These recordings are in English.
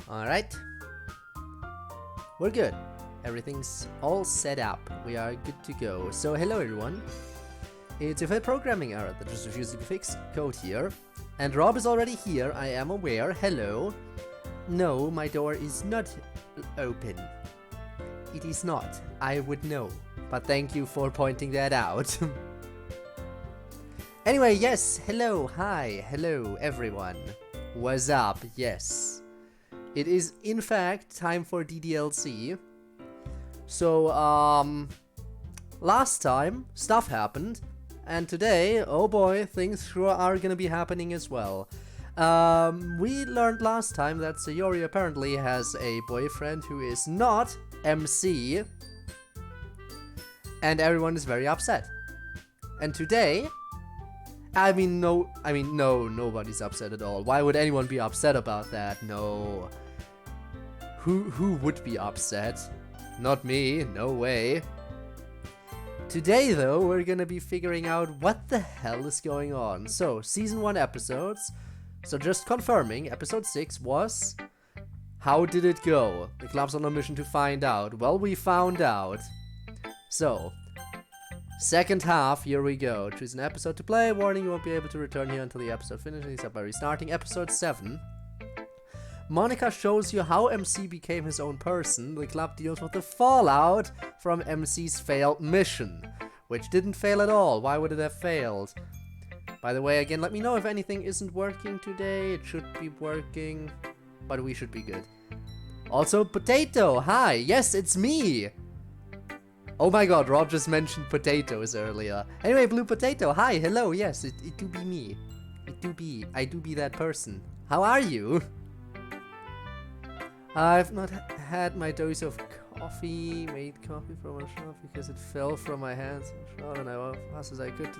Alright. We're good. Everything's all set up. We are good to go. So hello everyone. It's a programming error that just refused to be fixed. CodeErr. And Rob is already here, I am aware. Hello. No, my door is not open. It is not. I would know. But thank you for pointing that out. Anyway, yes, hello, hi, hello everyone. What's up? Yes. It is in fact time for DDLC. So, last time stuff happened, and today, oh boy, things sure are gonna be happening as well. We learned last time that Sayori apparently has a boyfriend who is not MC, and everyone is very upset. And today, no, nobody's upset at all. Why would anyone be upset about that? No. Who would be upset? Not me, no way. Today though, we're gonna be figuring out what the hell is going on. So, season 1 episodes. So just confirming, episode 6 was... How did it go? The club's on a mission to find out. Well, we found out. So, second half, here we go. Choose an episode to play. Warning, you won't be able to return here until the episode finishes, except by restarting. Episode 7. Monica shows you how MC became his own person. The club deals with the fallout from MC's failed mission. Which didn't fail at all. Why would it have failed? By the way, again, let me know if anything isn't working today. It should be working, but we should be good. Also, Potato, hi, yes, it's me. Oh my god, Rob just mentioned potatoes earlier. Anyway, Blue Potato, hi, hello, yes, it do be me. I do be that person. How are you? I've not had my dose of coffee, made coffee from a shop because it fell from my hands and I went as fast as I could to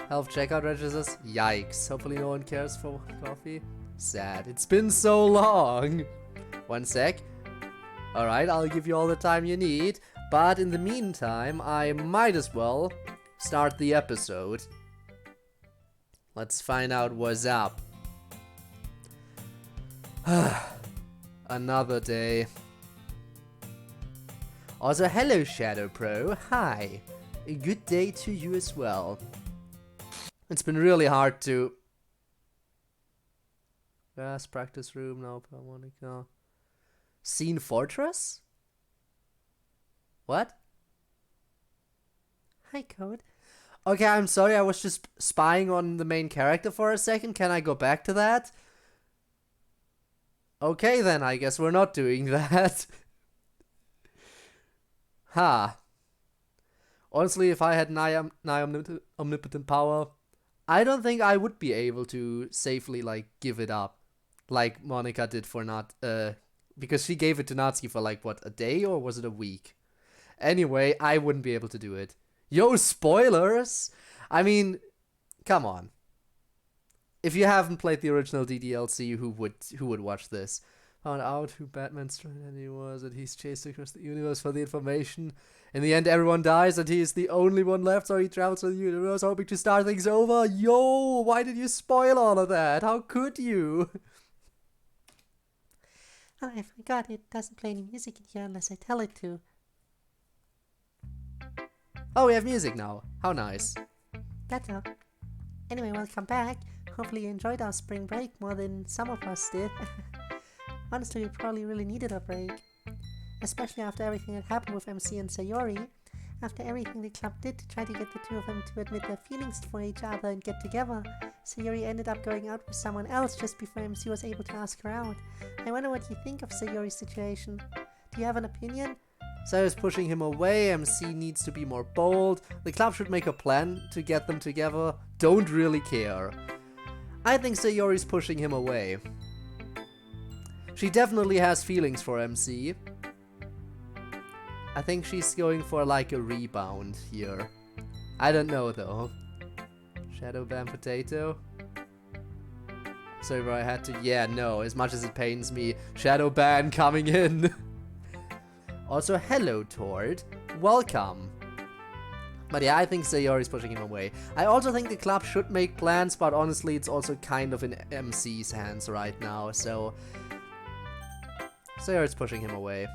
help checkout registers. Yikes, hopefully no one cares for coffee. Sad, it's been so long. One sec. Alright, I'll give you all the time you need, but in the meantime, I might as well start the episode. Let's find out what's up. Another day. Also, hello Shadow Pro, hi. A good day to you as well. It's been really hard to... Yes, practice room, no, Monica. Scene Fortress? What? Hi, Code. Okay, I'm sorry, I was just spying on the main character for a second. Can I go back to that? Okay then, I guess we're not doing that. Ha. Honestly, if I had nigh omnipotent power, I don't think I would be able to safely, like, give it up. Like Monica did for because she gave it to Natsuki for, like, what, a day or was it a week? Anyway, I wouldn't be able to do it. Yo, spoilers! I mean, come on. If you haven't played the original DDLC, who would watch this? Found out who Batman's strategy was, and he's chased across the universe for the information. In the end, everyone dies, and he is the only one left, so he travels through the universe, hoping to start things over. Yo, why did you spoil all of that? How could you? Oh, I forgot, it doesn't play any music in here unless I tell it to. Oh, we have music now. How nice. That's all. Anyway, welcome back. Hopefully you enjoyed our spring break more than some of us did. Honestly, we probably really needed a break. Especially after everything that happened with MC and Sayori. After everything the club did to try to get the two of them to admit their feelings for each other and get together, Sayori ended up going out with someone else just before MC was able to ask her out. I wonder what you think of Sayori's situation. Do you have an opinion? Sayori's pushing him away, MC needs to be more bold, the club should make a plan to get them together, don't really care. I think Sayori's pushing him away. She definitely has feelings for MC. I think she's going for like a rebound here. I don't know though. Shadow Ban Potato? Sorry, but I had to... Yeah, no, as much as it pains me, Shadow Ban coming in. Also, hello Tord. Welcome. But yeah, I think Sayori's pushing him away. I also think the club should make plans, but honestly, it's also kind of in MC's hands right now, so... Sayori's pushing him away.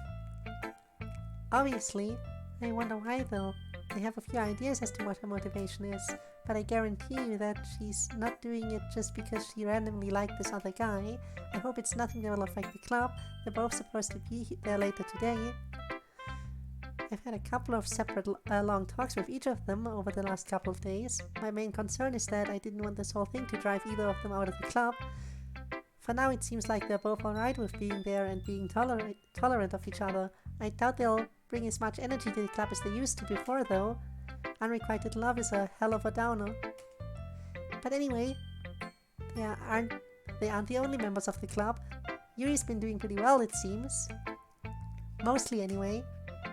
Obviously. I wonder why though. I have a few ideas as to what her motivation is, but I guarantee you that she's not doing it just because she randomly liked this other guy. I hope it's nothing that will affect the club. They're both supposed to be there later today. I've had a couple of separate long talks with each of them over the last couple of days. My main concern is that I didn't want this whole thing to drive either of them out of the club. For now it seems like they're both alright with being there and being tolerant of each other. I doubt they'll bring as much energy to the club as they used to before though. Unrequited love is a hell of a downer. But anyway, they aren't the only members of the club. Yuri's been doing pretty well, it seems. Mostly anyway.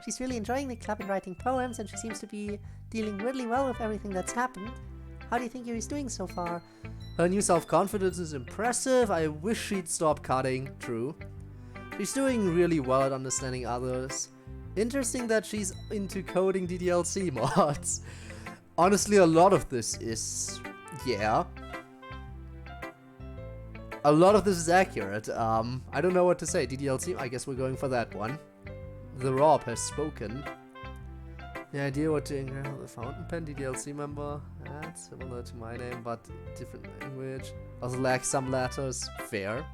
She's really enjoying the club and writing poems, and she seems to be dealing really well with everything that's happened. How do you think Yuri's doing so far? Her new self-confidence is impressive. I wish she'd stop cutting. True. She's doing really well at understanding others. Interesting that she's into coding DDLC mods. Honestly, a lot of this is... yeah. A lot of this is accurate. I don't know what to say. DDLC, I guess we're going for that one. The Rob has spoken. The idea what to encounter the fountain pen DDLC member. That's similar to my name, but different language. Also lacks some letters. Fair.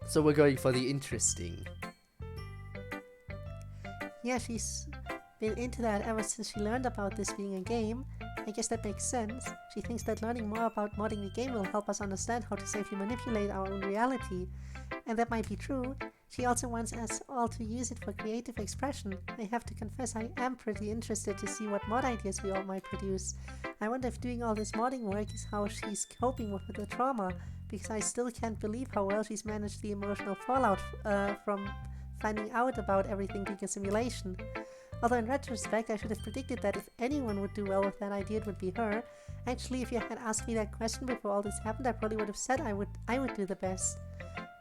So we're going for the interesting. Yeah, she's been into that ever since she learned about this being a game. I guess that makes sense. She thinks that learning more about modding the game will help us understand how to safely manipulate our own reality. And that might be true. She also wants us all to use it for creative expression. I have to confess I am pretty interested to see what mod ideas we all might produce. I wonder if doing all this modding work is how she's coping with the trauma, because I still can't believe how well she's managed the emotional fallout from finding out about everything being a simulation. Although in retrospect I should have predicted that if anyone would do well with that idea it would be her. Actually, if you had asked me that question before all this happened, I probably would have said I would do the best.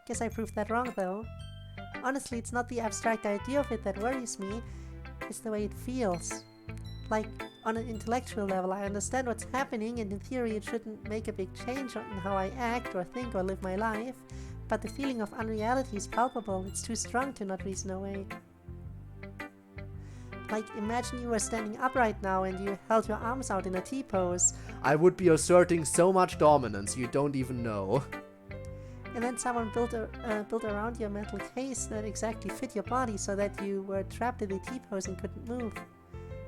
Guess I proved that wrong though. Honestly, it's not the abstract idea of it that worries me, it's the way it feels. Like, on an intellectual level, I understand what's happening, and in theory it shouldn't make a big change in how I act or think or live my life, but the feeling of unreality is palpable. It's too strong to not reason away. Like, imagine you were standing upright now and you held your arms out in a T-pose. I would be asserting so much dominance you don't even know. And then someone built around your metal case that exactly fit your body so that you were trapped in the T-pose and couldn't move.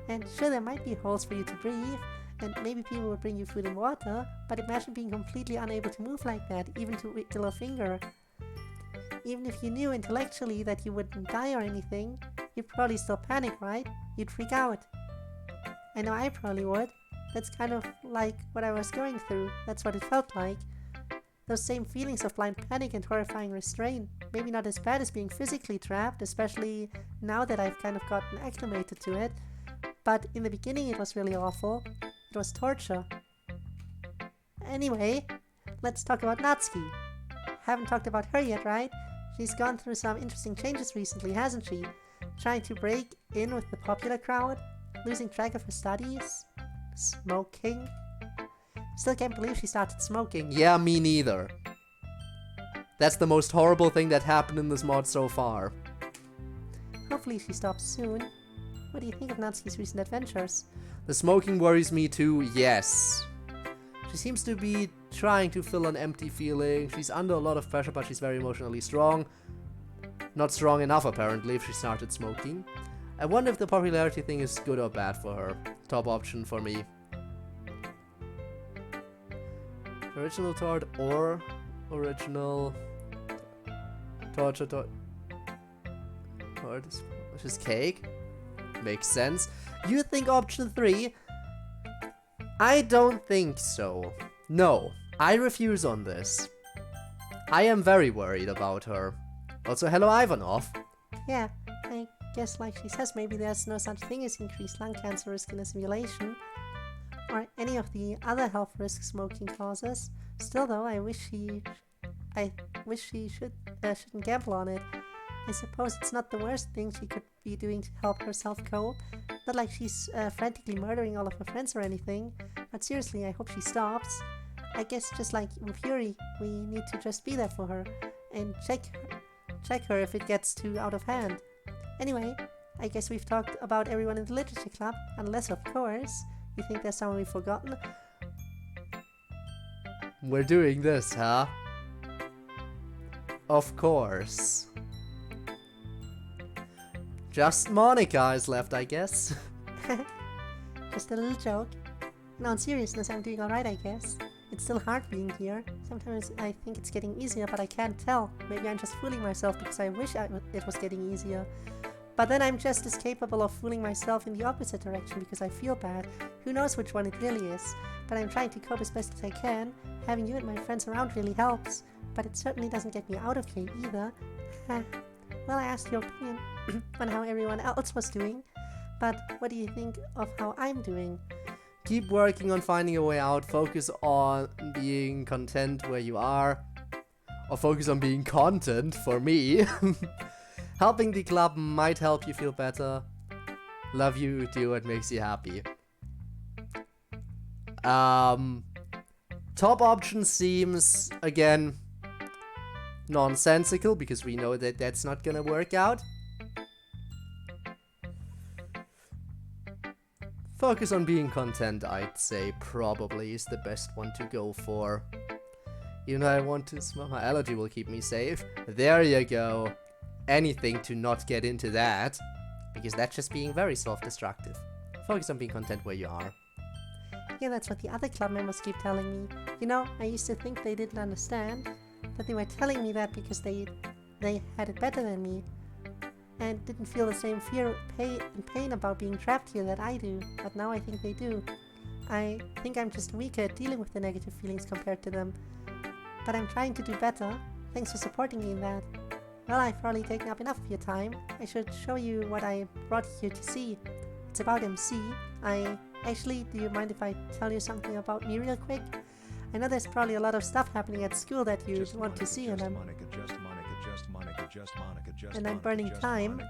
And sure, there might be holes for you to breathe, and maybe people would bring you food and water, but imagine being completely unable to move like that, even to wiggle a finger. Even if you knew intellectually that you wouldn't die or anything, you'd probably still panic, right? You'd freak out. I know I probably would. That's kind of like what I was going through. That's what it felt like. Those same feelings of blind panic and horrifying restraint. Maybe not as bad as being physically trapped, especially now that I've kind of gotten acclimated to it. But in the beginning it was really awful. It was torture. Anyway, let's talk about Natsuki. Haven't talked about her yet, right? She's gone through some interesting changes recently, hasn't she? Trying to break in with the popular crowd, losing track of her studies, smoking. Still can't believe she started smoking. Yeah, me neither. That's the most horrible thing that happened in this mod so far. Hopefully she stops soon. What do you think of Natsuki's recent adventures? The smoking worries me too, yes. She seems to be trying to fill an empty feeling. She's under a lot of pressure, but she's very emotionally strong. Not strong enough, apparently, if she started smoking. I wonder if the popularity thing is good or bad for her. Top option for me. Original tort or original torture tort. Tort is cake? Makes sense. You think option 3? I don't think so. No, I refuse on this. I am very worried about her. Also, hello Ivanov. Yeah, I guess like she says, maybe there's no such thing as increased lung cancer risk in a simulation. Or any of the other health risks smoking causes. Still though, I wish she shouldn't gamble on it. I suppose it's not the worst thing she could be doing to help herself cope. Not like she's frantically murdering all of her friends or anything, but seriously, I hope she stops. I guess just like with Yuri, we need to just be there for her. and check her if it gets too out of hand. Anyway, I guess we've talked about everyone in the literature club, unless of course you think there's someone we've forgotten. We're doing this, huh? Of course. Just Monica is left, I guess. Just a little joke. No, in seriousness, I'm doing alright, I guess. It's still hard being here. Sometimes I think it's getting easier, but I can't tell. Maybe I'm just fooling myself because I wish it was getting easier. But then I'm just as capable of fooling myself in the opposite direction because I feel bad. Who knows which one it really is. But I'm trying to cope as best as I can. Having you and my friends around really helps. But it certainly doesn't get me out of here either. Well, I asked your opinion on how everyone else was doing. But what do you think of how I'm doing? Keep working on finding a way out. Focus on being content where you are. Or focus on being content for me. Helping the club might help you feel better. Love you, do what makes you happy. Top option seems, again, nonsensical because we know that that's not gonna work out. Focus on being content, I'd say, probably is the best one to go for. Even though I want to smoke, my allergy will keep me safe. There you go. Anything to not get into that. Because that's just being very self-destructive. Focus on being content where you are. Yeah, that's what the other club members keep telling me. You know, I used to think they didn't understand. But they were telling me that because they had it better than me. And didn't feel the same fear and pain about being trapped here that I do, but now I think they do. I think I'm just weaker at dealing with the negative feelings compared to them. But I'm trying to do better. Thanks for supporting me in that. Well, I've probably taken up enough of your time. I should show you what I brought you here to see. It's about MC. Actually, do you mind if I tell you something about me real quick? I know there's probably a lot of stuff happening at school that you want to see, and I'm burning time.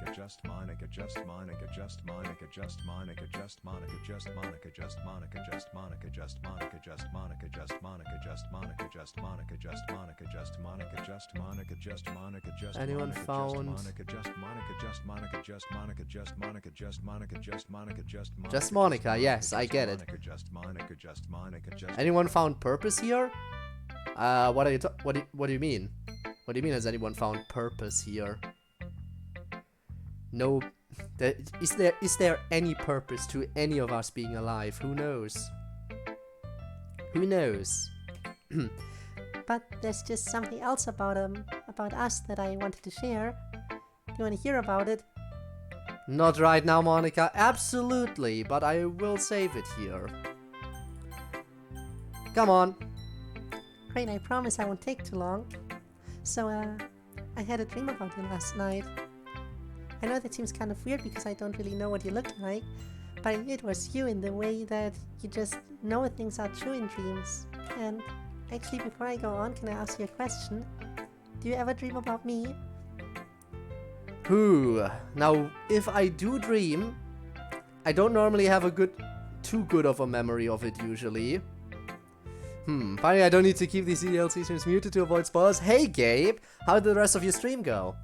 Anyone found? Just Monica, yes, I get it. Anyone found purpose here? What do you mean? What do you mean, has anyone found purpose here? No. Is there any purpose to any of us being alive? Who knows? Who knows? But there's just something else about us that I wanted to share. Do you want to hear about it? Not right now, Monica. Absolutely, but I will save it here. Come on. Great, I promise I won't take too long. So, I had a dream about you last night. I know that seems kind of weird because I don't really know what you look like, but I knew it was you in the way that you just know things are true in dreams. And actually, before I go on, can I ask you a question? Do you ever dream about me? Now, if I do dream, I don't normally have too good of a memory of it usually. Finally I don't need to keep these EDLC streams muted to avoid spoilers. Hey Gabe, how did the rest of your stream go?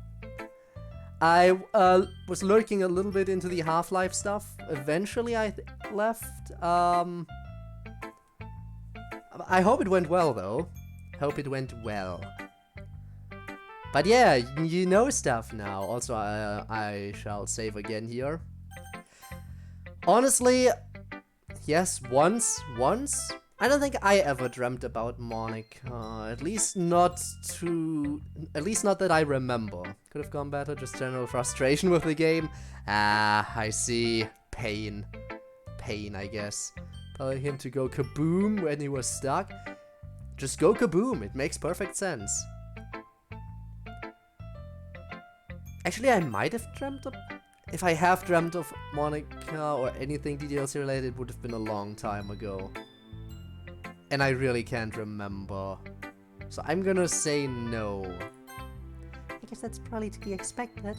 I was lurking a little bit into the Half-Life stuff. Eventually I left. I hope it went well though. Hope it went well. But yeah, you know stuff now. Also, I shall save again here. Honestly, yes, once. I don't think I ever dreamt about Monica. At least not that I remember. Could have gone better, just general frustration with the game. I see. Pain, I guess. Telling him to go kaboom when he was stuck. Just go kaboom, it makes perfect sense. Actually, I might have dreamt of... If I have dreamt of Monica or anything DDLC related, it would have been a long time ago. And I really can't remember. So I'm gonna say no. I guess that's probably to be expected.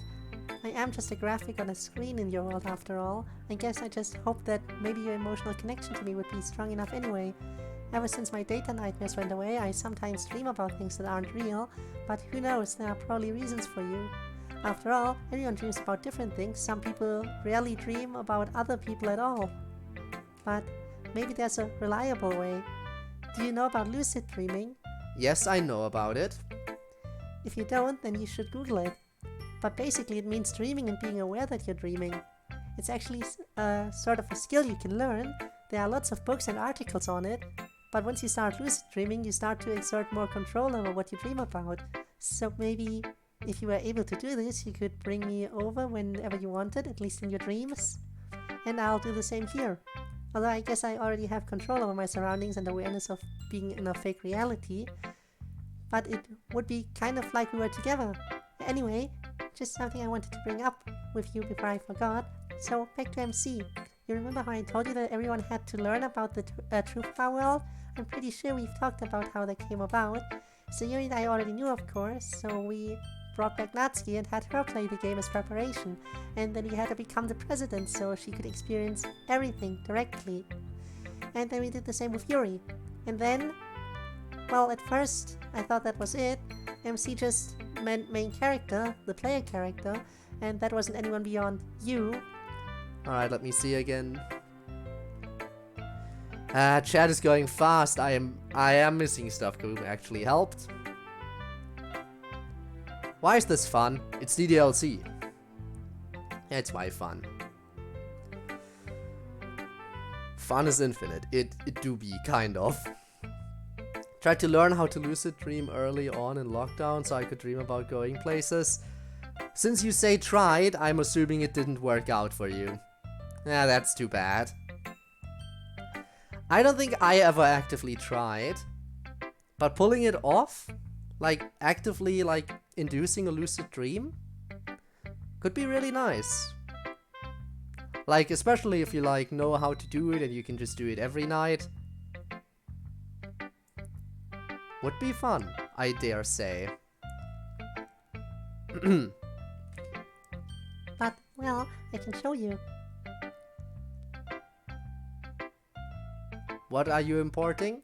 I am just a graphic on a screen in your world after all. I guess I just hoped that maybe your emotional connection to me would be strong enough anyway. Ever since my data nightmares went away, I sometimes dream about things that aren't real, but who knows, there are probably reasons for you. After all, everyone dreams about different things. Some people rarely dream about other people at all. But maybe there's a reliable way. Do you know about lucid dreaming? Yes, I know about it. If you don't, then you should Google it. But basically it means dreaming and being aware that you're dreaming. It's actually sort of a skill you can learn. There are lots of books and articles on it. But once you start lucid dreaming, you start to exert more control over what you dream about. So maybe if you were able to do this, you could bring me over whenever you wanted, at least in your dreams. And I'll do the same here. Although I guess I already have control over my surroundings and awareness of being in a fake reality. But it would be kind of like we were together. Anyway, just something I wanted to bring up with you before I forgot. So back to MC. You remember how I told you that everyone had to learn about the truth of our world? I'm pretty sure we've talked about how that came about. Sayuri and I already knew, of course, so we brought back Natsuki and had her play the game as preparation. And then we had her become the president so she could experience everything directly. And then we did the same with Yuri. And then, well, at first I thought that was it. MC just meant main character, the player character, and that wasn't anyone beyond you. Alright, let me see again. Chat is going fast. I am missing stuff. Kaboom actually helped. Why is this fun? It's the DLC. It's why fun. Fun is infinite. It do be, kind of. Tried to learn how to lucid dream early on in lockdown so I could dream about going places. Since you say tried, I'm assuming it didn't work out for you. That's too bad. I don't think I ever actively tried, but pulling it off, like actively like inducing a lucid dream, could be really nice. Like especially if you like know how to do it and you can just do it every night. Would be fun, I dare say. But, well, I can show you. What are you importing?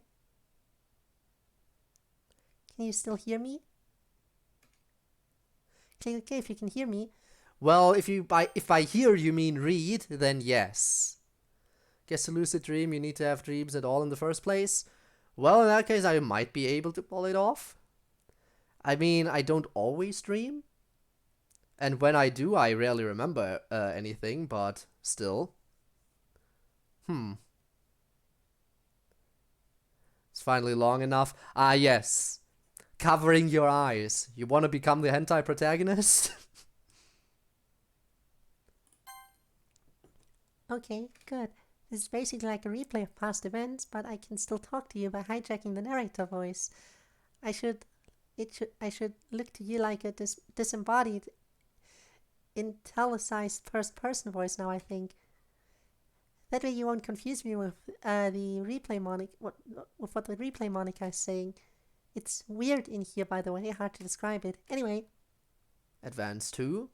Can you still hear me? Okay, if you can hear me. Well, if I hear you mean read, then yes. Guess a lucid dream, you need to have dreams at all in the first place. Well, in that case, I might be able to pull it off. I mean, I don't always dream. And when I do, I rarely remember anything, but still. It's finally long enough. Ah, yes. Covering your eyes. You want to become the hentai protagonist? Okay, good. This is basically like a replay of past events, but I can still talk to you by hijacking the narrator voice. I should look to you like a disembodied, italicized first-person voice now, I think. That way you won't confuse me with the replay what the replay Monica is saying. It's weird in here, by the way, hard to describe it. Anyway. Advance 2.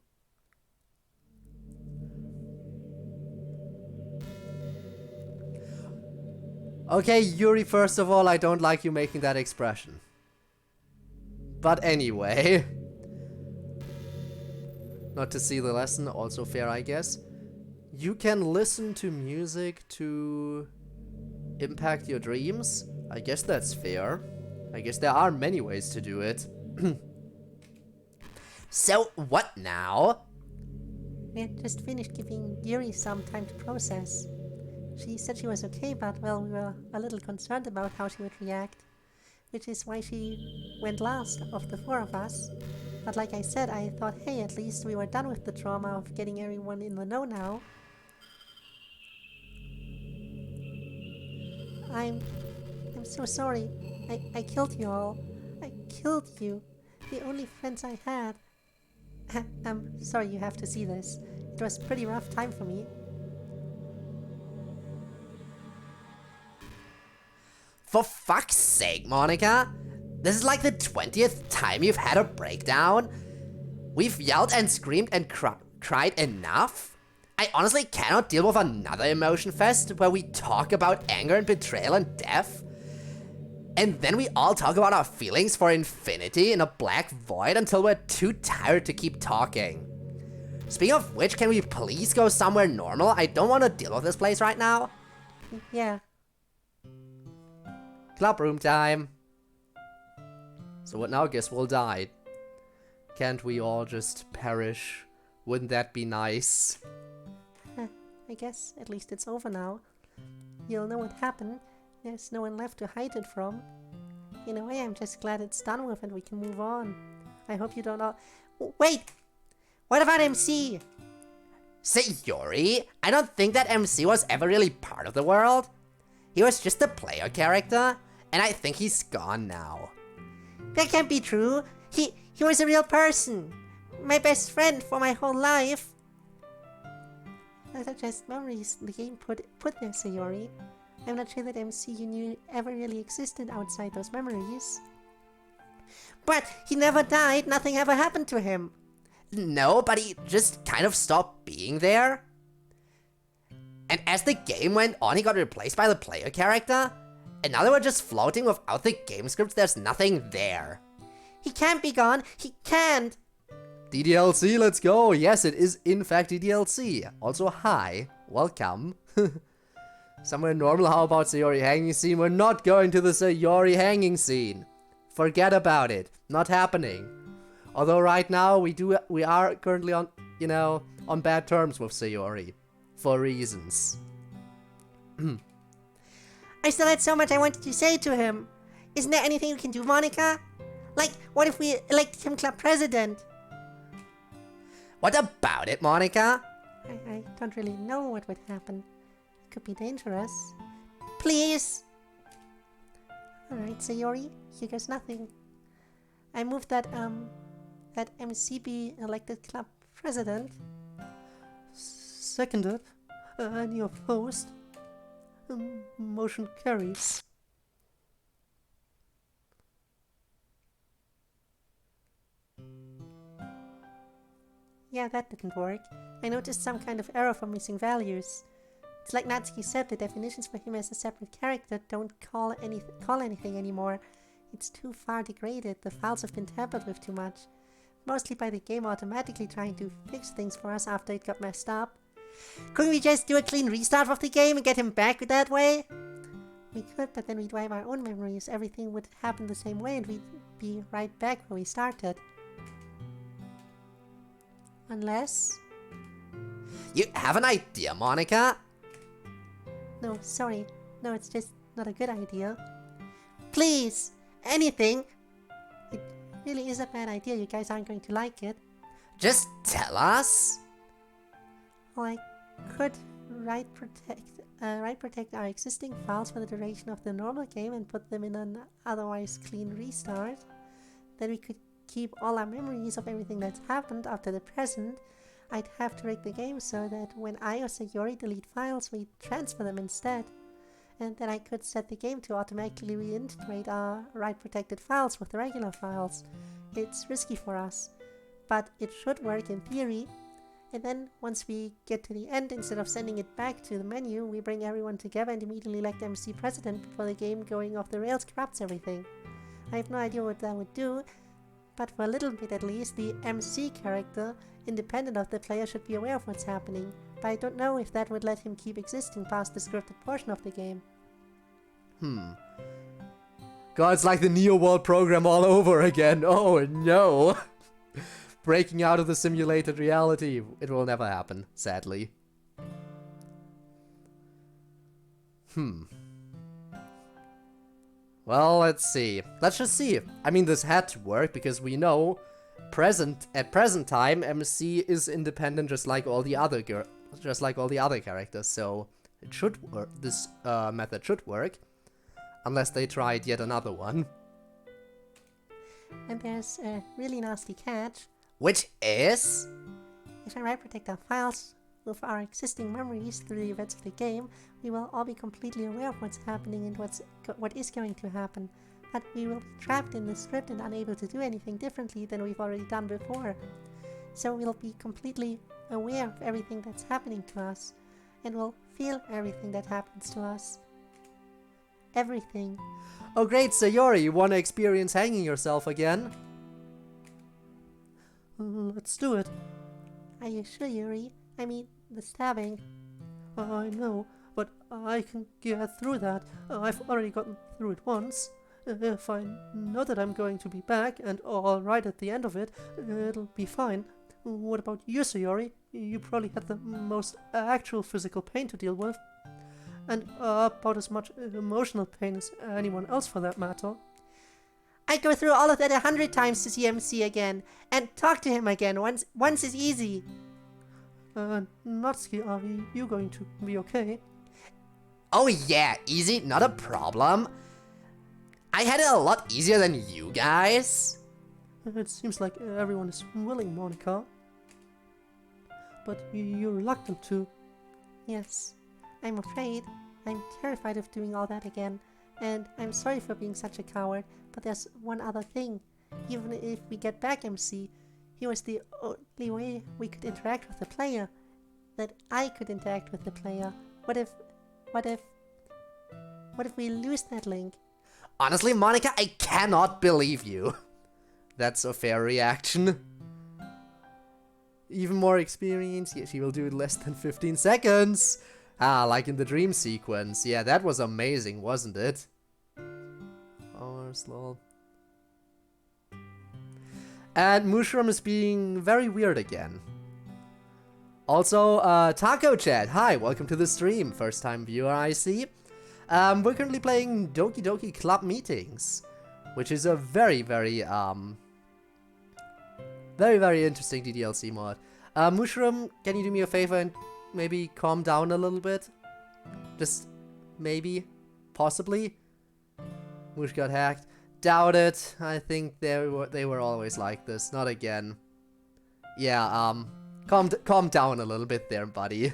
Okay, Yuri, first of all, I don't like you making that expression. But anyway. Not to see the lesson, also fair, I guess. You can listen to music to impact your dreams. I guess that's fair. I guess there are many ways to do it. So, what now? We had just finished giving Yuri some time to process. She said she was okay, but, well, we were a little concerned about how she would react. Which is why she went last of the four of us. But like I said, I thought, hey, at least we were done with the trauma of getting everyone in the know now. I'm so sorry. I killed you all. I killed you. The only friends I had. I'm sorry you have to see this. It was a pretty rough time for me. For fuck's sake, Monica! This is like the 20th time you've had a breakdown. We've yelled and screamed and cried enough? I honestly cannot deal with another emotion fest where we talk about anger and betrayal and death. And then we all talk about our feelings for infinity in a black void until we're too tired to keep talking. Speaking of which, can we please go somewhere normal? I don't want to deal with this place right now. Yeah. Club room time. So what now? Guess we'll die. Can't we all just perish? Wouldn't that be nice? I guess at least it's over now. You'll know what happened. There's no one left to hide it from. In a way, I'm just glad it's done with and we can move on. I hope you don't all... Wait! What about MC? Sayori? I don't think that MC was ever really part of the world. He was just a player character, and I think he's gone now. That can't be true. He was a real person. My best friend for my whole life. Those are just memories the game put there, Sayori. I'm not sure that MC you knew ever really existed outside those memories. But he never died, nothing ever happened to him. No, but he just kind of stopped being there. And as the game went on, he got replaced by the player character. And now that we're just floating without the game scripts, there's nothing there. He can't be gone, he can't! DDLC, let's go! Yes, it is in fact DDLC. Also, hi, welcome. Somewhere normal, how about Sayori hanging scene? We're not going to the Sayori hanging scene. Forget about it, not happening. Although right now we are currently on, on bad terms with Sayori. For reasons. I still had so much I wanted to say to him. Isn't there anything we can do, Monica? Like, what if we elected him club president? What about it, Monica? I don't really know what would happen. It could be dangerous. Please! Alright, Sayori, here goes nothing. I moved that MC be elected club president. Seconded. Any opposed? Motion carries. Yeah, that didn't work. I noticed some kind of error for missing values. It's like Natsuki said, the definitions for him as a separate character don't call anything anymore. It's too far degraded, the files have been tampered with too much. Mostly by the game automatically trying to fix things for us after it got messed up. Couldn't we just do a clean restart of the game and get him back that way? We could, but then we'd wipe our own memories, everything would happen the same way and we'd be right back where we started. Unless... You have an idea, Monica? No, sorry. No, it's just not a good idea. Please! Anything! It really is a bad idea, you guys aren't going to like it. Just tell us! Well, I could write protect our existing files for the duration of the normal game and put them in an otherwise clean restart. Then we could keep all our memories of everything that's happened after the present. I'd have to rig the game so that when I or Sayori delete files, we transfer them instead. And then I could set the game to automatically reintegrate our write-protected files with the regular files. It's risky for us, but it should work in theory. And then, once we get to the end, instead of sending it back to the menu, we bring everyone together and immediately elect MC president before the game going off the rails corrupts everything. I have no idea what that would do, but for a little bit at least, the MC character, independent of the player, should be aware of what's happening. But I don't know if that would let him keep existing past the scripted portion of the game. God, it's like the Neo World program all over again. Oh no! Breaking out of the simulated reality. It will never happen, sadly. Well, let's see. Let's just see. I mean, this had to work because we know at present time MC is independent just like all the other characters. So it should work. This method should work, unless they tried yet another one. And there's a really nasty catch. Which is? If I write protect our files with our existing memories through the events of the game, we will all be completely aware of what's happening and what is going to happen. But we will be trapped in the script and unable to do anything differently than we've already done before. So we'll be completely aware of everything that's happening to us, and will feel everything that happens to us. Everything. Oh great, Sayori, you wanna experience hanging yourself again? Let's do it. Are you sure, Yuri? I mean, the stabbing. I know, but I can get through that. I've already gotten through it once. If I know that I'm going to be back and alright at the end of it, it'll be fine. What about you, Sayori? You probably had the most actual physical pain to deal with. And about as much emotional pain as anyone else for that matter. I'd go through all of that 100 times to see MC again, and talk to him again. Once is easy. Natsuki, are you going to be okay? Oh yeah, easy, not a problem. I had it a lot easier than you guys. It seems like everyone is willing, Monica. But you're reluctant to. Yes, I'm afraid. I'm terrified of doing all that again, and I'm sorry for being such a coward, but there's one other thing. Even if we get back MC, he was the only way we could interact with the player. That I could interact with the player. What if we lose that link? Honestly, Monica, I cannot believe you. That's a fair reaction. Even more experience, yeah, she will do it less than 15 seconds. Ah, like in the dream sequence. Yeah, that was amazing, wasn't it? Oh, slow. And Mushroom is being very weird again. Also, Taco Chat, hi, welcome to the stream. First time viewer, I see. We're currently playing Doki Doki Club Meetings, which is a very, very interesting DDLC mod. Mushroom, can you do me a favor and maybe calm down a little bit? Just maybe, possibly. Mush got hacked. Doubt it. I think they were always like this. Not again. Yeah, calm down a little bit there, buddy.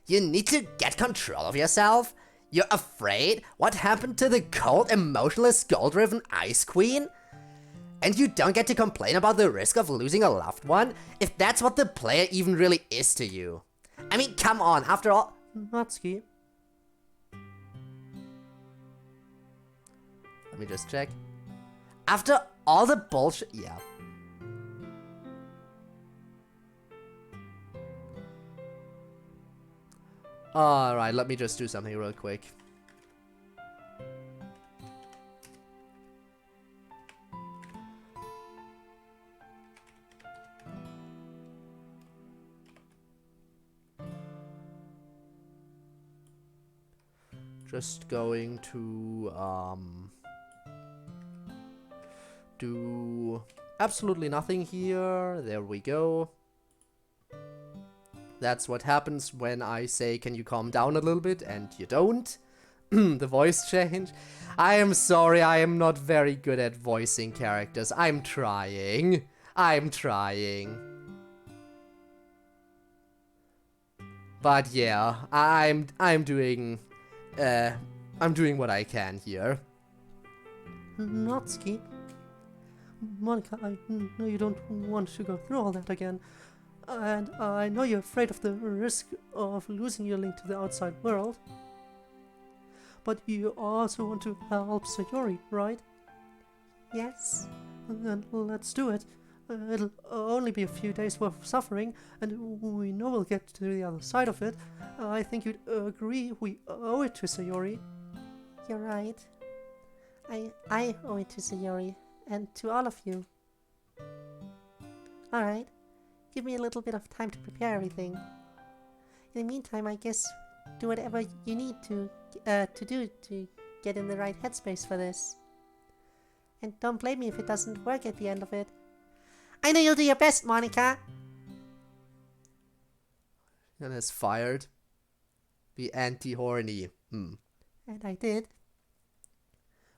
You need to get control of yourself? You're afraid? What happened to the cold, emotionless, goal-driven Ice Queen? And you don't get to complain about the risk of losing a loved one? If that's what the player even really is to you. I mean, come on, after all... Natsuki. Let me just check. After all the bullshit... Yeah. Alright, let me just do something real quick. Just going to do absolutely nothing here. There we go. That's what happens when I say, can you calm down a little bit, and you don't. The voice change. I am sorry, I am not very good at voicing characters. I'm trying. But yeah, I'm doing what I can here. Natsuki. Monica, I know you don't want to go through all that again. And I know you're afraid of the risk of losing your link to the outside world. But you also want to help Sayori, right? Yes. Then let's do it. It'll only be a few days worth of suffering, and we know we'll get to the other side of it. I think you'd agree we owe it to Sayori. You're right. I owe it to Sayori, and to all of you. Alright. Give me a little bit of time to prepare everything. In the meantime, I guess do whatever you need to do to get in the right headspace for this. And don't blame me if it doesn't work at the end of it. I know you'll do your best, Monica! And is fired. Be anti-horny. And I did.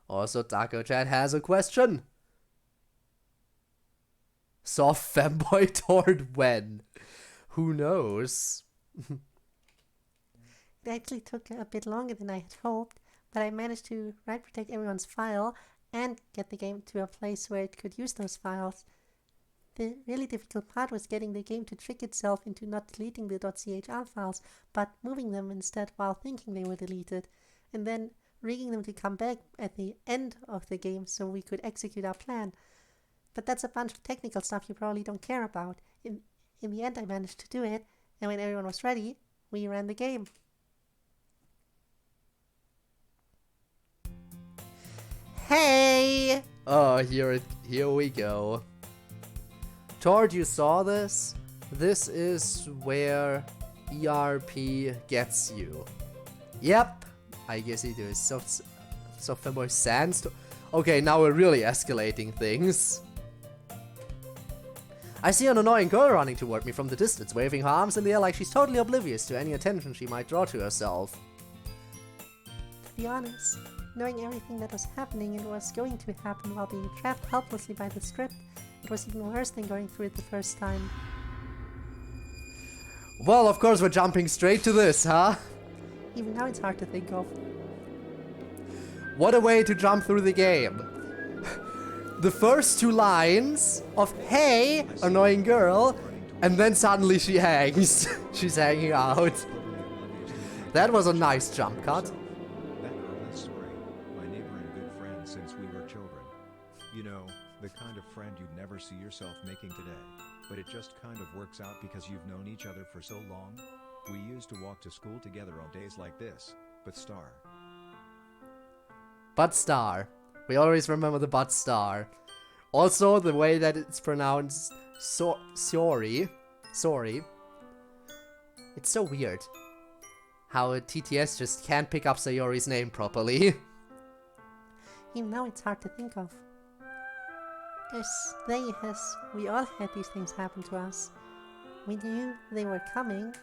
Also, Taco Chat has a question. Soft femboy toward when? Who knows? It actually took a bit longer than I had hoped, but I managed to write protect everyone's file and get the game to a place where it could use those files. The really difficult part was getting the game to trick itself into not deleting the .chr files, but moving them instead while thinking they were deleted, and then rigging them to come back at the end of the game so we could execute our plan. But that's a bunch of technical stuff you probably don't care about. In the end, I managed to do it, and when everyone was ready, we ran the game. Hey! Oh, here we go. Tord, you saw this? This is where ERP gets you. Yep, I guess it is software boy sandstorm. Okay, now we're really escalating things. I see an annoying girl running toward me from the distance, waving her arms in the air like she's totally oblivious to any attention she might draw to herself. To be honest, knowing everything that was happening and was going to happen while being trapped helplessly by the script, it was even worse than going through it the first time. Well, of course we're jumping straight to this, huh? Even now it's hard to think of. What a way to jump through the game. The first two lines of, hey, annoying girl, and then suddenly she hangs. She's hanging out. That was a nice jump cut. That girl is Sorry, my neighbor and good friend since we were children. You know, the kind of friend you'd never see yourself making today, but it just kind of works out because you've known each other for so long. We used to walk to school together on days like this, but star. But star. We always remember the but star. Also, the way that it's pronounced, sorry. It's so weird how a TTS just can't pick up Sayori's name properly. Even now it's hard to think of. We all had these things happen to us. We knew they were coming.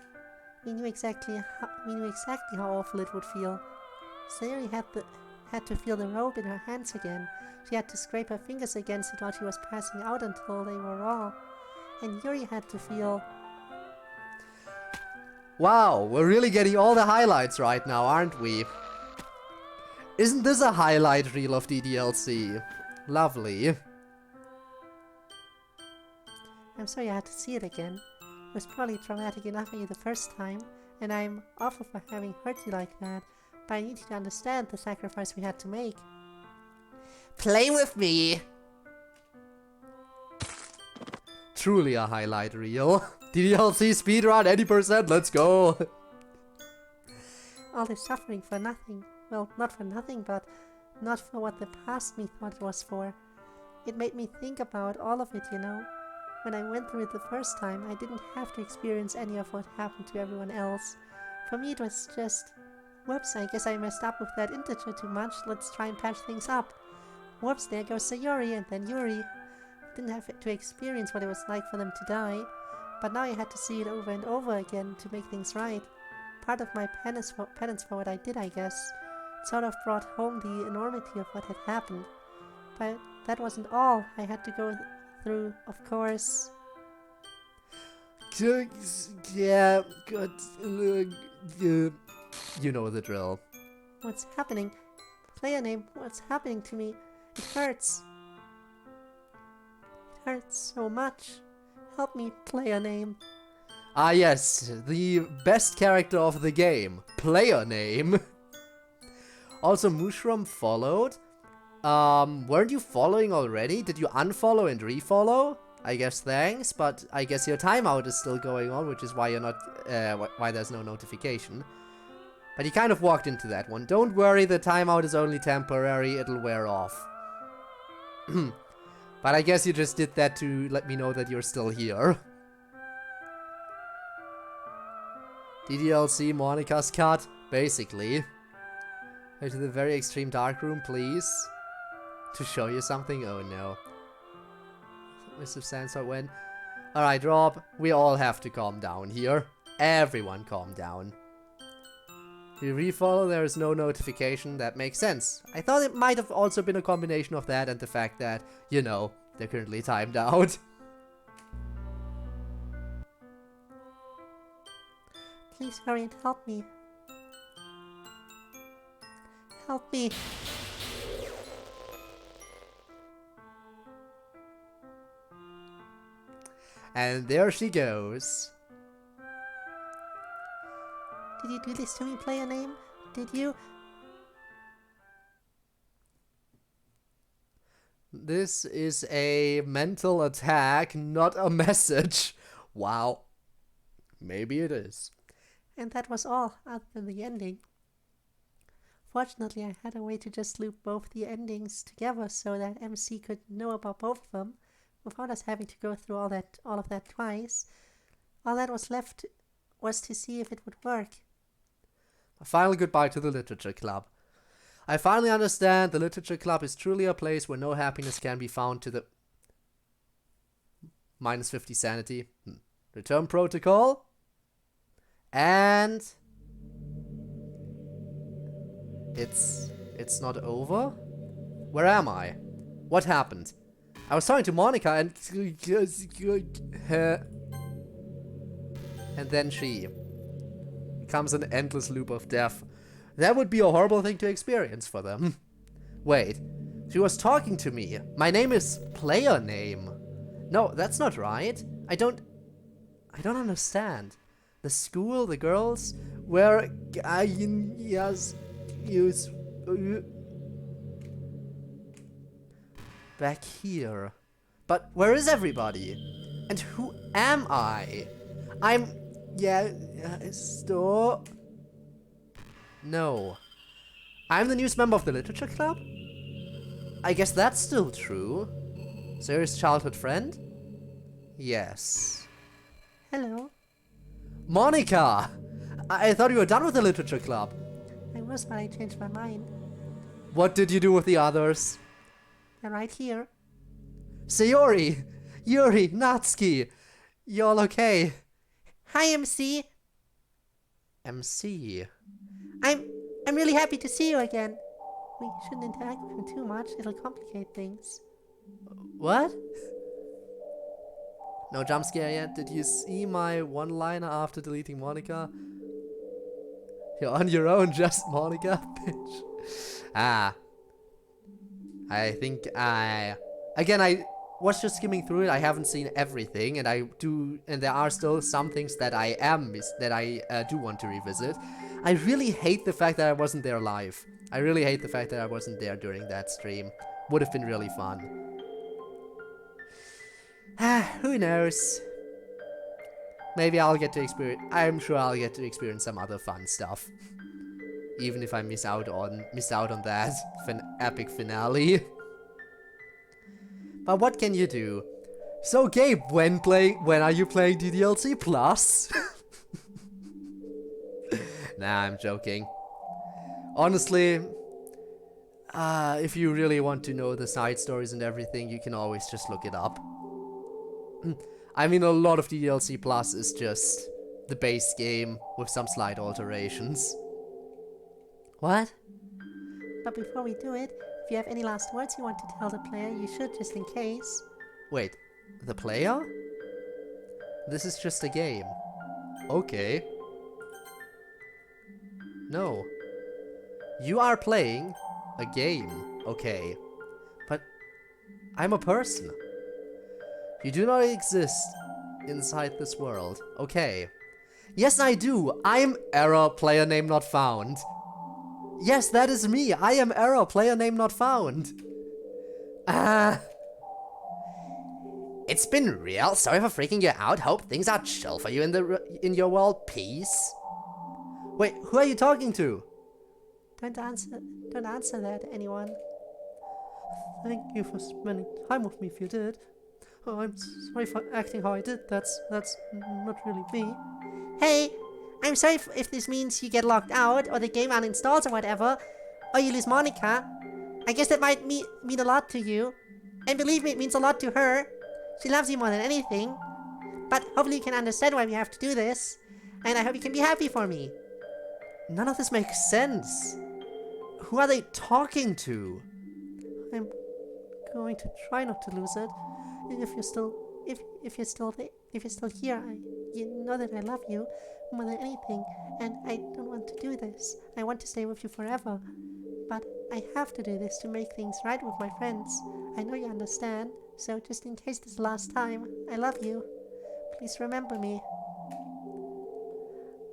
We knew exactly how awful it would feel. Sayori had to feel the rope in her hands again. She had to scrape her fingers against it while she was passing out until they were raw. And Yuri had to feel... Wow, we're really getting all the highlights right now, aren't we? Isn't this a highlight reel of DDLC? Lovely. I'm sorry I had to see it again. It was probably traumatic enough for you the first time, and I'm awful for having hurt you like that, but I need you to understand the sacrifice we had to make. Play with me! Truly a highlight reel. DDLC speedrun 80%, let's go! All this suffering for nothing. Well, not for nothing, but not for what the past me thought it was for. It made me think about all of it, you know. When I went through it the first time, I didn't have to experience any of what happened to everyone else. For me, it was just, whoops, I guess I messed up with that integer too much, let's try and patch things up. Whoops, there goes Sayori and then Yuri. Didn't have to experience what it was like for them to die, but now I had to see it over and over again to make things right. Part of my penance for what I did, I guess. It sort of brought home the enormity of what had happened. But that wasn't all I had to go through, of course. Yeah, good. You know the drill. What's happening? Player name, what's happening to me? It hurts. It hurts so much. Help me, player name. Ah yes, the best character of the game. Player name. Also, Mushroom followed. Weren't you following already? Did you unfollow and refollow? I guess thanks, but I guess your timeout is still going on, which is why you're not, why there's no notification. But you kind of walked into that one. Don't worry, the timeout is only temporary, it'll wear off. But I guess you just did that to let me know that you're still here. DDLC Monica's cut, basically. Go to the very extreme dark room, please. To show you something? Oh no. Mr. Sandstorm when? Alright, Rob, we all have to calm down here. Everyone calm down. You refollow, there is no notification, that makes sense. I thought it might have also been a combination of that and the fact that, you know, they're currently timed out. Please hurry and help me. Help me. And there she goes. Did you do this to me, player name? Did you? This is a mental attack, not a message. Wow. Maybe it is. And that was all, other than the ending. Fortunately, I had a way to just loop both the endings together so that MC could know about both of them without us having to go through all of that twice. All that was left was to see if it would work. A final goodbye to the Literature Club. I finally understand the Literature Club is truly a place where no happiness can be found to the... minus 50 sanity. Return protocol. And... It's not over? Where am I? What happened? I was talking to Monica and... and then she... becomes an endless loop of death. That would be a horrible thing to experience for them. Wait, she was talking to me. My name is player name. No, that's not right. I don't understand. The school, the girls, where yes, use back here. But where is everybody? And who am I? I'm stop. No. I'm the newest member of the Literature Club? I guess that's still true. Serious childhood friend? Yes. Hello. Monica! I thought you were done with the Literature Club. I was, but I changed my mind. What did you do with the others? They're right here. Sayori! Yuri! Natsuki! You all okay? Hi, MC. MC? I'm really happy to see you again. We shouldn't interact with him too much. It'll complicate things. What? No jump scare yet? Did you see my one-liner after deleting Monica? You're on your own, just Monica, bitch. I think again, I was just skimming through it. I haven't seen everything, and there are still some things that I do want to revisit. I really hate the fact that I wasn't there live. I really hate the fact that I wasn't there during that stream. Would have been really fun. Who knows? Maybe I'll get to experience... I'm sure I'll get to experience some other fun stuff. Even if I miss out on that epic finale. But what can you do? So Gabe, when are you playing DDLC Plus? Nah, I'm joking. Honestly, if you really want to know the side stories and everything, you can always just look it up. I mean, a lot of DDLC Plus is just the base game with some slight alterations. What? But before we do it, if you have any last words you want to tell the player, you should, just in case. Wait, the player? This is just a game. Okay. No. You are playing a game, okay. But I'm a person. You do not exist inside this world, okay. Yes, I do. I'm error, player name not found. Yes, that is me. I am error, player name not found. It's been real. Sorry for freaking you out. Hope things are chill for you in your world. Peace. Wait, who are you talking to? Don't answer that, anyone. Thank you for spending time with me if you did. Oh, I'm sorry for acting how I did. That's not really me. Hey, I'm sorry if this means you get locked out, or the game uninstalls or whatever, or you lose Monica. I guess that might mean a lot to you. And believe me, it means a lot to her. She loves you more than anything. But hopefully you can understand why we have to do this. And I hope you can be happy for me. None of this makes sense. Who are they talking to? I'm going to try not to lose it. If you're still here, you know that I love you more than anything, and I don't want to do this. I want to stay with you forever. But I have to do this to make things right with my friends. I know you understand, so just in case this is the last time, I love you. Please remember me.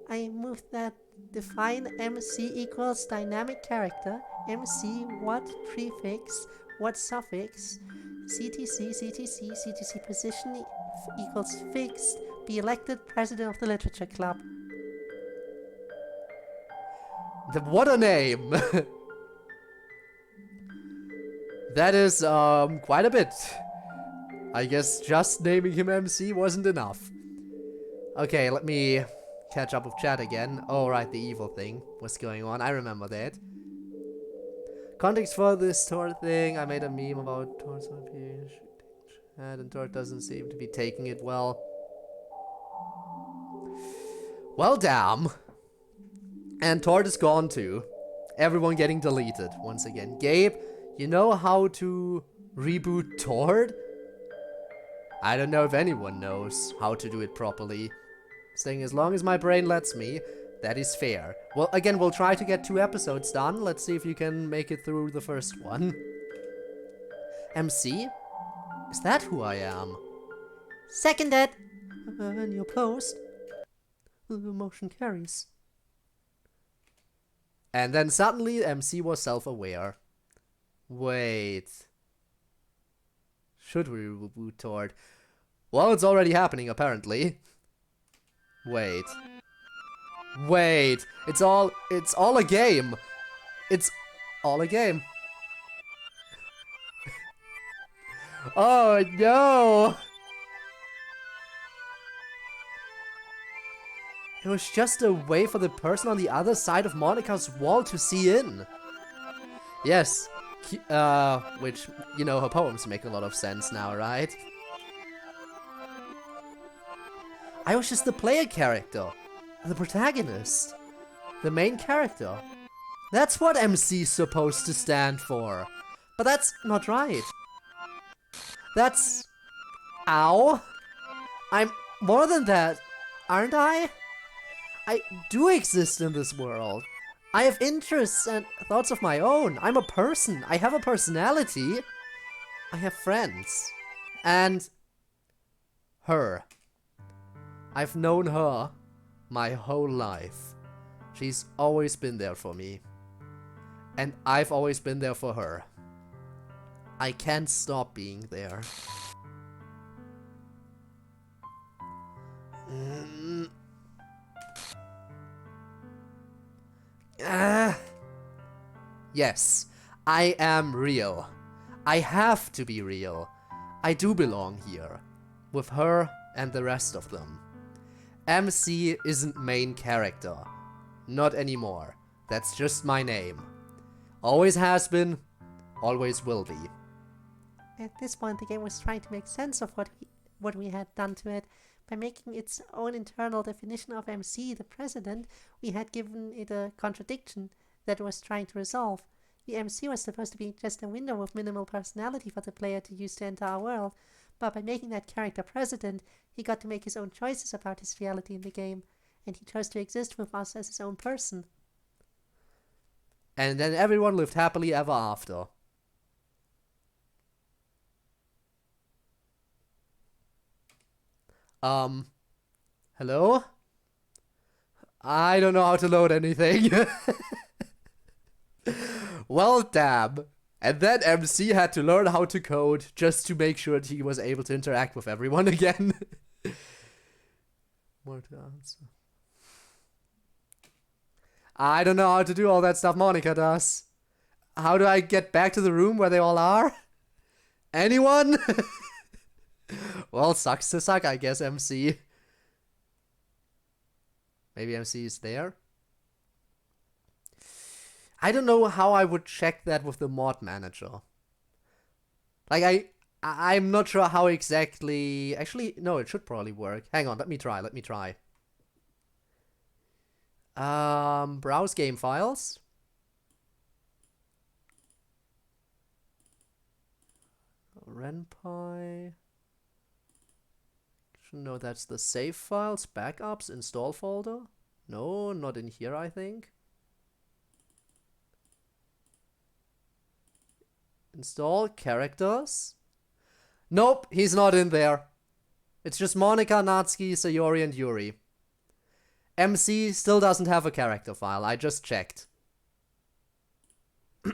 I moved that define MC equals dynamic character, MC what prefix, what suffix, CTC position equals fixed, be elected president of the literature club. What a name! That is, quite a bit. I guess just naming him MC wasn't enough. Okay, let me catch up with chat again. Oh, right, the evil thing was going on. I remember that. Context for this Tord thing. I made a meme about Tord's page. And Tord doesn't seem to be taking it well. Well, damn. And Tord is gone too. Everyone getting deleted once again. Gabe, you know how to reboot Tord? I don't know if anyone knows how to do it properly. Saying as long as my brain lets me, that is fair. Well, again, we'll try to get 2 episodes done. Let's see if you can make it through the first one. MC? Is that who I am? Seconded! And your post. The motion carries. And then suddenly MC was self-aware. Wait. Should we reboot Tord? Well, it's already happening, apparently. Wait. Wait. It's all a game. It's all a game. Oh, no. It was just a way for the person on the other side of Monica's wall to see in. Yes. Which, you know, her poems make a lot of sense now, right? I was just the player character. The protagonist. The main character. That's what MC's supposed to stand for. But that's not right. That's... Ow. I'm more than that, aren't I? I do exist in this world. I have interests and thoughts of my own. I'm a person. I have a personality. I have friends. And... her. I've known her my whole life. She's always been there for me. And I've always been there for her. I can't stop being there. Yes, I am real. I have to be real. I do belong here. With her and the rest of them. MC isn't main character. Not anymore. That's just my name. Always has been, always will be. At this point, the game was trying to make sense of what we had done to it. By making its own internal definition of MC, the president, we had given it a contradiction that it was trying to resolve. The MC was supposed to be just a window with minimal personality for the player to use to enter our world, but by making that character president, he got to make his own choices about his reality in the game, and he chose to exist with us as his own person. And then everyone lived happily ever after. Hello? I don't know how to load anything. Well, damn. And then MC had to learn how to code just to make sure that he was able to interact with everyone again. More to answer. I don't know how to do all that stuff Monica does. How do I get back to the room where they all are? Anyone? Well, sucks to suck, I guess, MC. Maybe MC is there? I don't know how I would check that with the mod manager. Like, I'm not sure how exactly... Actually, no, it should probably work. Hang on, let me try. Browse game files. Renpy. No, that's the save files, backups, install folder. No, not in here, I think. Install characters. Nope, he's not in there. It's just Monica, Natsuki, Sayori, and Yuri. MC still doesn't have a character file, I just checked.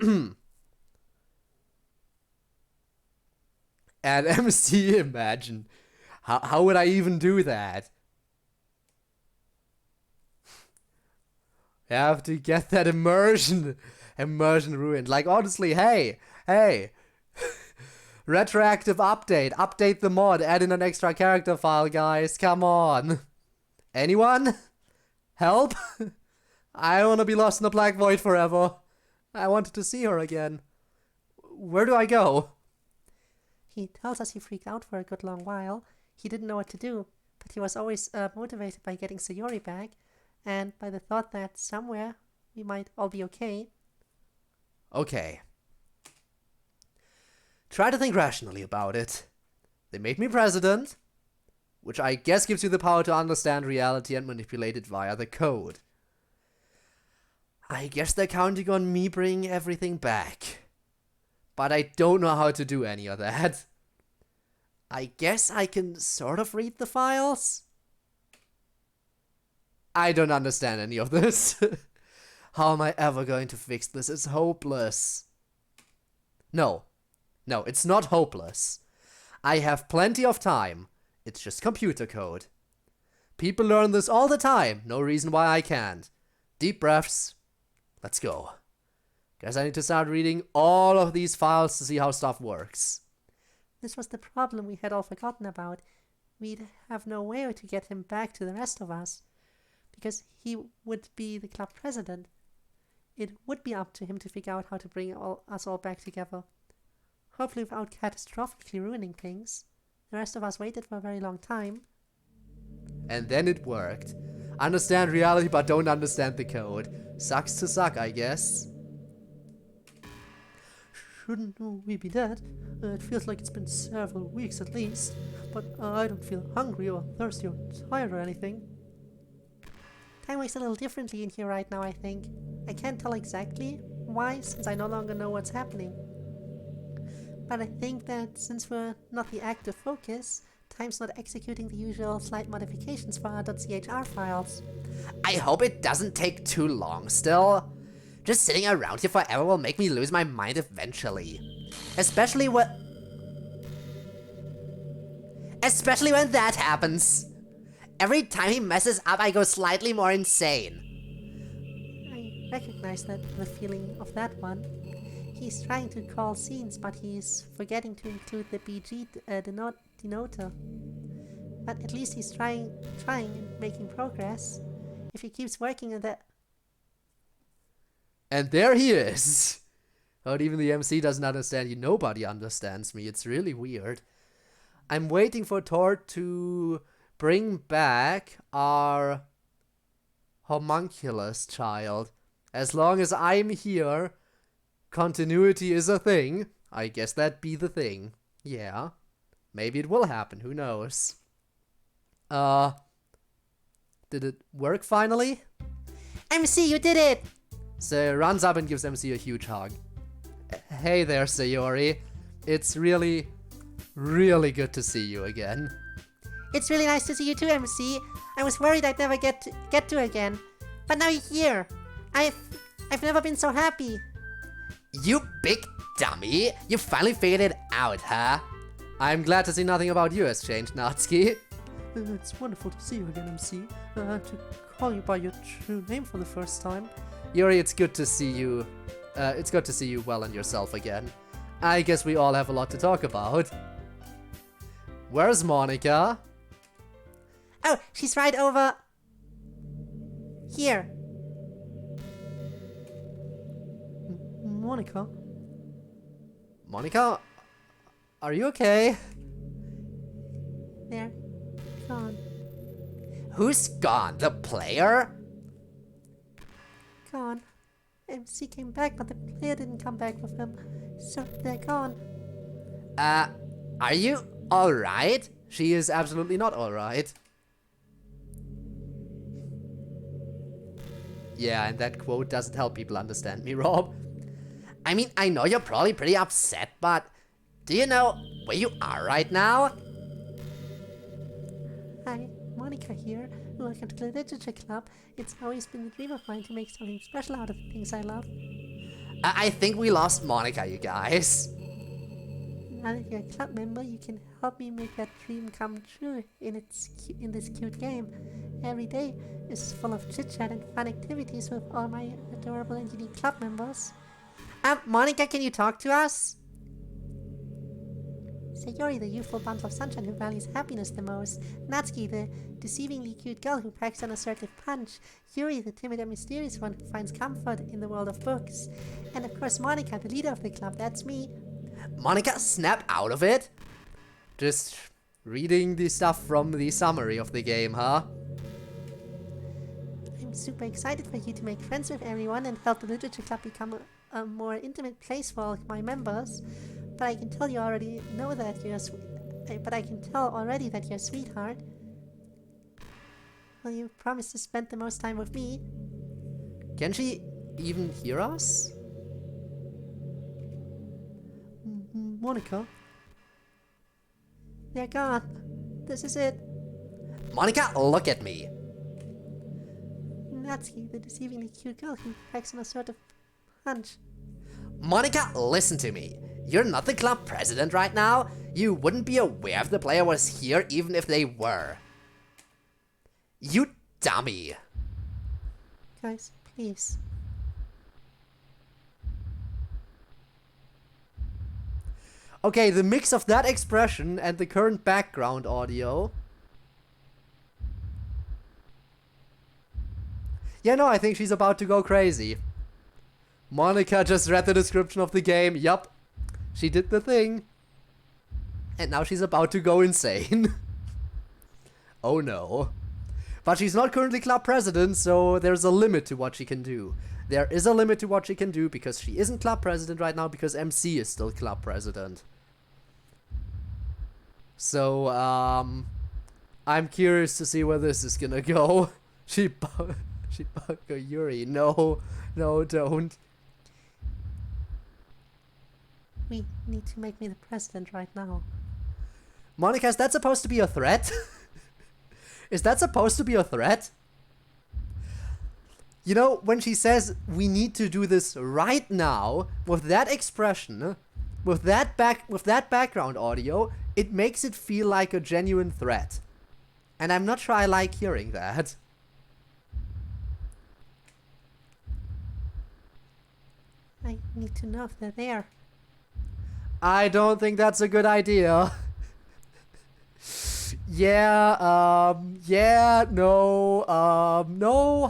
And MC, imagine. How would I even do that? I have to get that immersion ruined. Like, honestly, hey. Retroactive update the mod, add in an extra character file, guys, come on. Anyone? Help? I don't want to be lost in the black void forever. I wanted to see her again. Where do I go? He tells us he freaked out for a good long while. He didn't know what to do, but he was always motivated by getting Sayori back, and by the thought that somewhere we might all be okay. Okay. Try to think rationally about it. They made me president, which I guess gives you the power to understand reality and manipulate it via the code. I guess they're counting on me bringing everything back. But I don't know how to do any of that. I guess I can sort of read the files? I don't understand any of this. How am I ever going to fix this? It's hopeless. No, it's not hopeless. I have plenty of time. It's just computer code. People learn this all the time. No reason why I can't. Deep breaths. Let's go. Guess I need to start reading all of these files to see how stuff works. This was the problem we had all forgotten about. We'd have no way to get him back to the rest of us, because he would be the club president. It would be up to him to figure out how to bring us all back together. Hopefully without catastrophically ruining things. The rest of us waited for a very long time. And then it worked. Understand reality but don't understand the code. Sucks to suck, I guess. Shouldn't we be dead? It feels like it's been several weeks at least, but I don't feel hungry or thirsty or tired or anything. Time works a little differently in here right now, I think. I can't tell exactly why, since I no longer know what's happening. But I think that since we're not the active focus, time's not executing the usual slight modifications for our .chr files. I hope it doesn't take too long still. Just sitting around here forever will make me lose my mind eventually. Especially when that happens. Every time he messes up, I go slightly more insane. I recognize the feeling of that one. He's trying to call scenes, but he's forgetting to include the BG denoter. But at least he's trying and making progress. If he keeps working on that... And there he is. But even the MC doesn't understand you. Nobody understands me. It's really weird. I'm waiting for Tord to bring back our homunculus child. As long as I'm here, continuity is a thing. I guess that'd be the thing. Yeah. Maybe it will happen. Who knows? Did it work finally? MC, you did it! So runs up and gives MC a huge hug. Hey there, Sayori. It's really, really good to see you again. It's really nice to see you too, MC. I was worried I'd never get to again. But now you're here. I've never been so happy. You big dummy. You finally figured it out, huh? I'm glad to see nothing about you has changed, Natsuki. It's wonderful to see you again, MC. To call you by your true name for the first time. Yuri, it's good to see you. It's good to see you well and yourself again. I guess we all have a lot to talk about. Where's Monica? Oh, she's right over... here. Monica? Monica? Are you okay? They're gone. Who's gone? The player? Gone. MC came back, but the player didn't come back with him. So they're gone. Are you alright? She is absolutely not alright. Yeah, and that quote doesn't help people understand me, Rob. I mean, I know you're probably pretty upset, but do you know where you are right now? here. Welcome to the Literature Club. It's always been a dream of mine to make something special out of the things I love. I think we lost Monica, you guys. Now that you're a club member, you can help me make that dream come true in this cute game. Every day is full of chit-chat and fun activities with all my adorable and unique club members. Monica, can you talk to us? Sayori, the youthful bundle of sunshine who values happiness the most. Natsuki, the deceivingly cute girl who packs an assertive punch. Yuri, the timid and mysterious one who finds comfort in the world of books. And of course Monica, the leader of the club, that's me. Monica, snap out of it. Just reading the stuff from the summary of the game, huh? I'm super excited for you to make friends with everyone and help the Literature Club become a more intimate place for all my members. But I can tell you already know that you're but I can tell already that you're a sweetheart. Will you promise to spend the most time with me? Can she even hear us? Monica? They're gone. This is it. Monica, look at me. Natsuki, the deceivingly cute girl who packs on a sort of punch. Monica, listen to me. You're not the club president right now. You wouldn't be aware if the player was here even if they were. You dummy. Guys, please. Okay, the mix of that expression and the current background audio. Yeah, no, I think she's about to go crazy. Monica just read the description of the game. Yup. She did the thing. And now she's about to go insane. Oh no. But she's not currently club president, so there's a limit to what she can do. There is a limit to what she can do because she isn't club president right now because MC is still club president. So, I'm curious to see where this is gonna go. She bugged Yuri. No, don't. We need to make me the president right now. Monica, is that supposed to be a threat? Is that supposed to be a threat? You know, when she says we need to do this right now, with that expression, with that background audio, it makes it feel like a genuine threat. And I'm not sure I like hearing that. I need to know if they're there. I don't think that's a good idea. No,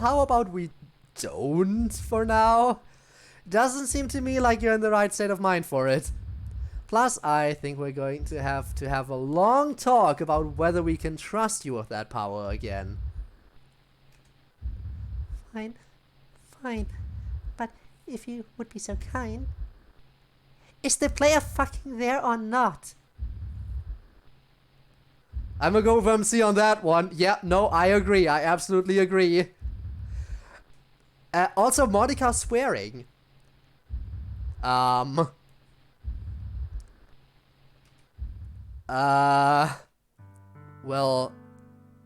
how about we don't for now? Doesn't seem to me like you're in the right state of mind for it. Plus, I think we're going to have a long talk about whether we can trust you with that power again. Fine. But if you would be so kind... Is the player fucking there or not? I'm gonna go with MC on that one. Yeah, no, I agree. I absolutely agree. Also, Monica swearing. Well,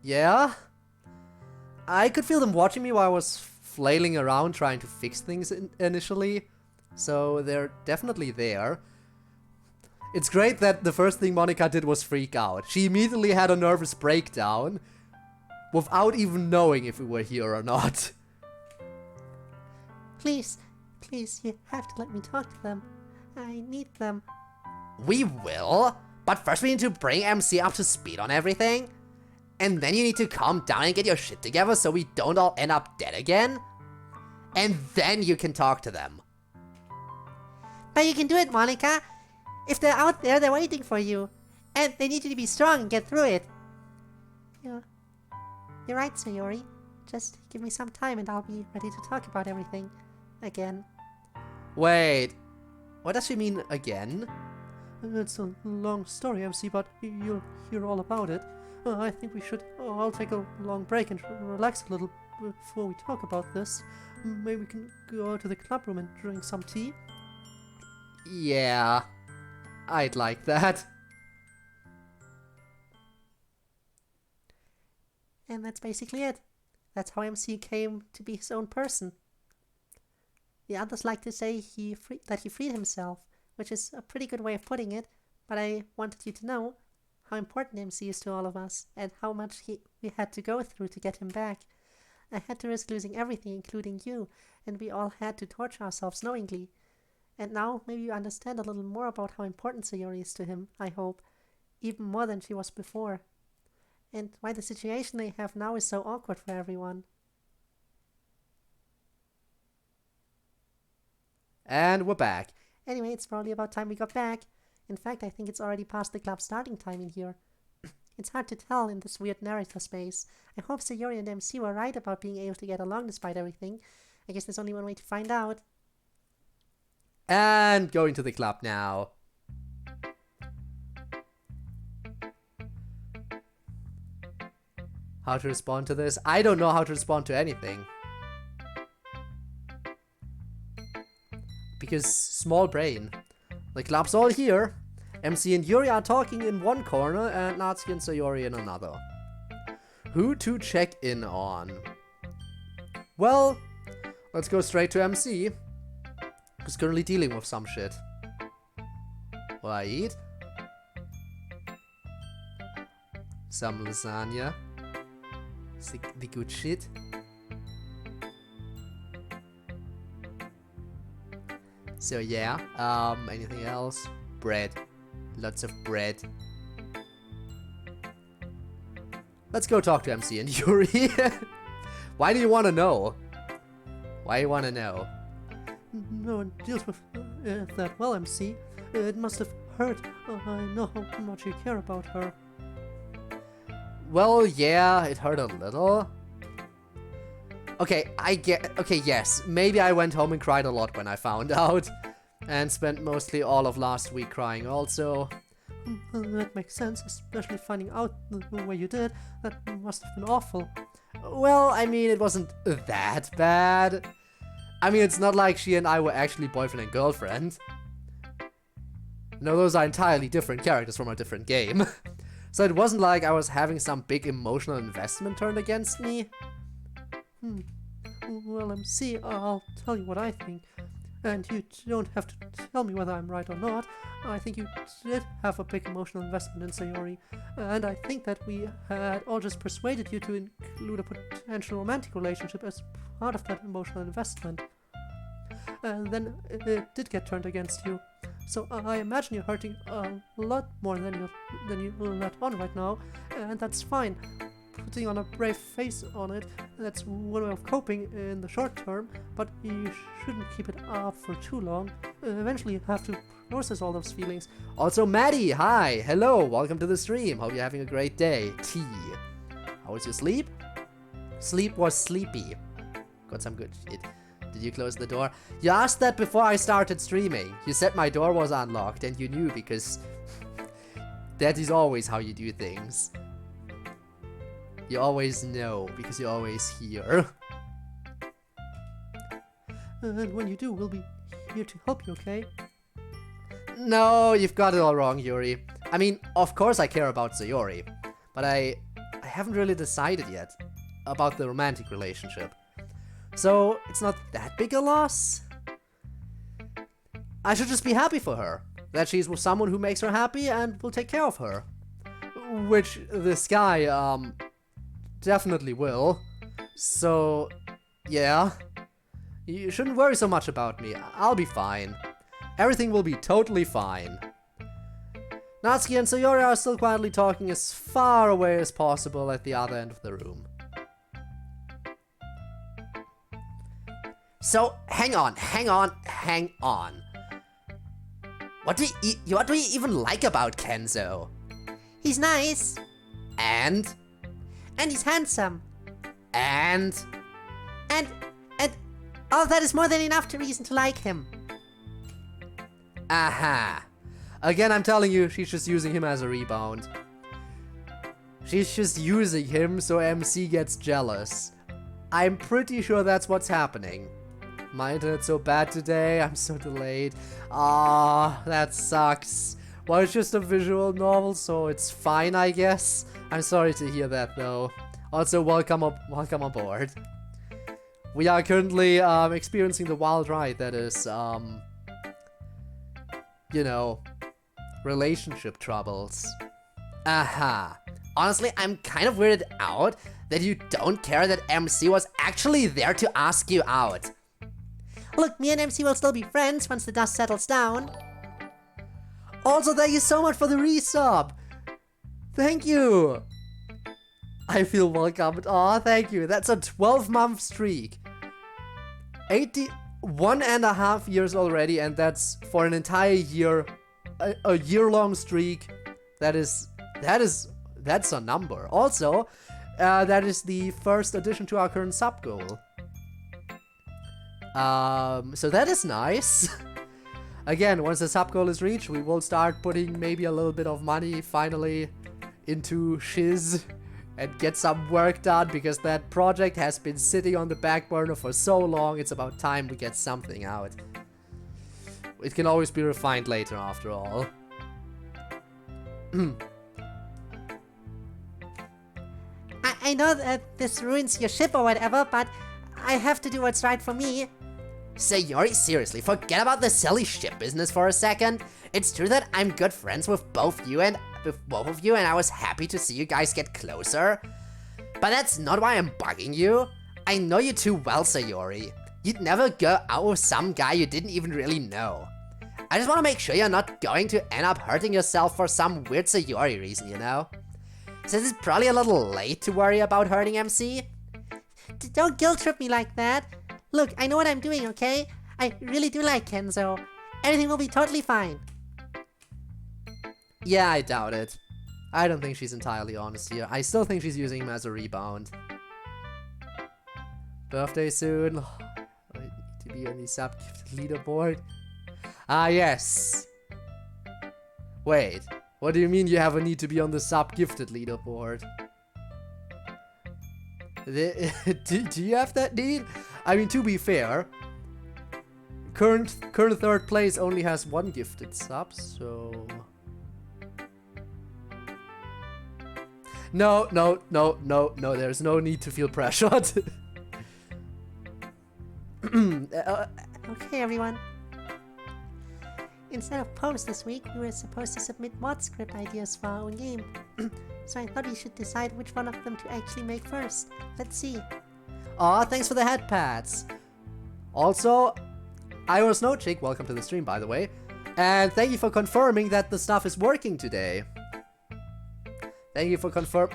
yeah. I could feel them watching me while I was flailing around trying to fix things initially. So they're definitely there. It's great that the first thing Monica did was freak out. She immediately had a nervous breakdown without even knowing if we were here or not. Please, you have to let me talk to them. I need them. We will, but first we need to bring MC up to speed on everything. And then you need to calm down and get your shit together so we don't all end up dead again. And then you can talk to them. But you can do it, Monica. If they're out there, they're waiting for you. And they need you to be strong and get through it. You're right, Sayori. Just give me some time and I'll be ready to talk about everything. Again. Wait, what does she mean again? It's a long story, MC, but you'll hear all about it. I think we should all take a long break and relax a little before we talk about this. Maybe we can go to the club room and drink some tea? Yeah, I'd like that. And that's basically it. That's how MC came to be his own person. The others like to say that he freed himself, which is a pretty good way of putting it, but I wanted you to know how important MC is to all of us, and how much we had to go through to get him back. I had to risk losing everything, including you, and we all had to torture ourselves knowingly. And now maybe you understand a little more about how important Sayori is to him, I hope, even more than she was before. And why the situation they have now is so awkward for everyone. And we're back. Anyway, it's probably about time we got back. In fact, I think it's already past the club starting time in here. It's hard to tell in this weird narrator space. I hope Sayori and MC were right about being able to get along despite everything. I guess there's only one way to find out. And going to the club now. How to respond to this? I don't know how to respond to anything. Because small brain. The club's all here. MC and Yuri are talking in one corner and Natsuki and Sayori in another. Who to check in on? Well, let's go straight to MC. Who's currently dealing with some shit. Will I eat? Some lasagna. The good shit. So yeah, anything else? Bread. Lots of bread. Let's go talk to MC and Yuri. Why do you want to know? Why do you want to know? No one deals with that well, MC. It must have hurt. I know how much you care about her. Well, yeah, it hurt a little. Okay, yes. Maybe I went home and cried a lot when I found out. And spent mostly all of last week crying also. That makes sense, especially finding out the way you did. That must have been awful. Well, I mean, it wasn't that bad. I mean, it's not like she and I were actually boyfriend and girlfriend. No, those are entirely different characters from a different game. So it wasn't like I was having some big emotional investment turned against me. Well, MC, I'll tell you what I think. And you don't have to tell me whether I'm right or not. I think you did have a big emotional investment in Sayori. And I think that we had all just persuaded you to include a potential romantic relationship as part of that emotional investment. And then it did get turned against you. So I imagine you're hurting a lot more than you let on right now. And that's fine. Putting on a brave face on it, that's one way of coping in the short term, but you shouldn't keep it up for too long. Eventually you have to process all those feelings. Also, Maddie, hi, hello, welcome to the stream. Hope you're having a great day. Tea. How was your sleep? Sleep was sleepy. Got some good shit. Did you close the door? You asked that before I started streaming. You said my door was unlocked and you knew because that is always how you do things. You always know, because you're always here. And when you do, we'll be here to help you, okay? No, you've got it all wrong, Yuri. I mean, of course I care about Sayori, but I haven't really decided yet about the romantic relationship. So, it's not that big a loss. I should just be happy for her. That she's with someone who makes her happy and will take care of her. Which this guy, definitely will. So, yeah. You shouldn't worry so much about me. I'll be fine. Everything will be totally fine. Natsuki and Sayori are still quietly talking as far away as possible at the other end of the room. So, hang on. What do you even like about Kenzo? He's nice. And he's handsome. And all of that is more than enough to reason to like him. aha. Again, I'm telling you, she's just using him as a rebound. She's just using him so MC gets jealous. I'm pretty sure that's what's happening. My internet's so bad today, I'm so delayed. Ah, that sucks. Well, it's just a visual novel, so it's fine, I guess. I'm sorry to hear that, though. Also, welcome aboard. We are currently experiencing the wild ride that is, you know, relationship troubles. Aha. Honestly, I'm kind of weirded out that you don't care that MC was actually there to ask you out. Look, me and MC will still be friends once the dust settles down. Also, thank you so much for the resub. Thank you. I feel welcomed. Aw, thank you. That's a 12-month streak. 81.5 years already, and that's for an entire year. A year-long streak. That's a number. Also, that is the first addition to our current sub goal. So that is nice. Again, once the sub goal is reached, we will start putting maybe a little bit of money finally into shiz and get some work done, because that project has been sitting on the back burner for so long. It's about time we get something out. It can always be refined later, after all. I know that this ruins your ship or whatever, but I have to do what's right for me. Sayori, seriously, forget about the silly ship business for a second. It's true that I'm good friends with both of you, and I was happy to see you guys get closer. But that's not why I'm bugging you. I know you too well, Sayori. You'd never go out with some guy you didn't even really know. I just want to make sure you're not going to end up hurting yourself for some weird Sayori reason, you know? Since it's probably a little late to worry about hurting MC. Don't guilt trip me like that. Look, I know what I'm doing, okay? I really do like Kenzo. Everything will be totally fine. Yeah, I doubt it. I don't think she's entirely honest here. I still think she's using him as a rebound. Birthday soon. I need to be on the sub-gifted leaderboard. Ah, yes. Wait, what do you mean you have a need to be on the sub-gifted leaderboard? Do you have that need? I mean, to be fair, current third place only has one gifted sub, so... No, there's no need to feel pressured. Okay, everyone. Instead of posts this week, we were supposed to submit mod script ideas for our own game. So I thought we should decide which one of them to actually make first. Let's see. Aw, thanks for the head pats. Also, Ira Snowchick, welcome to the stream, by the way. And thank you for confirming that the stuff is working today. Thank you for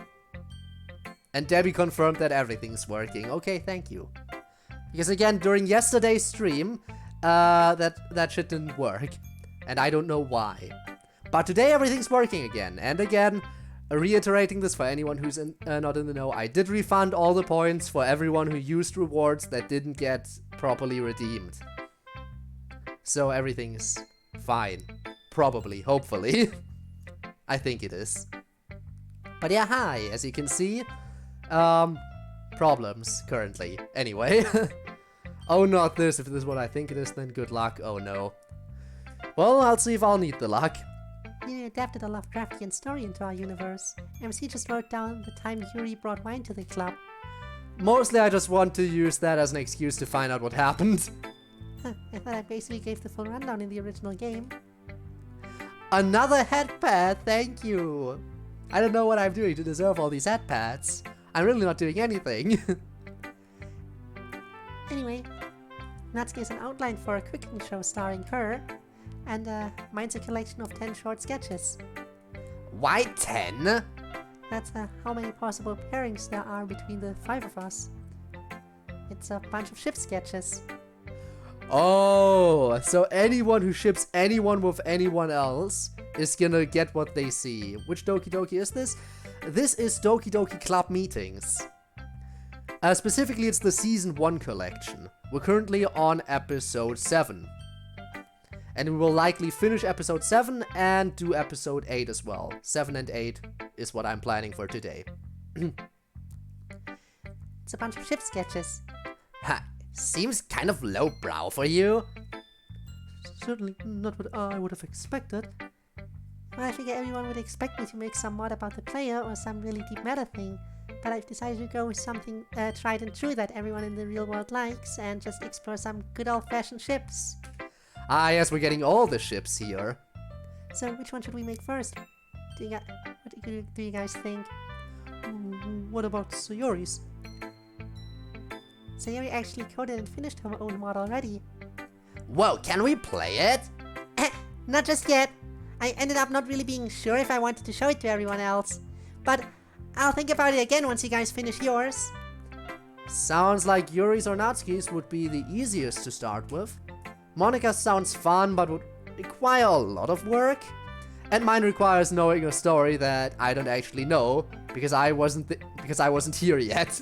And Debbie confirmed that everything's working. Okay, thank you. Because again, during yesterday's stream, that shit didn't work. And I don't know why. But today everything's working again. And again, reiterating this for anyone who's not in the know, I did refund all the points for everyone who used rewards that didn't get properly redeemed. So everything's fine. Probably, hopefully. I think it is. But yeah, hi, as you can see, problems currently. Anyway. Oh, not this. If this is what I think it is, then good luck. Oh no. Well, I'll see if I'll need the luck. You adapted a Lovecraftian story into our universe. MC just wrote down the time Yuri brought wine to the club. Mostly I just want to use that as an excuse to find out what happened. Huh, I thought I basically gave the full rundown in the original game. Another head pad, thank you. I don't know what I'm doing to deserve all these head pads. I'm really not doing anything. Anyway, Natsuki is an outline for a cooking show starring her, and mine's a collection of 10 short sketches. Why 10? That's how many possible pairings there are between the 5 of us. It's a bunch of ship sketches. Oh, so anyone who ships anyone with anyone else is gonna get what they see. Which Doki Doki is this? This is Doki Doki Club Meetings. Specifically, it's the Season 1 collection. We're currently on episode 7. And we will likely finish episode 7 and do episode 8 as well. 7 and 8 is what I'm planning for today. It's a bunch of ship sketches. Ha, seems kind of lowbrow for you. Certainly not what I would have expected. Well, I figure everyone would expect me to make some mod about the player or some really deep meta thing. but I've decided to go with something tried and true that everyone in the real world likes and just explore some good old-fashioned ships. Ah, yes, we're getting all the ships here. So which one should we make first? What do you guys think? What about Sayori's? Sayori actually coded and finished her own mod already. Whoa, can we play it? Not just yet. I ended up not really being sure if I wanted to show it to everyone else. But I'll think about it again once you guys finish yours. Sounds like Yuri's or Natsuki's would be the easiest to start with. Monica's sounds fun, but would require a lot of work. And mine requires knowing a story that I don't actually know, because I wasn't here yet.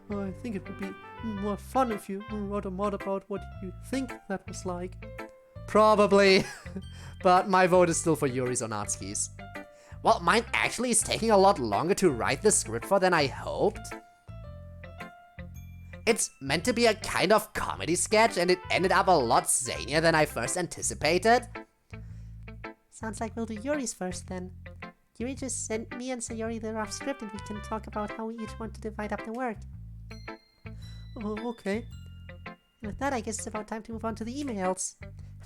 I think it would be more fun if you wrote a mod about what you think that was like. Probably. But my vote is still for Yuri's or Natsuki's. Well, mine actually is taking a lot longer to write the script for than I hoped. It's meant to be a kind of comedy sketch, and it ended up a lot zanier than I first anticipated. Sounds like we'll do Yuri's first then. Yuri just sent me and Sayori the rough script and we can talk about how we each want to divide up the work. Oh, okay. And with that, I guess it's about time to move on to the emails.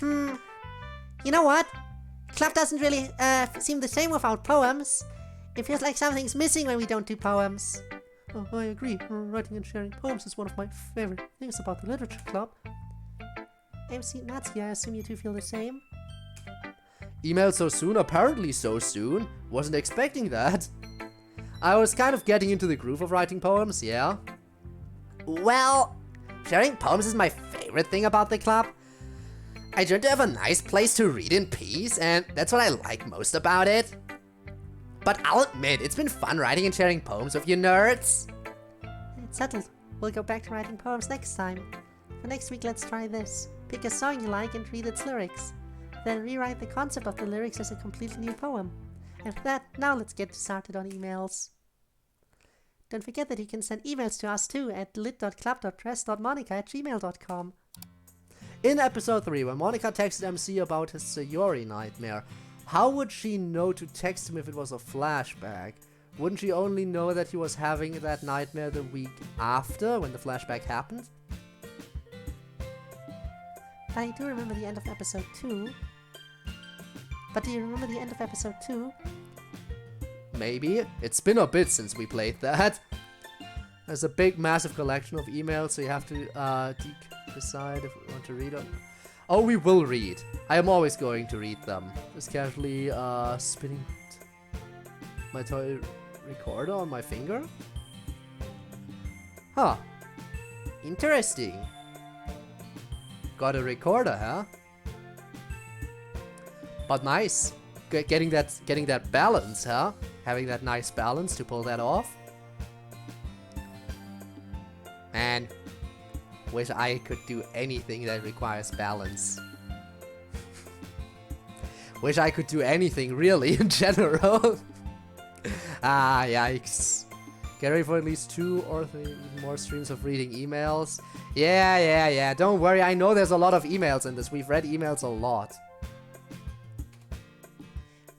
You know what? Club doesn't really seem the same without poems. It feels like something's missing when we don't do poems. Oh, I agree. Writing and sharing poems is one of my favorite things about the literature club. MC Natsuki, I assume you two feel the same? Emailed so soon? Apparently so soon. Wasn't expecting that. I was kind of getting into the groove of writing poems, yeah. Well, sharing poems is my favorite thing about the club. I tend to have a nice place to read in peace, and that's what I like most about it. But I'll admit, it's been fun writing and sharing poems with you nerds. It's settled. We'll go back to writing poems next time. For next week, let's try this. Pick a song you like and read its lyrics. Then rewrite the concept of the lyrics as a completely new poem. And with that, now let's get started on emails. Don't forget that you can send emails to us too at lit.club.press.monica@gmail.com. In episode 3, when Monica texted MC about his Sayori nightmare, how would she know to text him if it was a flashback? Wouldn't she only know that he was having that nightmare the week after, when the flashback happened? I do remember the end of episode 2. But do you remember the end of episode 2? Maybe. It's been a bit since we played that. There's a big, massive collection of emails, so you have to decide if we want to read them. Oh, we will read. I am always going to read them. Just casually spinning my toy recorder on my finger. Huh. Interesting. Got a recorder, huh? But nice. Getting that balance, huh? Having that nice balance to pull that off. Man, wish I could do anything that requires balance. Wish I could do anything, really, in general. Ah, yikes. Get ready for at least 2 or 3 more streams of reading emails. Yeah. Don't worry, I know there's a lot of emails in this. We've read emails a lot.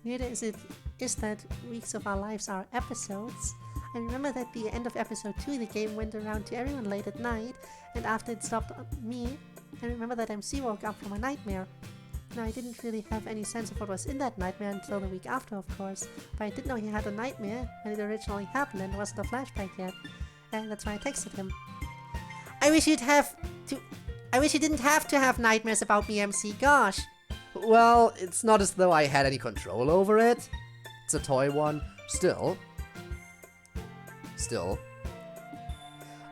Weird as it is that weeks of our lives are episodes. I remember that at the end of episode 2 the game went around to everyone late at night, and after it stopped on me, I remember that MC woke up from a nightmare. Now I didn't really have any sense of what was in that nightmare until the week after, of course, but I did know he had a nightmare when it originally happened and wasn't a flashback yet, and that's why I texted him. I wish you didn't have to have nightmares about me, MC, gosh! Well, it's not as though I had any control over it. It's a toy one. Still.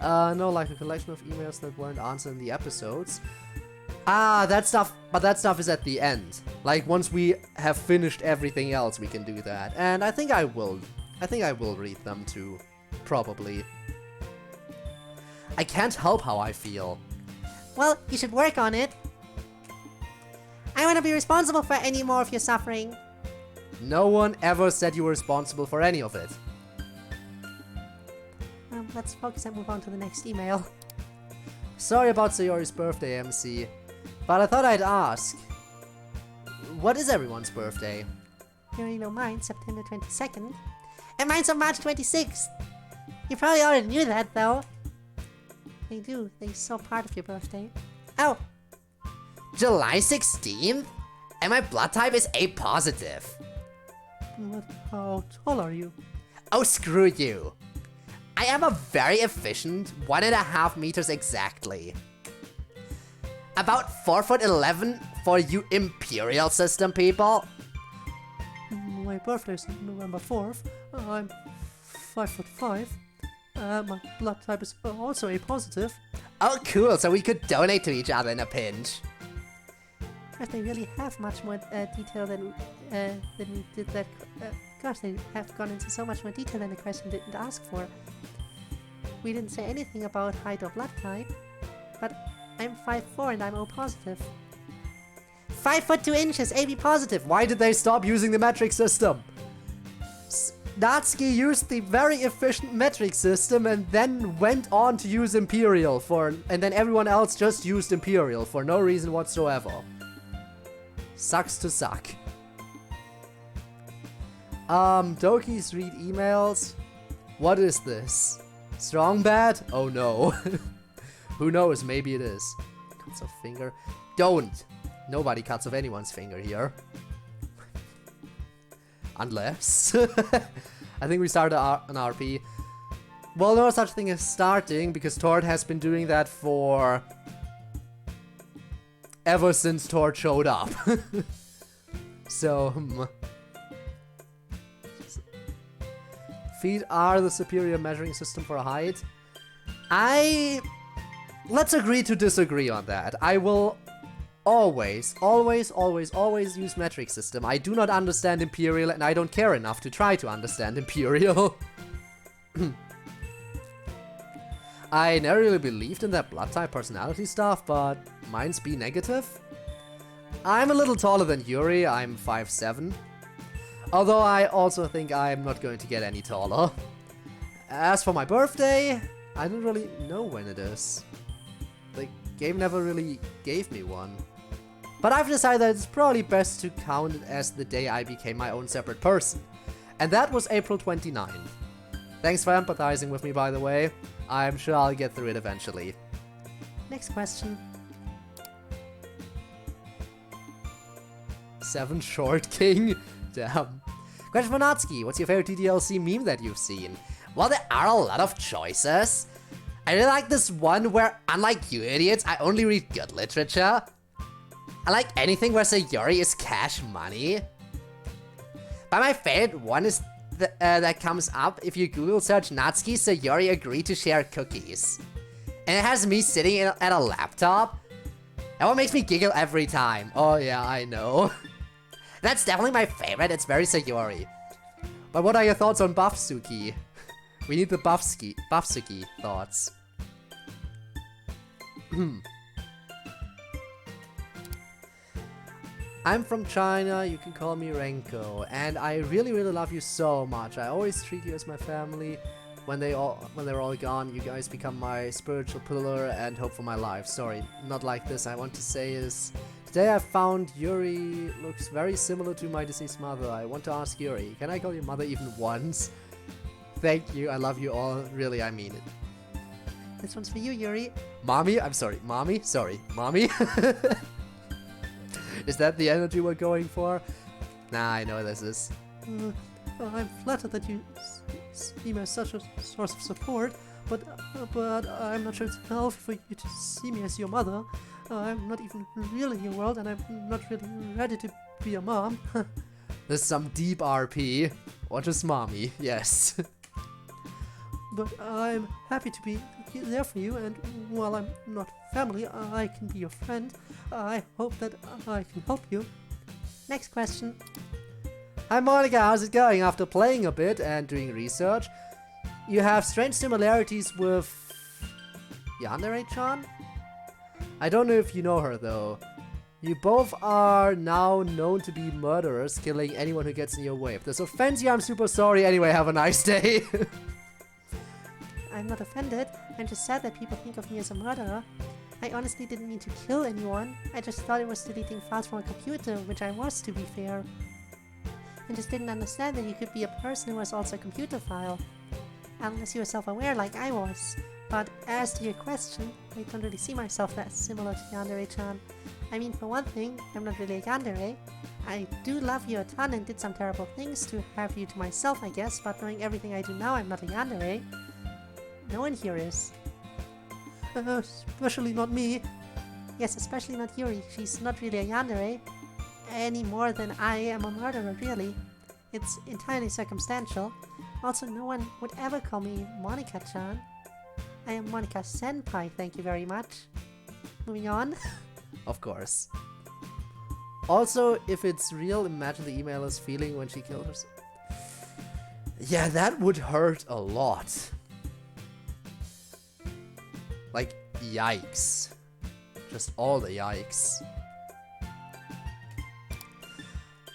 No, like a collection of emails that weren't answered in the episodes. Ah, that stuff is at the end. Like, once we have finished everything else, we can do that. And I think I will read them too. Probably. I can't help how I feel. Well, you should work on it. I want to be responsible for any more of your suffering. No one ever said you were responsible for any of it. Let's focus and move on to the next email. Sorry about Sayori's birthday, MC. But I thought I'd ask. What is everyone's birthday? You already know mine, September 22nd. And mine's on March 26th. You probably already knew that, though. They do. They're so part of your birthday. Oh, July 16th? And my blood type is A positive. But how tall are you? Oh, screw you. I am a very efficient 1.5 meters exactly. About 4'11" for you Imperial system people. My birthday's November 4th. I'm 5'5". My blood type is also A positive. Oh, cool, so we could donate to each other in a pinch. gosh, they really have much more detail than we did that. Gosh, they have gone into so much more detail than the question didn't ask for. We didn't say anything about height or blood type, but I'm 5'4" and I'm O positive. 5 foot 2 inches, AB positive. Why did they stop using the metric system? Natsuki used the very efficient metric system and then went on to use Imperial and then everyone else just used Imperial for no reason whatsoever. Sucks to suck. Doki's read emails. What is this? Strong bad? Oh no. Who knows, maybe it is. Cuts off finger. Don't! Nobody cuts off anyone's finger here. Unless... I think we started an RP. Well, no such thing as starting, because Tord has been doing that for... ever since Tord showed up. So... Feet are the superior measuring system for height. Let's agree to disagree on that. I will always use metric system. I do not understand Imperial and I don't care enough to try to understand Imperial. I never really believed in that blood type personality stuff, but mine's B negative. I'm a little taller than Yuri, I'm 5'7". Although I also think I'm not going to get any taller. As for my birthday, I don't really know when it is. The game never really gave me one. But I've decided that it's probably best to count it as the day I became my own separate person. And that was April 29th. Thanks for empathizing with me, by the way. I'm sure I'll get through it eventually. Next question. 7 Short King? Damn. Question for Natsuki. What's your favorite TDLC meme that you've seen? Well, there are a lot of choices. I really like this one where, unlike you idiots, I only read good literature. I like anything where Sayori is cash money. But my favorite one is that comes up if you Google search Natsuki Sayori agreed to share cookies. And it has me sitting at a laptop. That one makes me giggle every time. Oh yeah, I know. That's definitely my favorite, it's very Sayori. But what are your thoughts on Buffsuki? We need the Buffsuki thoughts. I'm from China, you can call me Renko, and I really love you so much. I always treat you as my family. When they're all gone, you guys become my spiritual pillar and hope for my life. Sorry, not like this. I want to say is, today I found Yuri looks very similar to my deceased mother. I want to ask Yuri, can I call your mother even once? Thank you, I love you all. Really, I mean it. This one's for you, Yuri. Mommy? I'm sorry, Mommy? Sorry, Mommy? Is that the energy we're going for? Nah, I know this is. I'm flattered that you see me as such a source of support, but I'm not sure it's healthy for you to see me as your mother. I'm not even really in your world, and I'm not really ready to be a mom. This is some deep RP. Or just Mommy, yes. But I'm happy to be there for you, and while I'm not family, I can be your friend. I hope that I can help you. Next question. Hi Monica, how's it going? After playing a bit and doing research, you have strange similarities with Yandere-chan? I don't know if you know her though. You both are now known to be murderers, killing anyone who gets in your way. If this offends you, I'm super sorry. Anyway, have a nice day. I'm not offended. I'm just sad that people think of me as a murderer. I honestly didn't mean to kill anyone. I just thought it was deleting files from a computer, which I was, to be fair. I just didn't understand that you could be a person who was also a computer file. Unless you were self-aware like I was. But as to your question, I don't really see myself that similar to Yandere-chan. I mean, for one thing, I'm not really a Yandere. I do love you a ton and did some terrible things to have you to myself, I guess, but knowing everything I do now, I'm not a Yandere. No one here is. Especially not me. Yes, especially not Yuri. She's not really a Yandere. Any more than I am a murderer, really. It's entirely circumstantial. Also, no one would ever call me Monica-chan. I am Monica-senpai, thank you very much. Moving on. Of course. Also, if it's real, imagine the emailer's feeling when she killed herself. Yeah, that would hurt a lot. Like, yikes. Just all the yikes.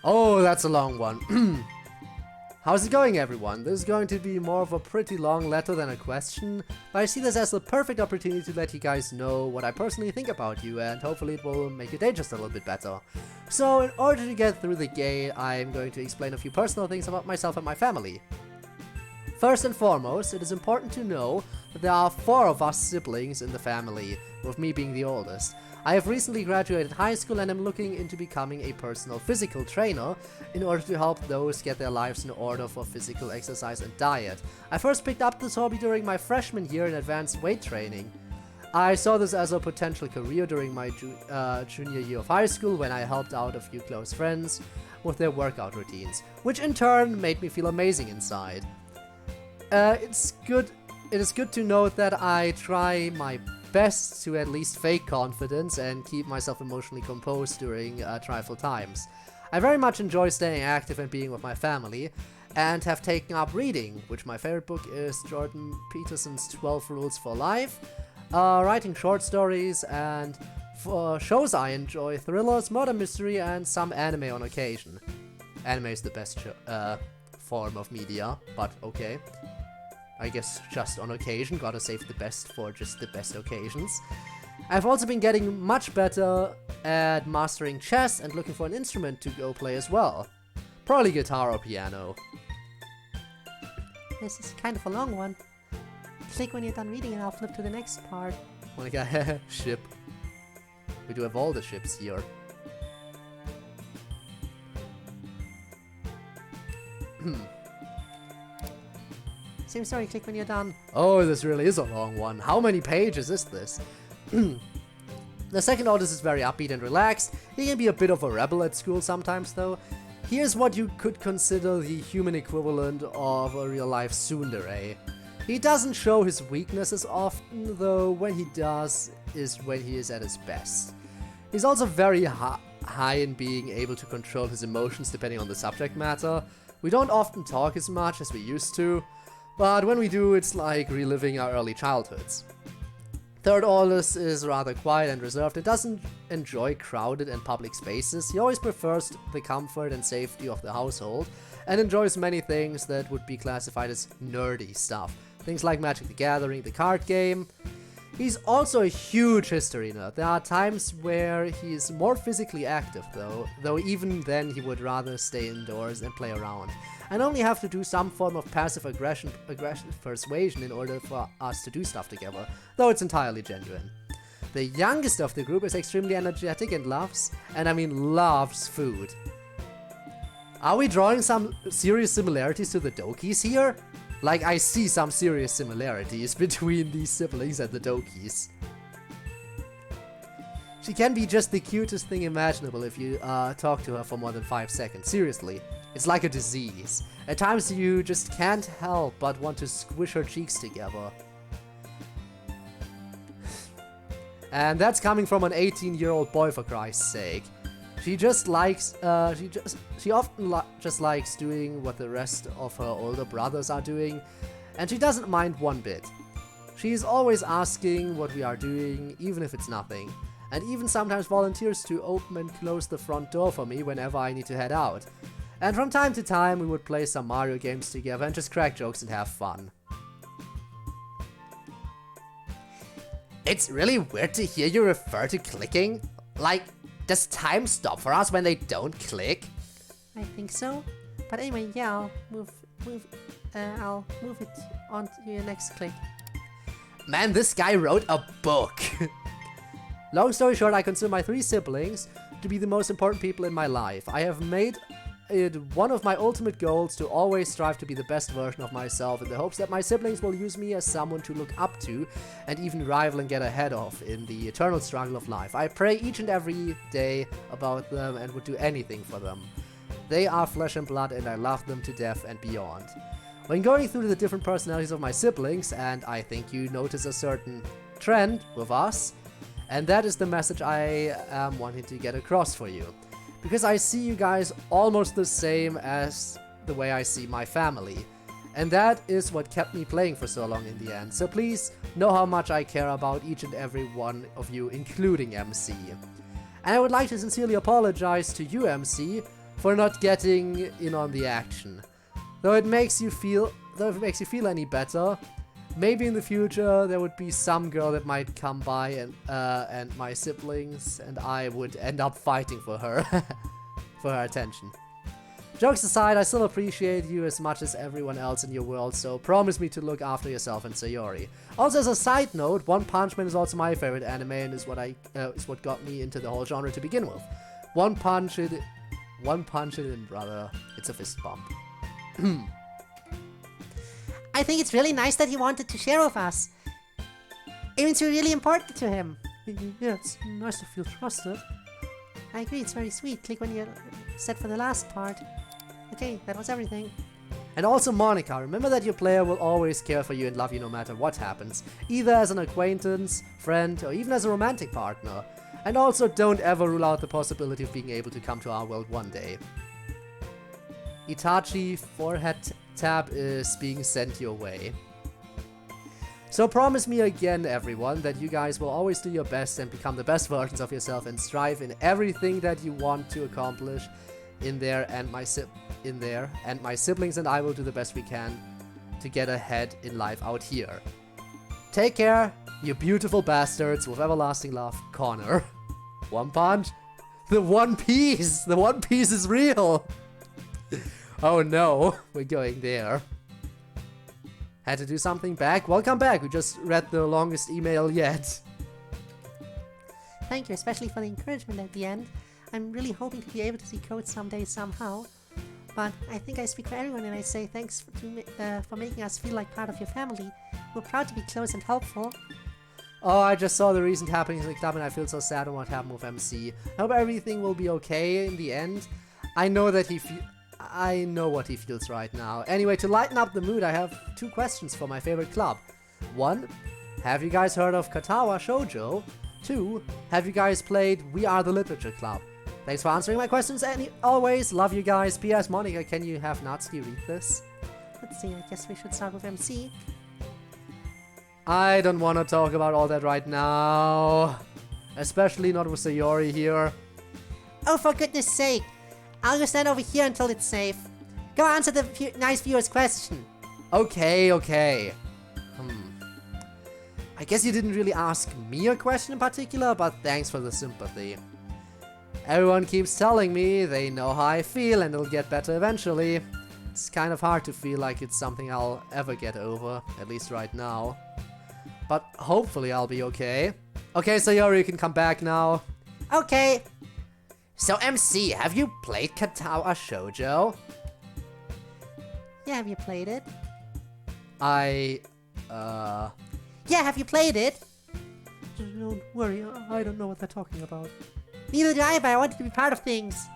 Oh, that's a long one. How's it going, everyone? This is going to be more of a pretty long letter than a question, but I see this as the perfect opportunity to let you guys know what I personally think about you, and hopefully it will make your day just a little bit better. So, in order to get through the gate, I'm going to explain a few personal things about myself and my family. First and foremost, it is important to know that there are 4 of us siblings in the family, with me being the oldest. I have recently graduated high school and am looking into becoming a personal physical trainer in order to help those get their lives in order for physical exercise and diet. I first picked up this hobby during my freshman year in advanced weight training. I saw this as a potential career during my junior year of high school when I helped out a few close friends with their workout routines, which in turn made me feel amazing inside. It is good to note that I try my best to at least fake confidence and keep myself emotionally composed during trifle times. I very much enjoy staying active and being with my family, and have taken up reading, which my favorite book is Jordan Peterson's 12 Rules for Life, writing short stories, and for shows I enjoy thrillers, murder mystery, and some anime on occasion. Anime is the best form of media, but okay. I guess just on occasion, gotta save the best for just the best occasions. I've also been getting much better at mastering chess and looking for an instrument to go play as well. Probably guitar or piano. This is kind of a long one. Click when you're done reading and I'll flip to the next part. Monica, ship. We do have all the ships here. Same story, click when you're done. Oh, this really is a long one. How many pages is this? The second oldest is very upbeat and relaxed. He can be a bit of a rebel at school sometimes though. Here's what you could consider the human equivalent of a real-life tsundere. He doesn't show his weaknesses often, though when he does is when he is at his best. He's also very high in being able to control his emotions depending on the subject matter. We don't often talk as much as we used to, but when we do, it's like reliving our early childhoods. Third oldest is rather quiet and reserved and doesn't enjoy crowded and public spaces. He always prefers the comfort and safety of the household and enjoys many things that would be classified as nerdy stuff. Things like Magic the Gathering, the card game. He's also a huge history nerd. There are times where he's more physically active though even then he would rather stay indoors and play around. And only have to do some form of passive aggressive persuasion in order for us to do stuff together, though it's entirely genuine. The youngest of the group is extremely energetic and loves food. Are we drawing some serious similarities to the Dokis here? Like, I see some serious similarities between these siblings and the Dokis. She can be just the cutest thing imaginable if you talk to her for more than 5 seconds. Seriously, it's like a disease. At times you just can't help but want to squish her cheeks together. And that's coming from an 18-year-old boy, for Christ's sake. She just likes, she often just likes doing what the rest of her older brothers are doing, and she doesn't mind one bit. She's always asking what we are doing, even if it's nothing, and even sometimes volunteers to open and close the front door for me whenever I need to head out. And from time to time we would play some Mario games together and just crack jokes and have fun. It's really weird to hear you refer to clicking. Like, does time stop for us when they don't click? I think so. But anyway, yeah, I'll move it on to your next click. Man, this guy wrote a book. Long story short, I consider my 3 siblings to be the most important people in my life. I have made it one of my ultimate goals to always strive to be the best version of myself in the hopes that my siblings will use me as someone to look up to and even rival and get ahead of in the eternal struggle of life. I pray each and every day about them and would do anything for them. They are flesh and blood and I love them to death and beyond. When going through the different personalities of my siblings, and I think you notice a certain trend with us, and that is the message I am wanting to get across for you. Because I see you guys almost the same as the way I see my family. And that is what kept me playing for so long in the end. So please know how much I care about each and every one of you, including MC. And I would like to sincerely apologize to you, MC, for not getting in on the action. Though it makes you feel any better, maybe in the future there would be some girl that might come by and my siblings and I would end up fighting for her, for her attention. Jokes aside, I still appreciate you as much as everyone else in your world, so promise me to look after yourself and Sayori. Also, as a side note, One Punch Man is also my favorite anime and is what got me into the whole genre to begin with. One punch it in, brother. It's a fist bump. I think it's really nice that he wanted to share with us. It means you're really important to him. Yeah, it's nice to feel trusted. I agree, it's very sweet. Click when you're set for the last part. Okay, that was everything. And also Monica, remember that your player will always care for you and love you no matter what happens, either as an acquaintance, friend, or even as a romantic partner. And also don't ever rule out the possibility of being able to come to our world one day. Itachi forehead tab is being sent your way. So promise me again, everyone, that you guys will always do your best and become the best versions of yourself and strive in everything that you want to accomplish in there, and my siblings and I will do the best we can to get ahead in life out here. Take care, you beautiful bastards, with everlasting love, Connor. One Punch? The One Piece! The One Piece is real! Oh no, we're going there. Had to do something back? Welcome back, we just read the longest email yet. Thank you, especially for the encouragement at the end. I'm really hoping to be able to see Code someday somehow. But I think I speak for everyone and I say thanks for making us feel like part of your family. We're proud to be close and helpful. Oh, I just saw the recent happenings in the club and I feel so sad on what happened with MC. I hope everything will be okay in the end. I know what he feels right now. Anyway, to lighten up the mood, I have 2 questions for my favorite club. 1, have you guys heard of Katawa Shoujo? 2, have you guys played We Are the Literature Club? Thanks for answering my questions, and always love you guys. P.S. Monica, can you have Natsuki read this? Let's see, I guess we should start with MC. I don't want to talk about all that right now. Especially not with Sayori here. Oh, for goodness sake. I'll just stand over here until it's safe. Go answer the nice viewer's question. Okay. I guess you didn't really ask me a question in particular, but thanks for the sympathy. Everyone keeps telling me they know how I feel and it'll get better eventually. It's kind of hard to feel like it's something I'll ever get over, at least right now. But hopefully I'll be okay. Okay, Sayori, you can come back now. Okay. So MC, have you played Katawa Shoujo? Yeah, have you played it? Yeah, have you played it? Don't worry, I don't know what they're talking about. Neither do I, but I wanted to be part of things.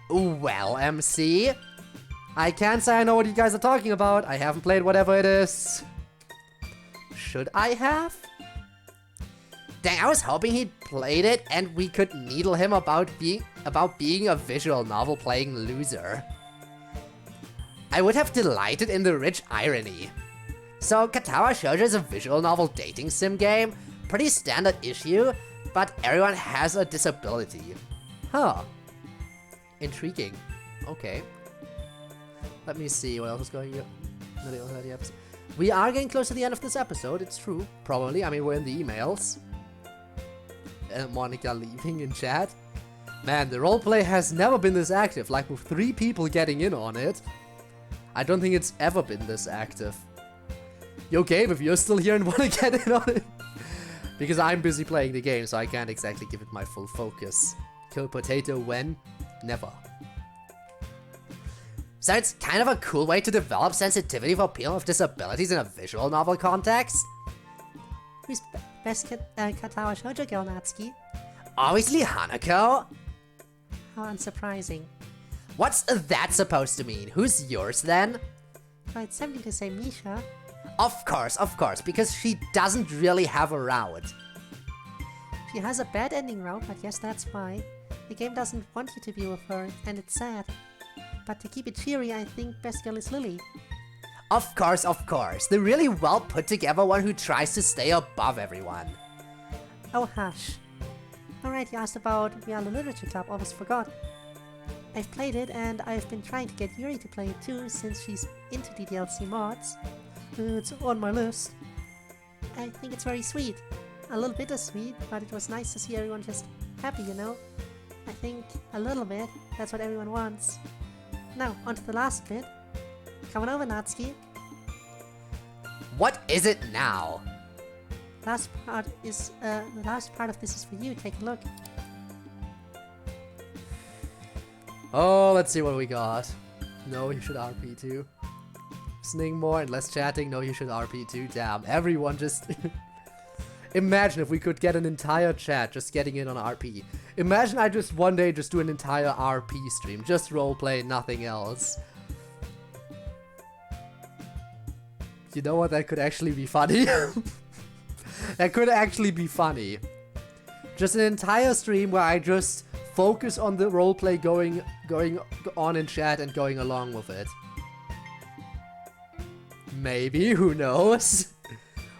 Well, MC, I can't say I know what you guys are talking about. I haven't played whatever it is. Should I have? Dang, I was hoping he'd played it and we could needle him about being a visual novel playing loser. I would have delighted in the rich irony. So, Katawa Shoujo is a visual novel dating sim game. Pretty standard issue, but everyone has a disability. Huh. Intriguing. Okay. Let me see what else is going on. We are getting close to the end of this episode, it's true. Probably, I mean, we're in the emails. And Monica leaving in chat. Man, the roleplay has never been this active, like with 3 people getting in on it. I don't think it's ever been this active. Yo, Gabe, if you're still here and want to get in on it. Because I'm busy playing the game, so I can't exactly give it my full focus. Kill potato when? Never. So it's kind of a cool way to develop sensitivity for people with disabilities in a visual novel context? Who's best Katawa Shoujo girl, Natsuki? Obviously Hanako? How unsurprising. What's that supposed to mean? Who's yours then? Well, it's tempting to say Misha. Of course, because she doesn't really have a route. She has a bad ending route, but yes, that's why. The game doesn't want you to be with her, and it's sad. But to keep it cheery, I think best girl is Lily. Of course. The really well put together one who tries to stay above everyone. Oh, hush. Alright, you asked about Viala Literature Club, almost forgot. I've played it, and I've been trying to get Yuri to play it too, since she's into the DLC mods. It's on my list. I think it's very sweet. A little bittersweet, but it was nice to see everyone just happy, you know? I think a little bit, that's what everyone wants. Now, on to the last bit. Come on over, Natsuki. What is it now? The last part of this is for you, take a look. Oh, let's see what we got. No, you should RP too. Listening more and less chatting. No, you should RP too. Damn, everyone just... Imagine if we could get an entire chat just getting in on RP. Imagine I just one day just do an entire RP stream. Just roleplay, nothing else. You know what? That could actually be funny. That could actually be funny. Just an entire stream where I just focus on the roleplay going on in chat and going along with it. Maybe, who knows?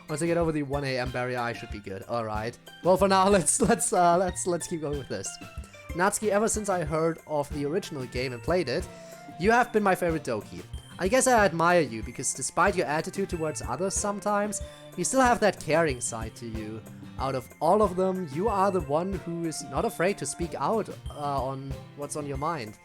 Once I get over the 1 AM barrier, I should be good. All right. Well, for now, let's keep going with this. Natsuki, ever since I heard of the original game and played it, you have been my favorite Doki. I guess I admire you because despite your attitude towards others sometimes, you still have that caring side to you. Out of all of them, you are the one who is not afraid to speak out on what's on your mind.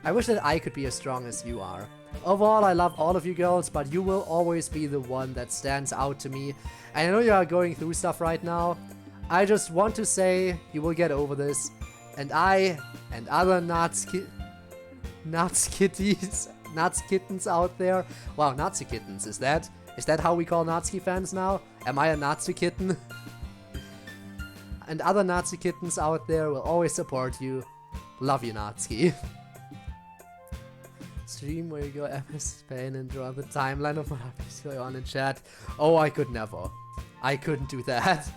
I wish that I could be as strong as you are. Overall, I love all of you girls, but you will always be the one that stands out to me. And I know you are going through stuff right now. I just want to say you will get over this. And I and other Natsu-kittens out there. Wow, Natsu-kittens, is that how we call Natsuki fans now? Am I a Natsu-kitten? And other Natsu-kittens out there will always support you. Love you, Natsuki. Stream where you go MS Pain and draw the timeline of what happens going on in chat. Oh, I could never. I couldn't do that.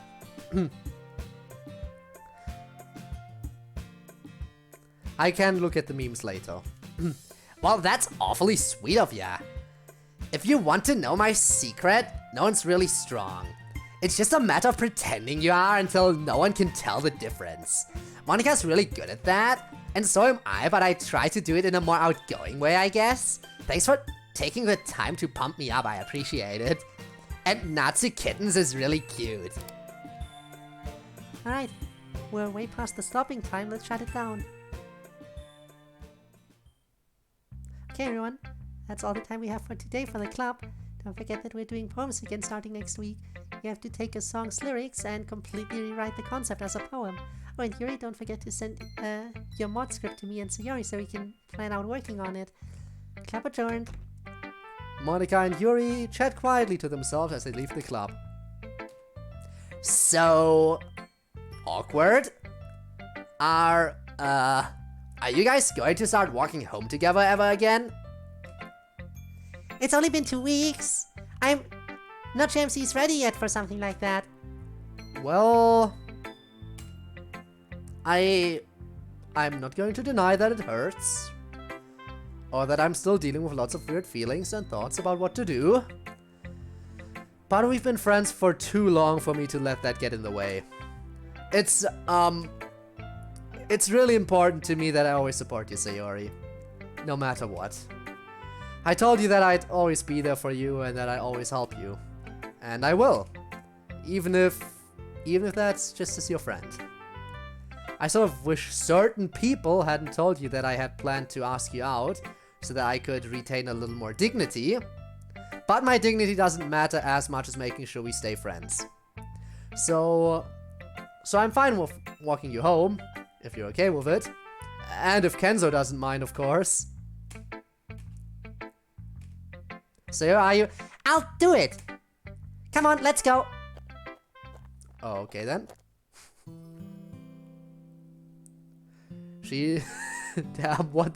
I can look at the memes later. Well, that's awfully sweet of ya. If you want to know my secret, no one's really strong. It's just a matter of pretending you are until no one can tell the difference. Monica's really good at that. And so am I, but I try to do it in a more outgoing way, I guess. Thanks for taking the time to pump me up, I appreciate it. And Natsu Kittens is really cute. Alright, we're way past the stopping time, let's shut it down. Okay everyone, that's all the time we have for today for the club. Don't forget that we're doing poems again starting next week. You have to take a song's lyrics and completely rewrite the concept as a poem. Oh, and Yuri, don't forget to send your mod script to me and Sayori so we can plan out working on it. Club adjourned. Monica and Yuri chat quietly to themselves as they leave the club. So... awkward? Are you guys going to start walking home together ever again? It's only been 2 weeks. I'm not sure MC's ready yet for something like that. Well... I'm not going to deny that it hurts. Or that I'm still dealing with lots of weird feelings and thoughts about what to do. But we've been friends for too long for me to let that get in the way. It's really important to me that I always support you, Sayori. No matter what. I told you that I'd always be there for you and that I always help you. And I will. Even if that's just as your friend. I sort of wish certain people hadn't told you that I had planned to ask you out, so that I could retain a little more dignity. But my dignity doesn't matter as much as making sure we stay friends. So I'm fine with walking you home, if you're okay with it. And if Kenzo doesn't mind, of course. So are you? I'll do it! Come on, let's go! Oh, okay then. She... Damn, what...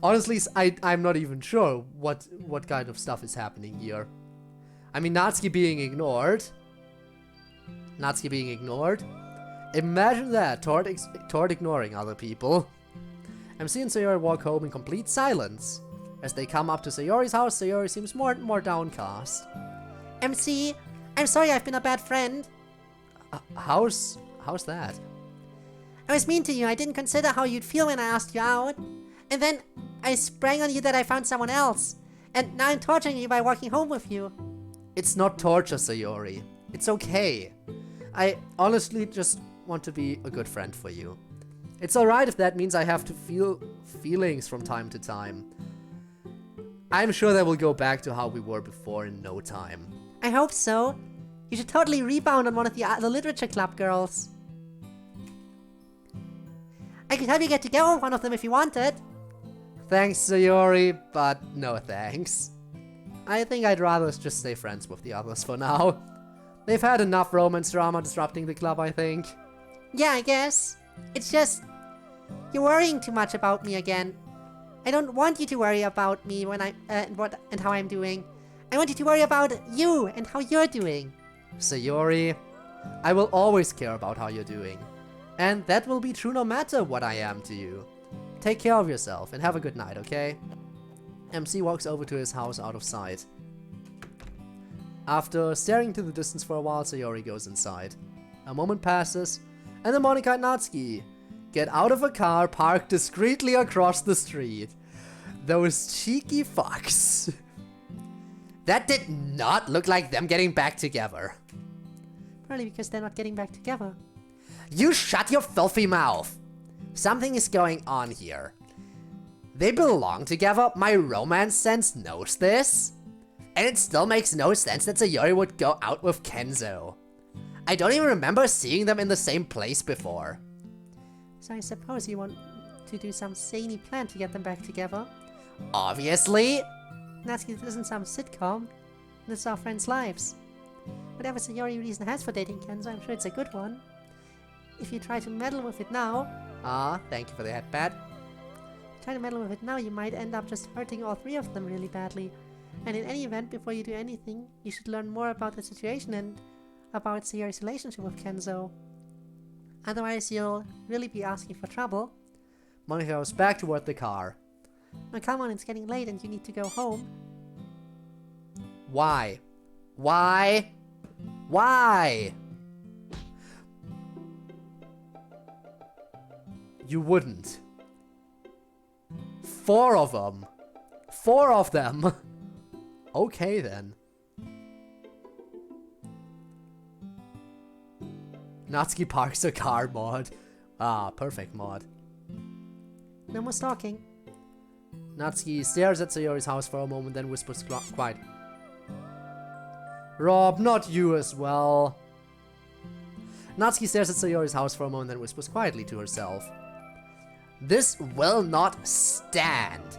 Honestly, I'm not even sure what kind of stuff is happening here. I mean, Natsuki being ignored. Imagine that, toward ignoring other people. MC and Sayori walk home in complete silence. As they come up to Sayori's house, Sayori seems more and more downcast. MC, I'm sorry I've been a bad friend. How's that? I was mean to you. I didn't consider how you'd feel when I asked you out. And then I sprang on you that I found someone else. And now I'm torturing you by walking home with you. It's not torture, Sayori. It's okay. I honestly just want to be a good friend for you. It's alright if that means I have to feel feelings from time to time. I'm sure that we'll go back to how we were before in no time. I hope so. You should totally rebound on one of the literature club girls. I could help you get together with one of them if you wanted. Thanks, Sayori, but no thanks. I think I'd rather just stay friends with the others for now. They've had enough romance drama disrupting the club, I think. Yeah, I guess. It's just... you're worrying too much about me again. I don't want you to worry about me when and how I'm doing. I want you to worry about you and how you're doing. Sayori, I will always care about how you're doing. And that will be true no matter what I am to you. Take care of yourself and have a good night, okay? MC walks over to his house out of sight. After staring to the distance for a while, Sayori goes inside. A moment passes, and then Monika and Natsuki get out of a car parked discreetly across the street. Those cheeky fucks. That did not look like them getting back together. Probably because they're not getting back together. You shut your filthy mouth! Something is going on here. They belong together, my romance sense knows this. And it still makes no sense that Sayori would go out with Kenzo. I don't even remember seeing them in the same place before. So I suppose you want to do some zany plan to get them back together. Obviously. Natsuki, this isn't some sitcom. This is our friends' lives. Whatever Sayori reason has for dating Kenzo, I'm sure it's a good one. If you try to meddle with it now... Thank you for the headpad. Try to meddle with it now, you might end up just hurting all three of them really badly. And in any event, before you do anything, you should learn more about the situation and about Sayori's relationship with Kenzo. Otherwise, you'll really be asking for trouble. Monika goes back toward the car. Now come on, it's getting late and you need to go home. Why? Why? Why? You wouldn't. 4 of them. 4 of them. Okay then. Natsuki parks a car mod. Perfect mod. No more stalking. Natsuki stares at Sayori's house for a moment, then whispers quiet. Rob, not you as well. Natsuki stares at Sayori's house for a moment, then whispers quietly to herself. This will not stand.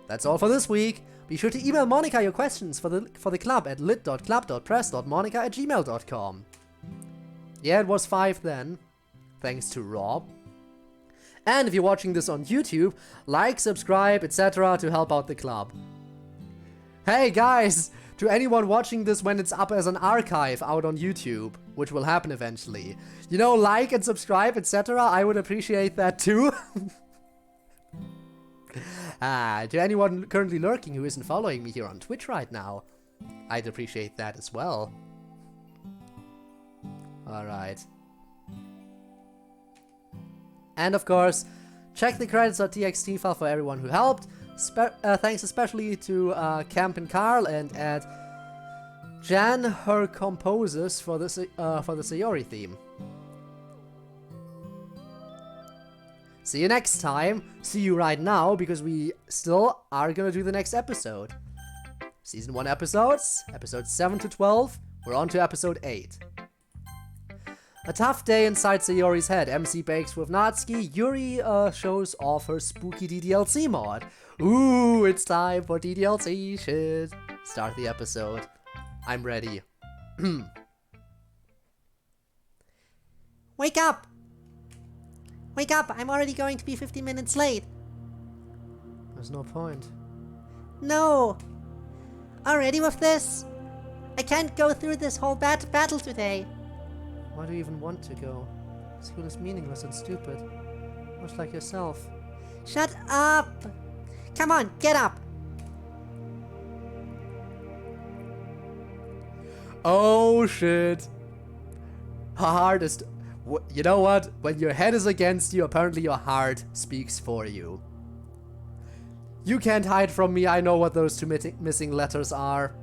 That's all for this week. Be sure to email Monika your questions for the club at lit.club.press.monika@gmail.com. Yeah, it was 5 then. Thanks to Rob. And if you're watching this on YouTube, like, subscribe, etc. to help out the club. Hey guys! To anyone watching this when it's up as an archive out on YouTube, which will happen eventually, you know, like and subscribe, etc. I would appreciate that too. To anyone currently lurking who isn't following me here on Twitch right now, I'd appreciate that as well. Alright. And of course, check the credits.txt file for everyone who helped. Thanks especially to Camp and Carl and Ed. Jan her composes for the Sayori theme. See you next time. See you right now, because we still are gonna do the next episode. Season 1 episodes, episodes 7 to 12. We're on to episode 8. A tough day inside Sayori's head. MC bakes with Natsuki. Yuri shows off her spooky DDLC mod. Ooh, it's time for DDLC shit. Start the episode. I'm ready. Wake up! Wake up! I'm already going to be 15 minutes late. There's no point. No! Already with this? I can't go through this whole battle today. Why do you even want to go? School is meaningless and stupid. Much like yourself. Shut up! Come on, get up! Oh shit. Her heart is... You know what? When your head is against you, apparently your heart speaks for you. You can't hide from me. I know what those two missing letters are.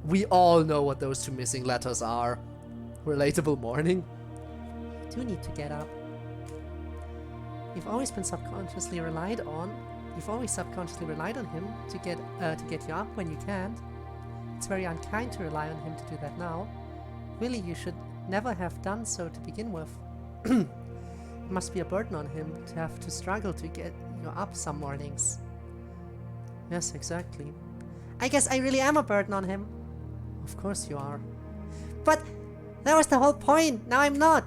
We all know what those two missing letters are. Relatable morning. You do need to get up. You've always been subconsciously relied on. You've always subconsciously relied on him to get you up when you can't. It's very unkind to rely on him to do that now. Really, you should never have done so to begin with. It must be a burden on him to have to struggle to get you up some mornings. Yes, exactly. I guess I really am a burden on him. Of course you are. But that was the whole point. Now I'm not.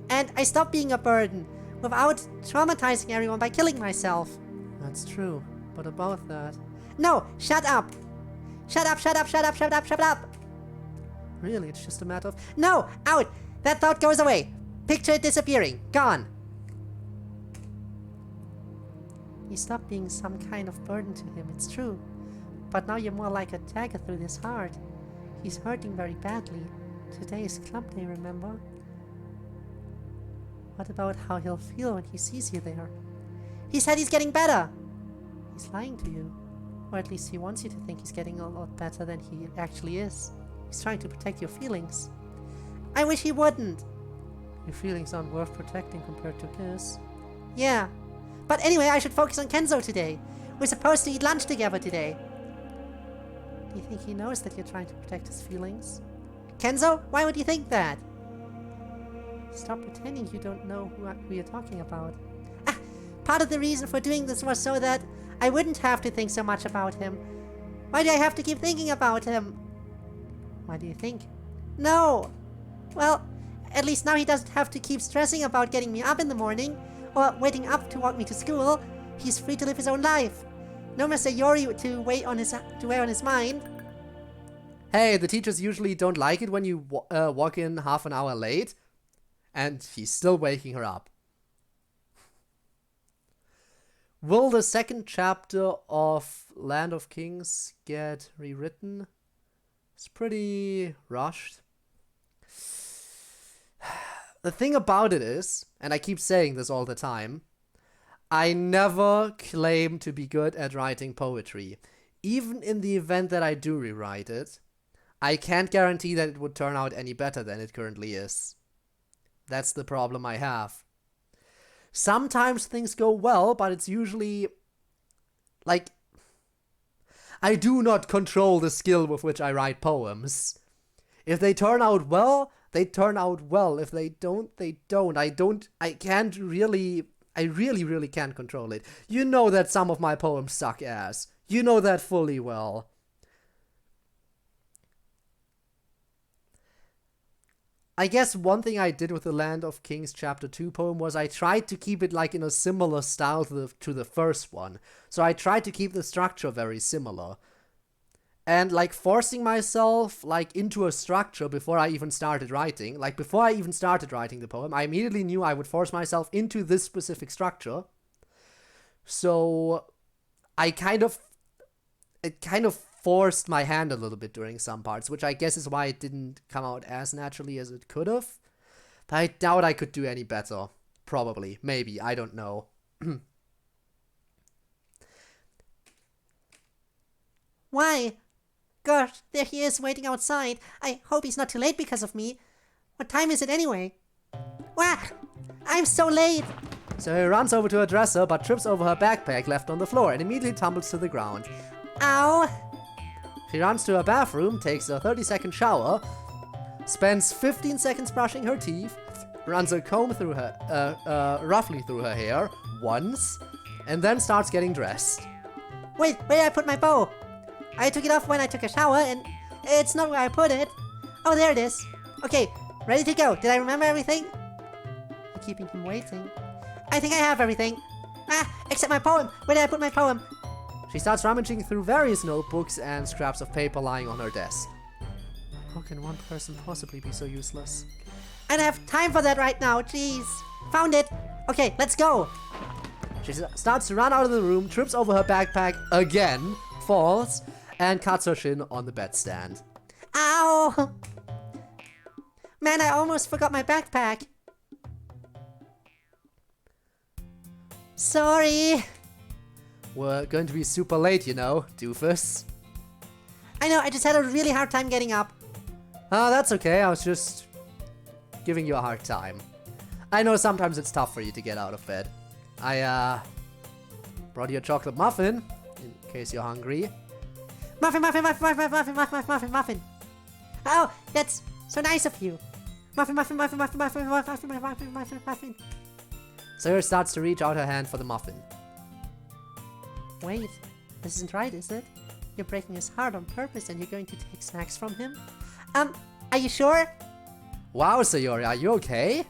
And I stopped being a burden without traumatizing everyone by killing myself. That's true. But about that... No, shut up. Shut up, shut up, shut up, shut up, shut up. Really, it's just a matter of... No, out. That thought goes away. Picture it disappearing. Gone. You stopped being some kind of burden to him, it's true. But now you're more like a dagger through his heart. He's hurting very badly. Today is club day, remember? What about how he'll feel when he sees you there? He said he's getting better! He's lying to you. Or at least he wants you to think he's getting a lot better than he actually is. He's trying to protect your feelings. I wish he wouldn't! Your feelings aren't worth protecting compared to his. Yeah. But anyway, I should focus on Kenzo today. We're supposed to eat lunch together today. Do you think he knows that you're trying to protect his feelings? Kenzo, why would you think that? Stop pretending you don't know who you're talking about. Ah, part of the reason for doing this was so that I wouldn't have to think so much about him. Why do I have to keep thinking about him? Why do you think? No! Well, at least now he doesn't have to keep stressing about getting me up in the morning or waiting up to walk me to school. He's free to live his own life. No Mr. Yori to weigh on his mind. Hey, the teachers usually don't like it when you walk in half an hour late. And he's still waking her up. Will the second chapter of Land of Kings get rewritten? It's pretty rushed. The thing about it is, and I keep saying this all the time, I never claim to be good at writing poetry. Even in the event that I do rewrite it, I can't guarantee that it would turn out any better than it currently is. That's the problem I have. Sometimes things go well, but it's usually... like... I do not control the skill with which I write poems. If they turn out well, they turn out well. If they don't, they don't. I really can't control it. You know that some of my poems suck ass. You know that fully well. I guess one thing I did with the Land of Kings Chapter 2 poem was I tried to keep it like in a similar style to the first one. So I tried to keep the structure very similar. And like forcing myself like into a structure before I even started writing. Like before I even started writing the poem, I immediately knew I would force myself into this specific structure. So it kind of forced my hand a little bit during some parts, which I guess is why it didn't come out as naturally as it could have. But I doubt I could do any better. Probably. Maybe. I don't know. Why? gosh, there he is waiting outside. I hope he's not too late because of me. What time is it anyway? Wah! I'm so late! So he runs over to her dresser but trips over her backpack left on the floor and immediately tumbles to the ground. Ow! She runs to her bathroom, takes a 30-second shower, spends 15 seconds brushing her teeth, runs a comb through her, roughly through her hair once, and then starts getting dressed. Wait, where did I put my bow? I took it off when I took a shower and it's not where I put it. Oh, there it is. Okay, ready to go. Did I remember everything? I'm keeping him waiting. I think I have everything. Except my poem. Where did I put my poem? She starts rummaging through various notebooks and scraps of paper lying on her desk. How can one person possibly be so useless? I don't have time for that right now, jeez. Found it. Okay, let's go. She starts to run out of the room, trips over her backpack again, falls, and cuts her shin on the bedstand. Ow! Man, I almost forgot my backpack. Sorry. We're going to be super late, you know, doofus. I know, I just had a really hard time getting up. That's okay, I was just giving you a hard time. I know sometimes it's tough for you to get out of bed. I, brought you a chocolate muffin, in case you're hungry. Muffin, muffin, muffin, muffin, muffin, muffin, muffin, muffin. Oh, that's so nice of you. Muffin, muffin, muffin, muffin, muffin, muffin, muffin, muffin, muffin, muffin. Sawyer starts to reach out her hand for the muffin. Wait, this isn't right, is it? You're breaking his heart on purpose and you're going to take snacks from him? Are you sure? Wow, Sayori, are you okay?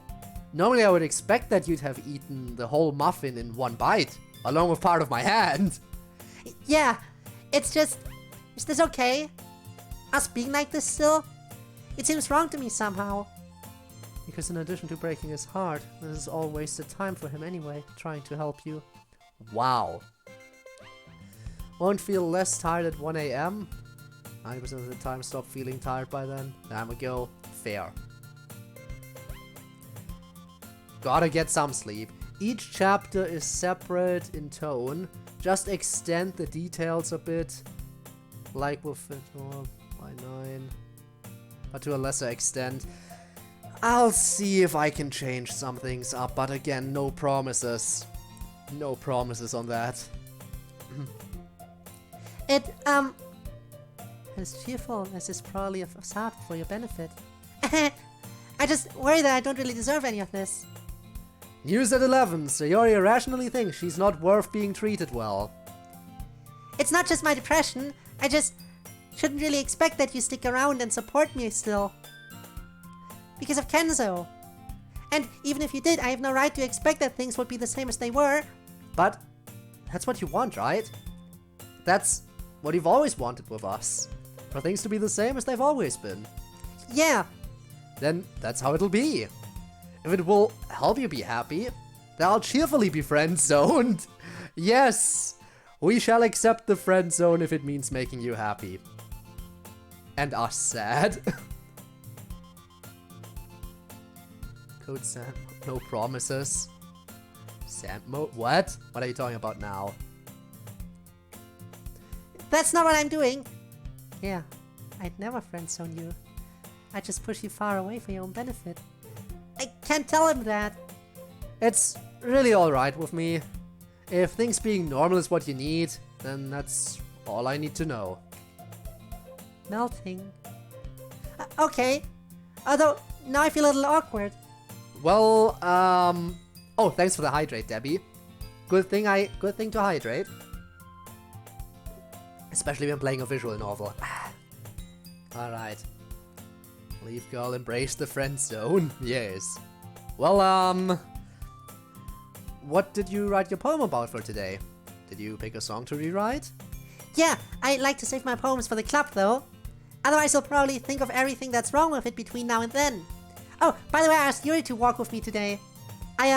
Normally I would expect that you'd have eaten the whole muffin in one bite, along with part of my hand. Yeah, it's just... Is this okay? Us being like this still? It seems wrong to me somehow. Because in addition to breaking his heart, this is all wasted time for him anyway, trying to help you. Wow. Won't feel less tired at 1 AM? 90% of the time stop feeling tired by then. Time ago. Fair. Gotta get some sleep. Each chapter is separate in tone. Just extend the details a bit. Like with it by 9. But to a lesser extent. I'll see if I can change some things up, but again, no promises. No promises on that. As cheerful as is probably a facade for your benefit. I just worry that I don't really deserve any of this. News at 11. Sayori irrationally thinks she's not worth being treated well. It's not just my depression. I just shouldn't really expect that you stick around and support me still. Because of Kenzo. And even if you did, I have no right to expect that things would be the same as they were. But that's what you want, right? That's what you've always wanted with us. For things to be the same as they've always been. Yeah. Then that's how it'll be. If it will help you be happy, then I'll cheerfully be friend-zoned. Yes, we shall accept the friend zone if it means making you happy. And us sad. Code Sam, no promises. Sam mode? What? What are you talking about now? That's not what I'm doing. Yeah, I'd never friend-zone you. I'd just push you far away for your own benefit. I can't tell him that. It's really alright with me. If things being normal is what you need, then that's all I need to know. Melting. Okay. Although, now I feel a little awkward. Well, oh, thanks for the hydrate, Debbie. Good thing to hydrate. Especially when playing a visual novel. Alright. Leave girl, embrace the friend zone. Yes. Well, what did you write your poem about for today? Did you pick a song to rewrite? Yeah, I like to save my poems for the club though. Otherwise I'll probably think of everything that's wrong with it between now and then. Oh, by the way, I asked Yuri to walk with me today. I,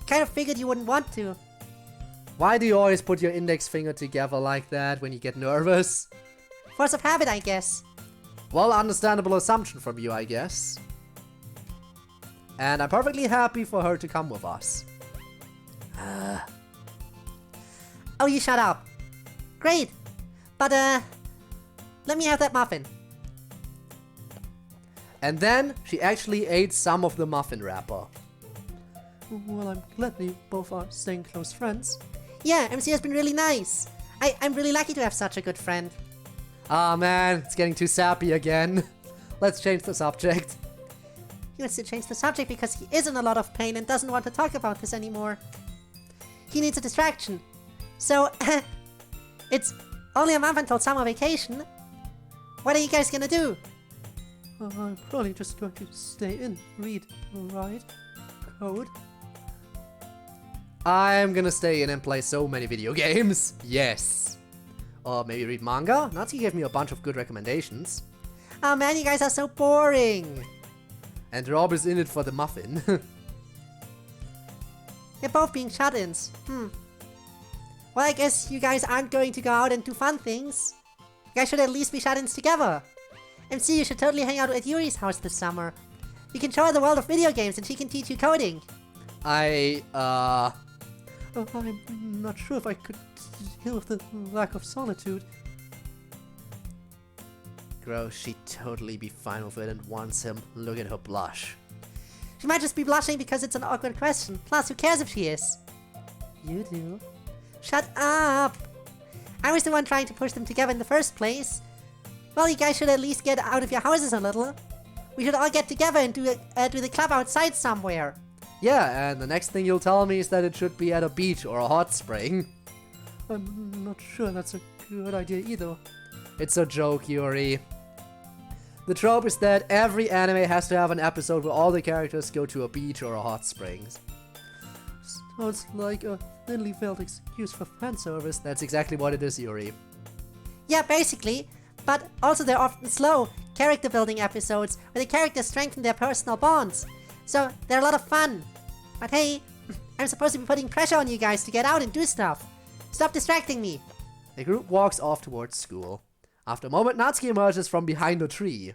kind of figured you wouldn't want to. Why do you always put your index finger together like that when you get nervous? Force of habit, I guess. Well, understandable assumption from you, I guess. And I'm perfectly happy for her to come with us. Oh, you shut up. Great. But, let me have that muffin. And then she actually ate some of the muffin wrapper. Well, I'm glad we both are staying close friends. Yeah, MC has been really nice. I'm really lucky to have such a good friend. Ah man, it's getting too sappy again. Let's change the subject. He wants to change the subject because he is in a lot of pain and doesn't want to talk about this anymore. He needs a distraction. So, it's only a month until summer vacation. What are you guys gonna do? I'm probably just going to stay in, read, write, code. I'm gonna stay in and play so many video games. Yes. Or maybe read manga? Natsuki gave me a bunch of good recommendations. Oh man, you guys are so boring. And Rob is in it for the muffin. They're both being shut-ins. Well, I guess you guys aren't going to go out and do fun things. You guys should at least be shut-ins together. MC, you should totally hang out at Yuri's house this summer. You can show her the world of video games and she can teach you coding. I'm not sure if I could deal with the lack of solitude. Gross, she'd totally be fine with it and wants him. Look at her blush. She might just be blushing because it's an awkward question. Plus, who cares if she is? You do. Shut up! I was the one trying to push them together in the first place. Well, you guys should at least get out of your houses a little. We should all get together and do the club outside somewhere. Yeah, and the next thing you'll tell me is that it should be at a beach or a hot spring. I'm not sure that's a good idea either. It's a joke, Yuri. The trope is that every anime has to have an episode where all the characters go to a beach or a hot springs. Sounds like a thinly veiled excuse for fan service. That's exactly what it is, Yuri. Yeah, basically. But also they're often slow, character-building episodes where the characters strengthen their personal bonds. So they're a lot of fun. But hey, I'm supposed to be putting pressure on you guys to get out and do stuff. Stop distracting me. The group walks off towards school. After a moment, Natsuki emerges from behind a tree.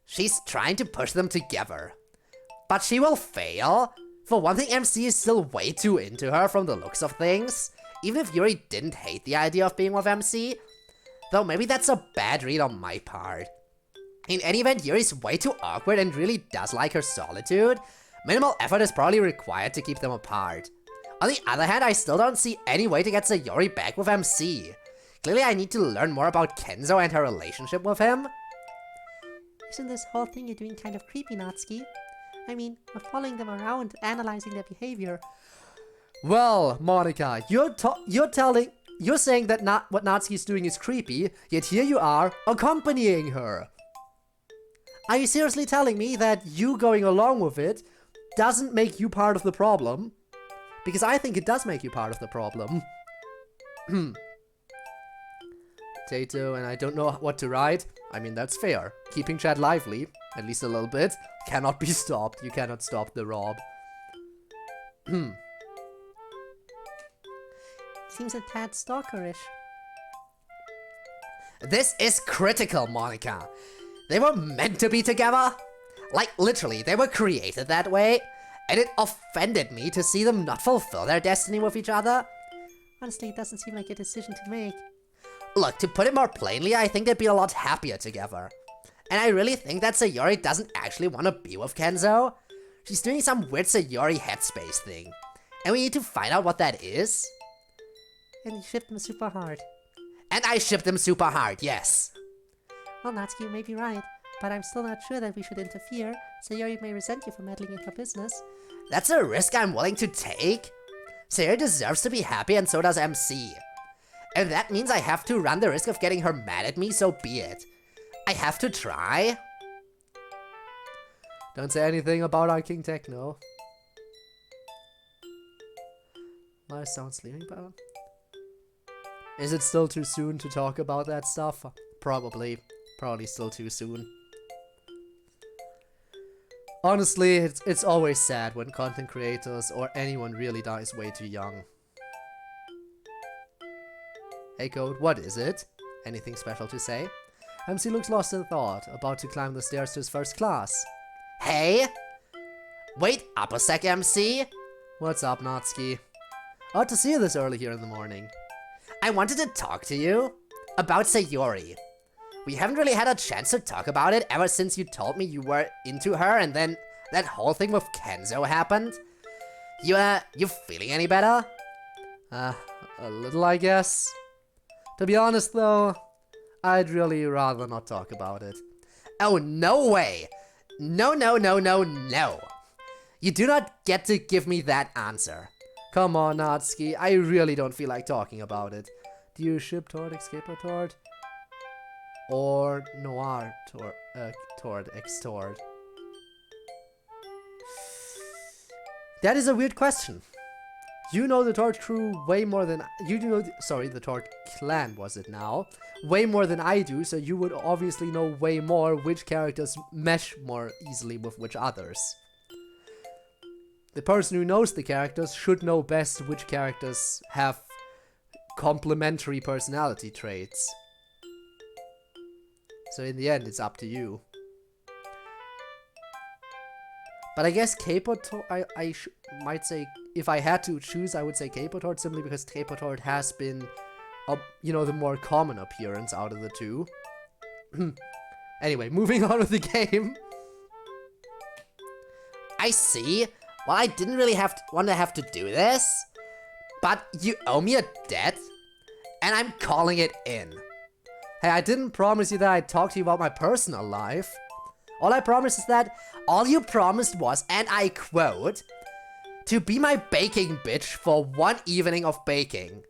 She's trying to push them together. But she will fail. For one thing, MC is still way too into her from the looks of things. Even if Yuri didn't hate the idea of being with MC. Though maybe that's a bad read on my part. In any event, Yuri's way too awkward and really does like her solitude. Minimal effort is probably required to keep them apart. On the other hand, I still don't see any way to get Sayori back with MC. Clearly I need to learn more about Kenzo and her relationship with him. Isn't this whole thing you're doing kind of creepy, Natsuki? I mean, we're following them around, analyzing their behavior. Well, Monica, you're saying that what Natsuki's doing is creepy, yet here you are, accompanying her. Are you seriously telling me that you going along with it doesn't make you part of the problem? Because I think it does make you part of the problem. Potato, and I don't know what to write. I mean, that's fair. Keeping chat lively, at least a little bit, cannot be stopped. You cannot stop the Rob. Seems a tad stalkerish. This is critical, Monica. They were meant to be together. Like, literally, they were created that way. And it offended me to see them not fulfill their destiny with each other. Honestly, it doesn't seem like a decision to make. Look, to put it more plainly, I think they'd be a lot happier together. And I really think that Sayori doesn't actually want to be with Kenzo. She's doing some weird Sayori headspace thing. And we need to find out what that is. And you shipped them super hard. And I shipped them super hard, yes. Well, Natsuki, you may be right, but I'm still not sure that we should interfere. Sayori may resent you for meddling in her business. That's a risk I'm willing to take. Sayori deserves to be happy and so does MC. And that means I have to run the risk of getting her mad at me, so be it. I have to try. Don't say anything about our King Techno. My sound sleeping bell. Is it still too soon to talk about that stuff? Probably. Probably still too soon. Honestly, it's always sad when content creators or anyone really dies way too young. Hey Code, what is it? Anything special to say? MC looks lost in thought, about to climb the stairs to his first class. Hey! Wait up a sec, MC! What's up, Natsuki? Odd to see you this early here in the morning. I wanted to talk to you. about Sayori. We haven't really had a chance to talk about it ever since you told me you were into her and then that whole thing with Kenzo happened. You feeling any better? A little, I guess. To be honest though, I'd really rather not talk about it. Oh, no way! No, no, no, no, no! You do not get to give me that answer. Come on, Natsuki, I really don't feel like talking about it. Do you ship Tord, Escaper Tord? Or Noir Tord, X-Tord? That is a weird question. You know the Tord crew way more than... the Tord clan was it now? Way more than I do, so you would obviously know way more which characters mesh more easily with which others. The person who knows the characters should know best which characters have complementary personality traits. So in the end, it's up to you. But I guess K-Potord, I might say, if I had to choose, I would say K-Potord simply because K-Potord has been, the more common appearance out of the two. Anyway, moving on with the game. I see. Well, I didn't really want to have to do this, but you owe me a debt, and I'm calling it in. Hey, I didn't promise you that I'd talk to you about my personal life. All I promised is that all you promised was, and I quote, to be my baking bitch for one evening of baking.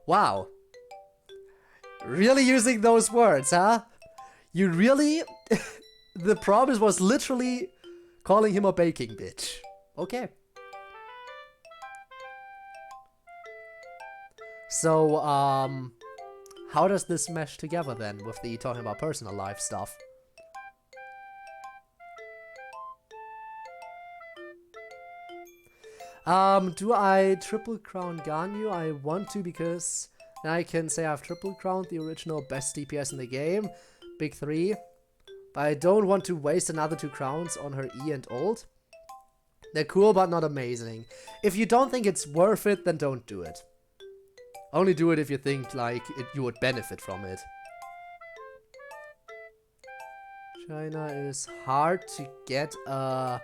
Wow. Really using those words, huh? You really... The promise was literally calling him a baking bitch. Okay. So, how does this mesh together then with the talking about personal life stuff? Do I triple crown Ganyu? I want to because then I can say I've triple crowned the original best DPS in the game, Big 3. But I don't want to waste another 2 crowns on her E and ult. They're cool but not amazing. If you don't think it's worth it, then don't do it. Only do it if you think like you would benefit from it. China is hard to get a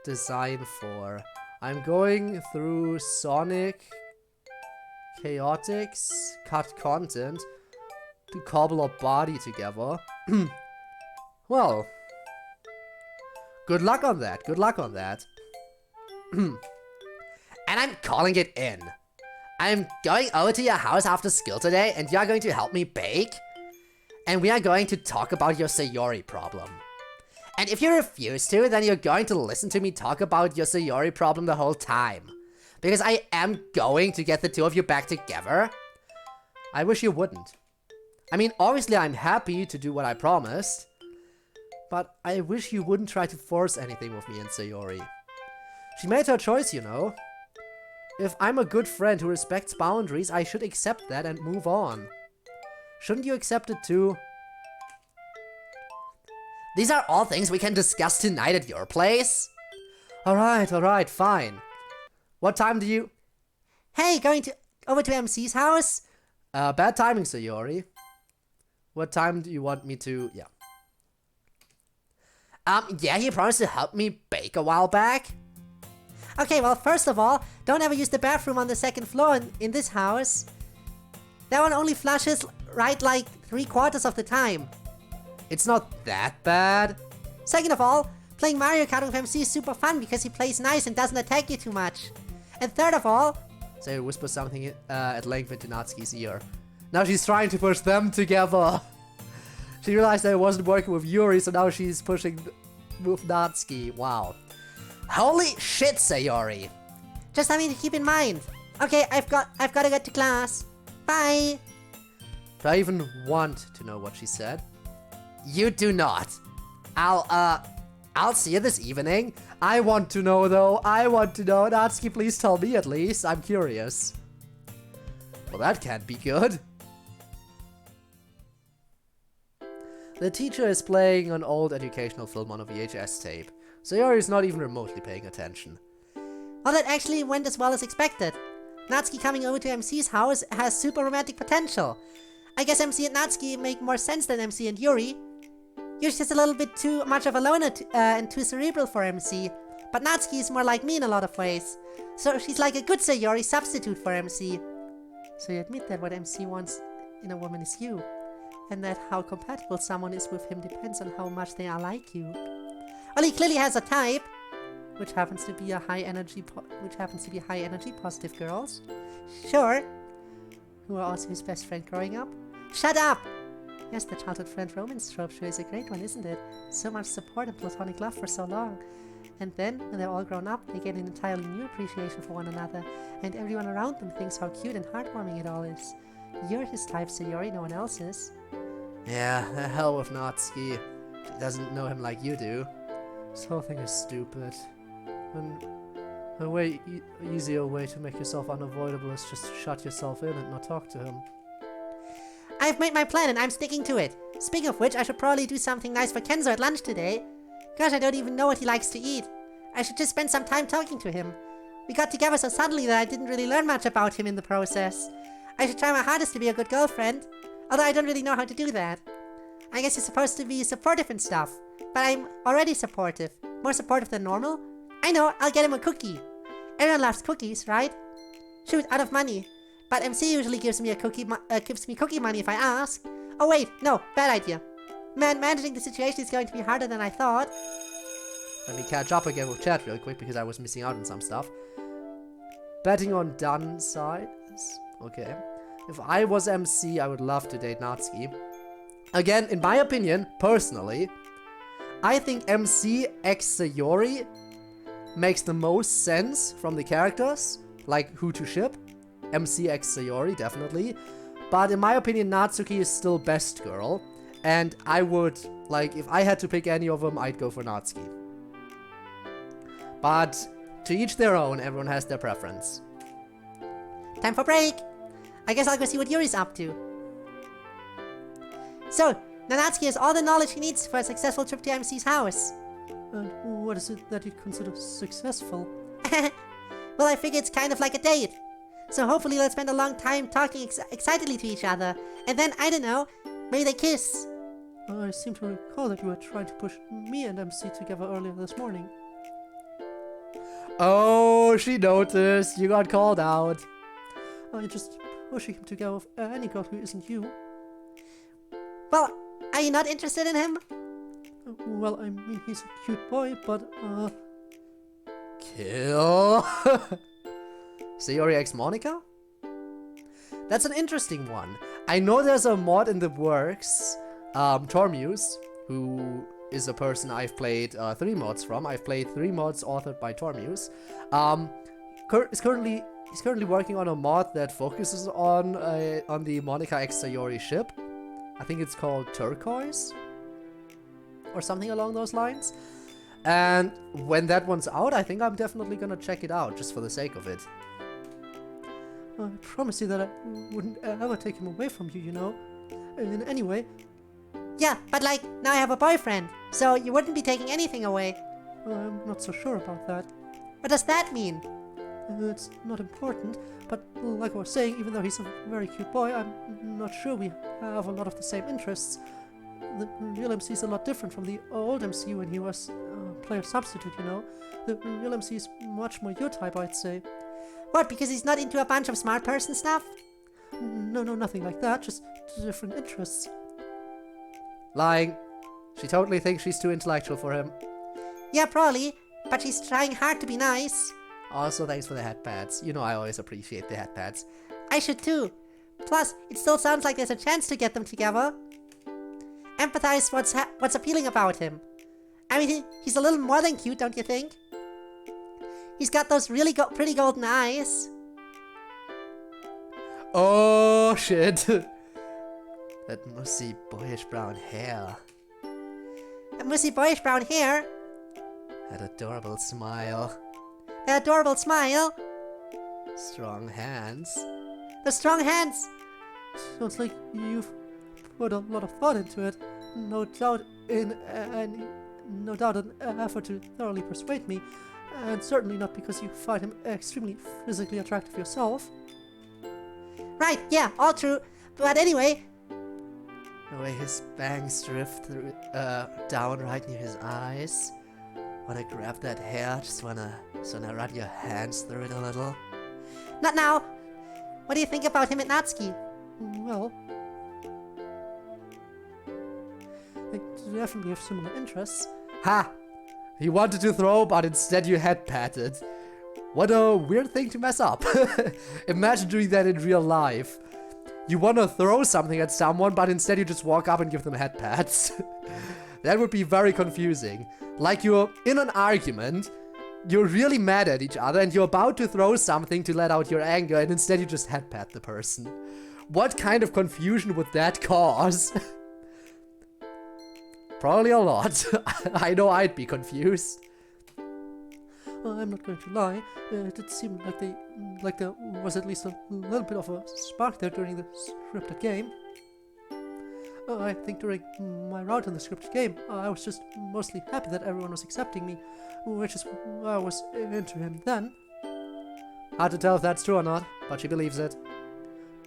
design for. I'm going through Sonic Chaotix cut content to cobble a body together. Well, good luck on that. Good luck on that. And I'm calling it in. I'm going over to your house after school today and you're going to help me bake. And we are going to talk about your Sayori problem. And if you refuse to, then you're going to listen to me talk about your Sayori problem the whole time. Because I am going to get the two of you back together. I wish you wouldn't. I mean, obviously I'm happy to do what I promised. But I wish you wouldn't try to force anything with me and Sayori. She made her choice, you know. If I'm a good friend who respects boundaries, I should accept that and move on. Shouldn't you accept it too? These are all things we can discuss tonight at your place. Alright, fine. What time do you... Hey, going over to MC's house? Bad timing, Sayori. What time do you want me to... Yeah. Yeah, he promised to help me bake a while back. Okay, well, first of all, don't ever use the bathroom on the second floor in this house. That one only flushes right like 3/4 of the time. It's not that bad. Second of all, playing Mario Kart with MC is super fun because he plays nice and doesn't attack you too much. And third of all... Sayori whispers something at length into Natsuki's ear. Now she's trying to push them together. She realized that it wasn't working with Yuri, so now she's pushing with Natsuki. Wow. Holy shit, Sayori! Just something to keep in mind. Okay, I've got to get to class. Bye! Do I even want to know what she said? You do not. I'll see you this evening. I want to know though. I want to know. Natsuki, please tell me at least. I'm curious. Well, that can't be good. The teacher is playing an old educational film on a VHS tape. Sayori is not even remotely paying attention. Well, that actually went as well as expected. Natsuki coming over to MC's house has super romantic potential. I guess MC and Natsuki make more sense than MC and Yuri. Yuri's just a little bit too much of a loner and too cerebral for MC, but Natsuki is more like me in a lot of ways. So she's like a good Sayori substitute for MC. So you admit that what MC wants in a woman is you, and that how compatible someone is with him depends on how much they are like you. Well, he clearly has a type, which happens to be high energy positive girls. Sure. Who are also his best friend growing up. Shut up! Yes, the childhood friend romance trope sure is a great one, isn't it? So much support and platonic love for so long. And then, when they're all grown up, they get an entirely new appreciation for one another, and everyone around them thinks how cute and heartwarming it all is. You're his type, Sayori, no one else is. Yeah, the hell with Natsuki. She doesn't know him like you do. This whole thing is stupid. And a way easier way to make yourself unavoidable is just to shut yourself in and not talk to him. I've made my plan and I'm sticking to it. Speaking of which, I should probably do something nice for Kenzo at lunch today. Gosh, I don't even know what he likes to eat. I should just spend some time talking to him. We got together so suddenly that I didn't really learn much about him in the process. I should try my hardest to be a good girlfriend, although I don't really know how to do that. I guess you're supposed to be supportive and stuff, but I'm already supportive. More supportive than normal? I know, I'll get him a cookie. Everyone loves cookies, right? Shoot, out of money. But MC usually gives me cookie money if I ask. Oh wait, no, bad idea. Man, managing the situation is going to be harder than I thought. Let me catch up again with chat real quick because I was missing out on some stuff. Betting on done sides. Okay. If I was MC, I would love to date Natsuki. Again, in my opinion, personally, I think MC x Sayori makes the most sense from the characters, like who to ship. MC x Sayori, definitely. But in my opinion, Natsuki is still best girl. And I would, like, if I had to pick any of them, I'd go for Natsuki. But to each their own, everyone has their preference. Time for break! I guess I'll go see what Yuri's up to. So, now Natsuki has all the knowledge he needs for a successful trip to MC's house. And what is it that you consider successful? Well, I figure it's kind of like a date. So hopefully they'll spend a long time talking excitedly to each other. And then, I don't know, maybe they kiss. I seem to recall that you were trying to push me and MC together earlier this morning. Oh, she noticed. You got called out. You're just pushing him together with any girl who isn't you. Well, are you not interested in him? Well, I mean, he's a cute boy, but, Kill. Sayori x Monica? That's an interesting one. I know there's a mod in the works. Tormuse, who is a person I've played 3 mods from. I've played 3 mods authored by Tormuse. He's currently working on a mod that focuses on the Monica x Sayori ship. I think it's called Turquoise or something along those lines. And when that one's out, I think I'm definitely gonna check it out just for the sake of it. I promise you that I wouldn't ever take him away from you, you know. In any way, Yeah, but like, now I have a boyfriend, so you wouldn't be taking anything away. I'm not so sure about that. What does that mean? It's not important, but like I was saying, even though he's a very cute boy, I'm not sure we have a lot of the same interests. The real MC is a lot different from the old MC when he was player substitute, you know. The real MC is much more your type, I'd say. What, because he's not into a bunch of smart person stuff? No, nothing like that, just different interests. Lying. She totally thinks she's too intellectual for him. Yeah, probably, but she's trying hard to be nice. Also, thanks for the head pads. You know I always appreciate the head pads. I should too. Plus, it still sounds like there's a chance to get them together. Empathize what's appealing about him. I mean, he's a little more than cute, don't you think? He's got those really pretty golden eyes. Oh, shit. That mussy, boyish brown hair. That mussy boyish brown hair. That adorable smile. That adorable smile. Strong hands. The strong hands. Sounds like you've put a lot of thought into it. No doubt in no doubt an effort to thoroughly persuade me, and certainly not because you find him extremely physically attractive yourself. Right, yeah, all true. But anyway, The way his bangs drift through, down right near his eyes. Wanna grab that hair? Just wanna run your hands through it a little? not now. What do you think about him and Natsuki? Well, they definitely have similar interests. Ha! You wanted to throw, but instead you head patted. What a weird thing to mess up. Imagine doing that in real life. You wanna throw something at someone, but instead you just walk up and give them head pats. That would be very confusing. Like you're in an argument, you're really mad at each other, and you're about to throw something to let out your anger, and instead you just head pat the person. What kind of confusion would that cause? Probably a lot. I know I'd be confused. I'm not going to lie, it did seem like there was at least a little bit of a spark there during the scripted game. I think during my round in the scripted game, I was just mostly happy that everyone was accepting me, which is why I was into him then. Hard to tell if that's true or not, but she believes it.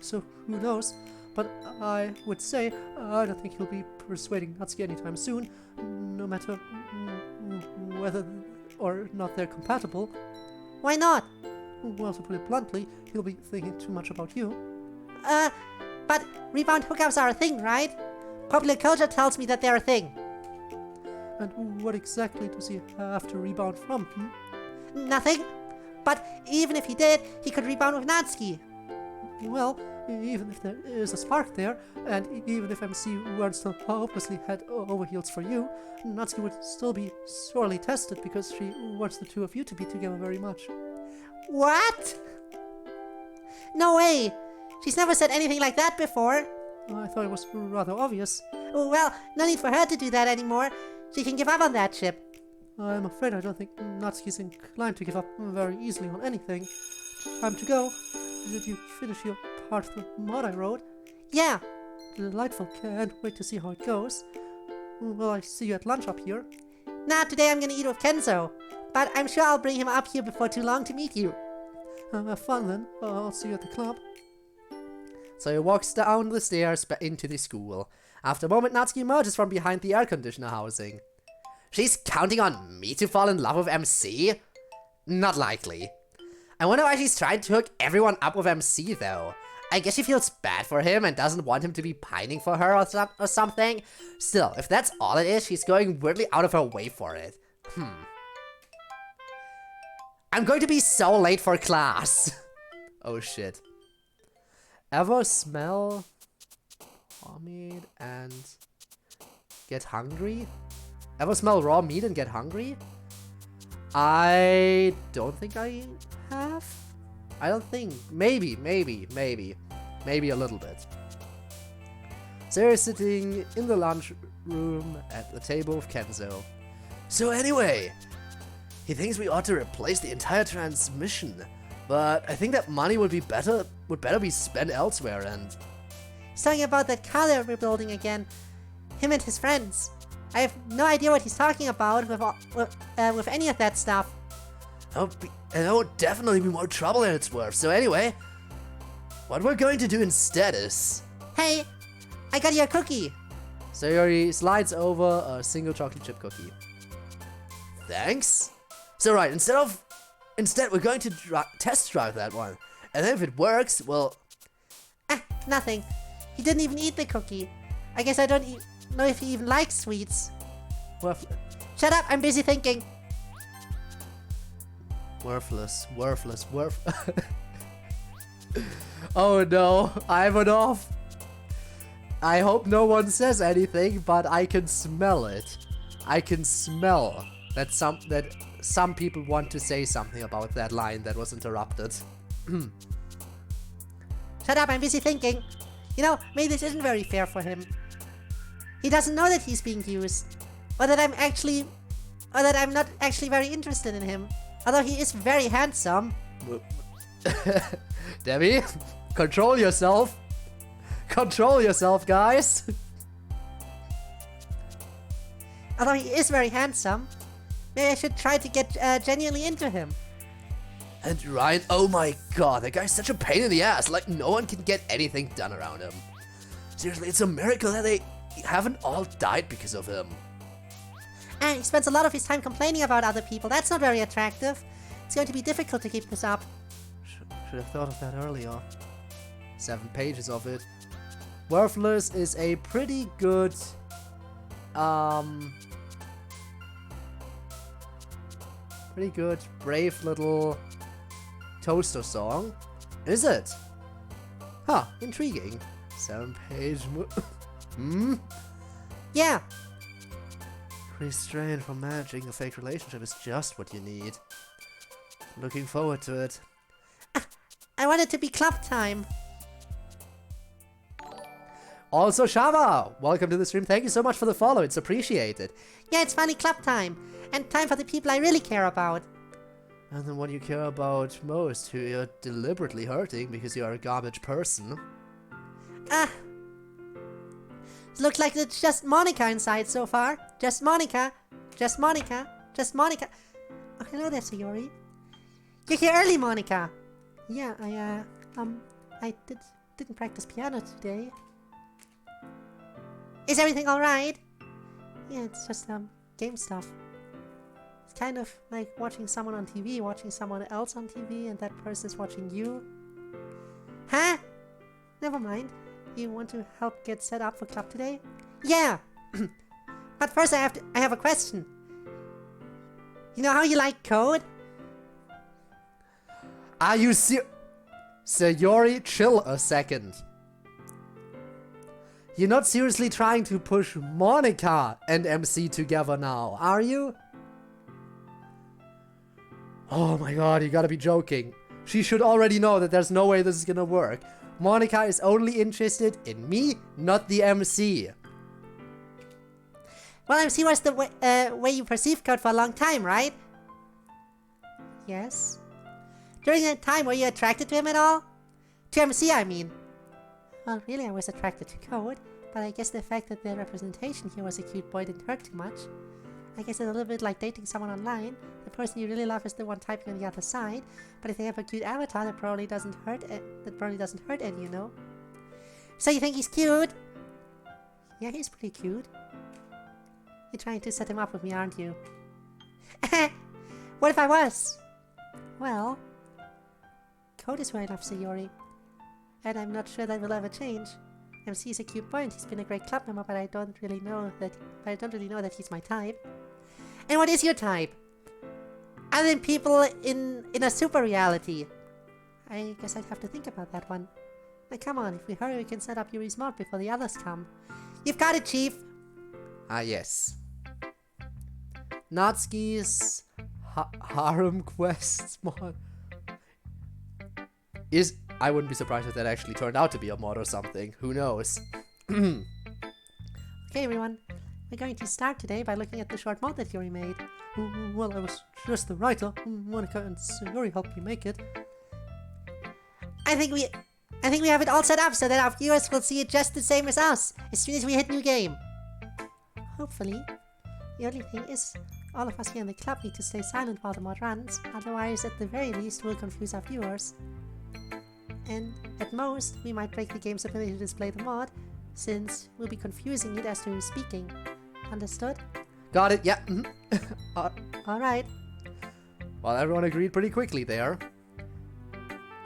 So who knows? But I would say I don't think he'll be persuading Natsuki anytime soon, no matter whether or not they're compatible. Why not? Well, to put it bluntly, he'll be thinking too much about you. But rebound hookups are a thing, right? Popular culture tells me that they're a thing. And what exactly does he have to rebound from? Nothing. But even if he did, he could rebound with Natsuki. Well, even if there is a spark there, and even if MC weren't still hopelessly head over heels for you, Natsuki would still be sorely tested because she wants the two of you to be together very much. What? No way. She's never said anything like that before. I thought it was rather obvious. Well, no need for her to do that anymore. She can give up on that ship. I'm afraid I don't think Natsuki's inclined to give up very easily on anything. Time to go. Did you finish your part of the mod I wrote? Yeah. Delightful. Can't wait to see how it goes. Will I see you at lunch up here? Nah, today I'm gonna eat with Kenzo. But I'm sure I'll bring him up here before too long to meet you. Have fun then. I'll see you at the club. So he walks down the stairs into the school. After a moment, Natsuki emerges from behind the air conditioner housing. She's counting on me to fall in love with MC? Not likely. I wonder why she's trying to hook everyone up with MC though. I guess she feels bad for him and doesn't want him to be pining for her or something. Still, if that's all it is, she's going weirdly out of her way for it. I'm going to be so late for class. Oh shit. Ever smell raw meat and get hungry? Ever smell raw meat and get hungry? I don't think I have. I don't think. Maybe a little bit. Sarah's sitting in the lunch room at the table with Kenzo. So anyway, he thinks we ought to replace the entire transmission, but I think that money would better be spent elsewhere. And He's talking about that car they're rebuilding again. Him and his friends. I have no idea what he's talking about with any of that stuff. that would definitely be more trouble than it's worth. So anyway, what we're going to do instead is... Hey, I got you a cookie. So he slides over a single chocolate chip cookie. Thanks. So right, instead we're going to test drive that one. And then if it works, well... Nothing. He didn't even eat the cookie. I guess I don't know if he even likes sweets. Shut up, I'm busy thinking. Worthless. Oh no, I'm an off. I hope no one says anything, but I can smell it. I can smell that some people want to say something about that line that was interrupted. Shut up, I'm busy thinking. You know, maybe this isn't very fair for him. He doesn't know that he's being used. Or that I'm not actually very interested in him. Although he is very handsome. Debbie, control yourself. Control yourself, guys. Although he is very handsome. Maybe I should try to get genuinely into him. And Ryan, oh my god, that guy's such a pain in the ass. Like, no one can get anything done around him. Seriously, it's a miracle that they haven't all died because of him. And he spends a lot of his time complaining about other people. That's not very attractive. It's going to be difficult to keep this up. Should have thought of that earlier. 7 pages of it. Worthless is a pretty good, brave little toaster song. Is it? Huh, intriguing. 7-page Yeah. Restraint from managing a fake relationship is just what you need. Looking forward to it. I want it to be club time. Also, Shava, welcome to the stream. Thank you so much for the follow. It's appreciated. Yeah, it's finally club time. And time for the people I really care about. And the one you care about most, who you're deliberately hurting because you're a garbage person. It looks like it's just Monica inside so far. Just Monica. Just Monica. Just Monica. Oh, hello there, Sayori. You're here early, Monica. Yeah, I didn't practice piano today. Is everything alright? Yeah, it's just, game stuff. It's kind of like watching someone on TV, watching someone else on TV, and that person's watching you. Huh? Never mind. You want to help get set up for club today? Yeah! But first I have a question. You know how you like code? Are you Sayori, chill a second. You're not seriously trying to push Monica and MC together now, are you? Oh my god, you gotta be joking. She should already know that there's no way this is gonna work. Monica is only interested in me, not the MC. Well, MC was the way you perceived code for a long time, right? Yes. During that time, were you attracted to him at all? To MC, I mean. Well, really, I was attracted to code, but I guess the fact that the representation here was a cute boy didn't hurt too much. I guess it's a little bit like dating someone online. The person you really love is the one typing on the other side, but if they have a cute avatar, that probably doesn't hurt any, you know? So you think he's cute? Yeah, he's pretty cute. You're trying to set him up with me, aren't you? What if I was? Well, code is who I love, Sayori. And I'm not sure that will ever change. MC is a cute boy and he's been a great club member, but I don't really know that he's my type. And what is your type? Other than people in a super reality. I guess I'd have to think about that one. Now come on, if we hurry we can set up Yuri's mod before the others come. You've got it, Chief! Ah, yes. Natsuki's harem quest mod is... I wouldn't be surprised if that actually turned out to be a mod or something. Who knows? Okay, everyone. We're going to start today by looking at the short mod that Yuri made. Well, I was just the writer. Monica and Sayori helped me make it. I think we have it all set up so that our viewers will see it just the same as us as soon as we hit new game. Hopefully. The only thing is, all of us here in the club need to stay silent while the mod runs, otherwise at the very least we'll confuse our viewers. And at most, we might break the game's ability to display the mod, since we'll be confusing it as to who's speaking. Understood? Got it, yeah. Alright. Well, everyone agreed pretty quickly there.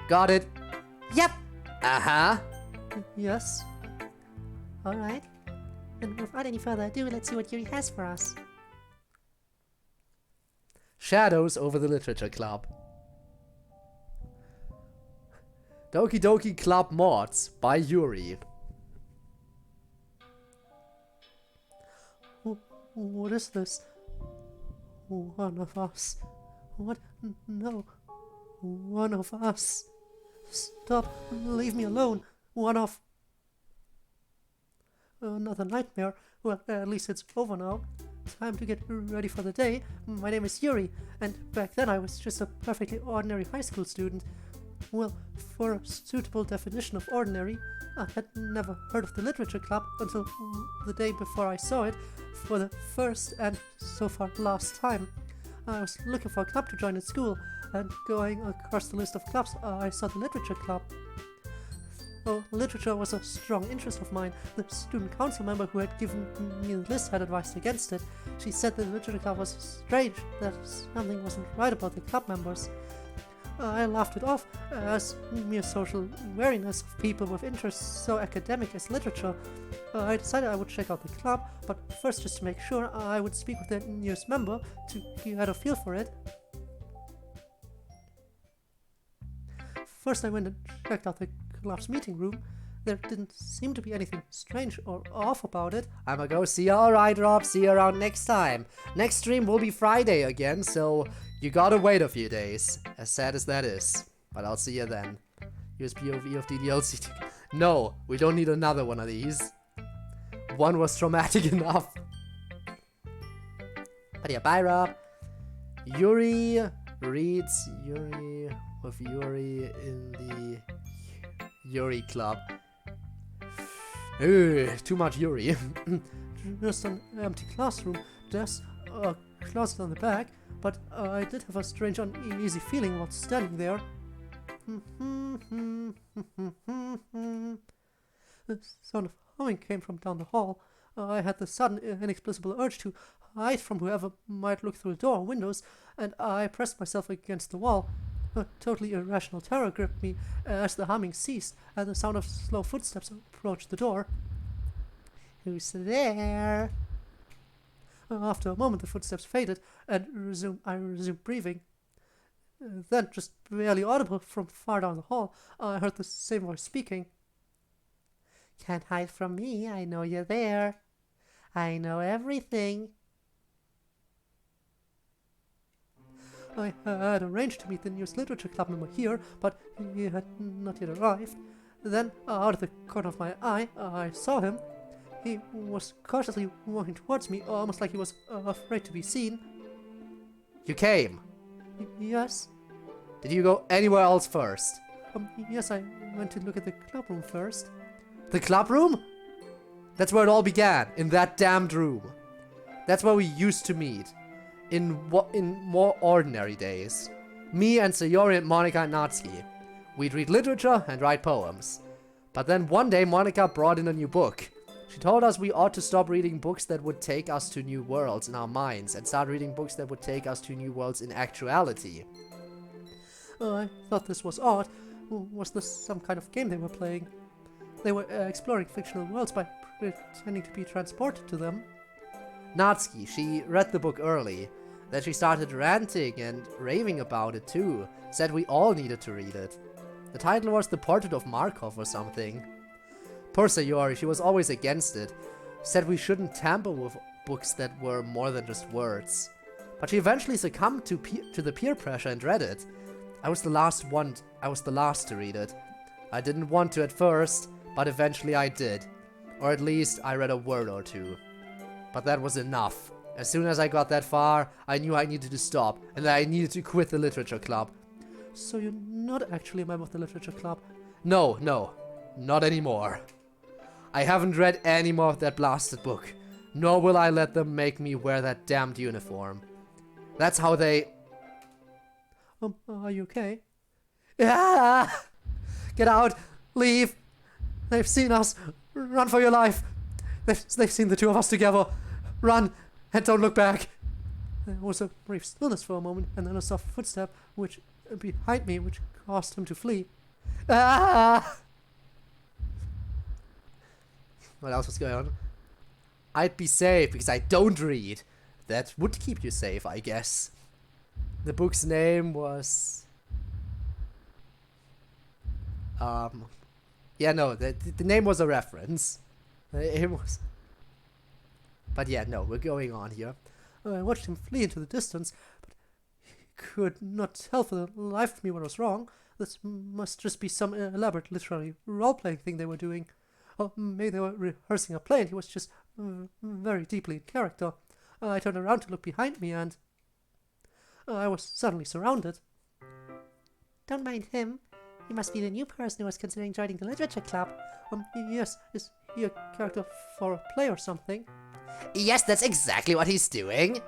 Got it. Yep! Uh-huh. Yes. Alright. Then without any further ado, let's see what Yuri has for us. Shadows over the Literature Club. Doki Doki Club Mods by Yuri. What is this? One of us. What? No. One of us. Stop. Leave me alone. One of... Another nightmare. Well, at least it's over now. Time to get ready for the day. My name is Yuri, and back then I was just a perfectly ordinary high school student. Well, for a suitable definition of ordinary, I had never heard of the literature club until the day before I saw it for the first and so far last time. I was looking for a club to join at school, and going across the list of clubs, I saw the literature club. Though literature was a strong interest of mine, the student council member who had given me the list had advised against it. She said the literature club was strange, that something wasn't right about the club members. I laughed it off as mere social wariness of people with interests so academic as literature. I decided I would check out the club, but first, just to make sure, I would speak with the newest member to get a feel for it. First, I went and checked out the club's meeting room. There didn't seem to be anything strange or off about it. I'ma go see you. Alright, Rob, see you around next time. Next stream will be Friday again, so you gotta wait a few days. As sad as that is. But I'll see you then. Here's POV of DDLC. No, we don't need another one of these. One was traumatic enough. But yeah, bye, Rob. Yuri reads Yuri with Yuri in the Yuri club. Too much Yuri. Just an empty classroom. There's a closet on the back, but I did have a strange uneasy feeling while standing there. The sound of humming came from down the hall. I had the sudden, inexplicable urge to hide from whoever might look through the door or windows, and I pressed myself against the wall. A totally irrational terror gripped me as the humming ceased and the sound of slow footsteps approached the door. Who's there? After a moment, the footsteps faded, and I resumed breathing. Then, just barely audible from far down the hall, I heard the same voice speaking. Can't hide from me, I know you're there. I know everything. I had arranged to meet the newest literature club member here, but he had not yet arrived. Then, out of the corner of my eye, I saw him. He was cautiously walking towards me, almost like he was afraid to be seen. You came. Yes? Did you go anywhere else first? Yes, I went to look at the club room first. The club room? That's where it all began, in that damned room. That's where we used to meet. In more ordinary days. Me and Sayori and Monica and Natsuki. We'd read literature and write poems. But then one day Monica brought in a new book. She told us we ought to stop reading books that would take us to new worlds in our minds and start reading books that would take us to new worlds in actuality. I thought this was odd. Was this some kind of game they were playing? They were exploring fictional worlds by pretending to be transported to them. Natsuki, she read the book early. Then she started ranting and raving about it too. Said we all needed to read it. The title was The Portrait of Markov or something. Poor Sayori, she was always against it. Said we shouldn't tamper with books that were more than just words. But she eventually succumbed to the peer pressure and read it. I was the last to read it. I didn't want to at first, but eventually I did. Or at least I read a word or two. But that was enough. As soon as I got that far, I knew I needed to stop, and that I needed to quit the literature club. So you're not actually a member of the literature club? No, not anymore. I haven't read any more of that blasted book, nor will I let them make me wear that damned uniform. That's how they... Are you okay? Ah! Get out! Leave! They've seen us! Run for your life! They've seen the two of us together! Run! And don't look back! There was a brief stillness for a moment, and then a soft footstep behind me, which caused him to flee. Ah! What else was going on? I'd be safe because I don't read. That would keep you safe, I guess. The book's name was... Yeah, no, the name was a reference. It was... But yeah, no, we're going on here. I watched him flee into the distance, but he could not tell for the life of me what was wrong. This must just be some elaborate literary role-playing thing they were doing. Or maybe they were rehearsing a play and he was just very deeply in character. I turned around to look behind me and... I was suddenly surrounded. Don't mind him. You must be the new person who was considering joining the literature club. Yes, is he a character for a play or something? Yes, that's exactly what he's doing.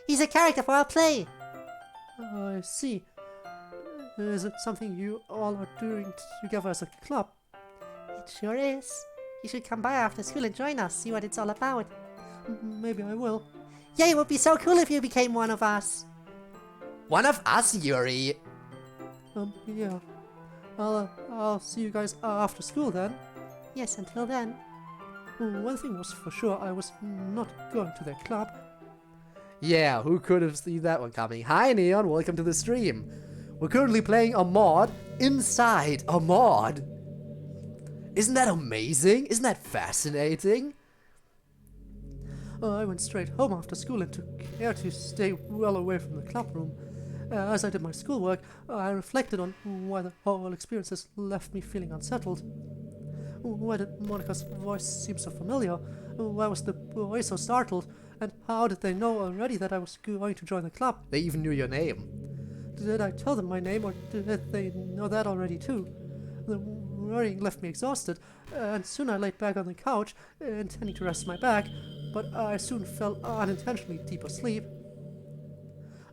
He's a character for our play. I see. Is it something you all are doing together as a club? It sure is. You should come by after school and join us, see what it's all about. Maybe I will. Yeah, it would be so cool if you became one of us. One of us, Yuri. Yeah. I'll see you guys after school then. Yes, until then. One thing was for sure, I was not going to their club. Yeah, who could have seen that one coming? Hi Neon, welcome to the stream. We're currently playing a mod inside a mod. Isn't that amazing? Isn't that fascinating? I went straight home after school and took care to stay well away from the club room. As I did my schoolwork, I reflected on why the whole experience has left me feeling unsettled. Why did Monica's voice seem so familiar? Why was the boy so startled? And how did they know already that I was going to join the club? They even knew your name. Did I tell them my name, or did they know that already too? The worrying left me exhausted, and soon I laid back on the couch, intending to rest my back, but I soon fell unintentionally deep asleep.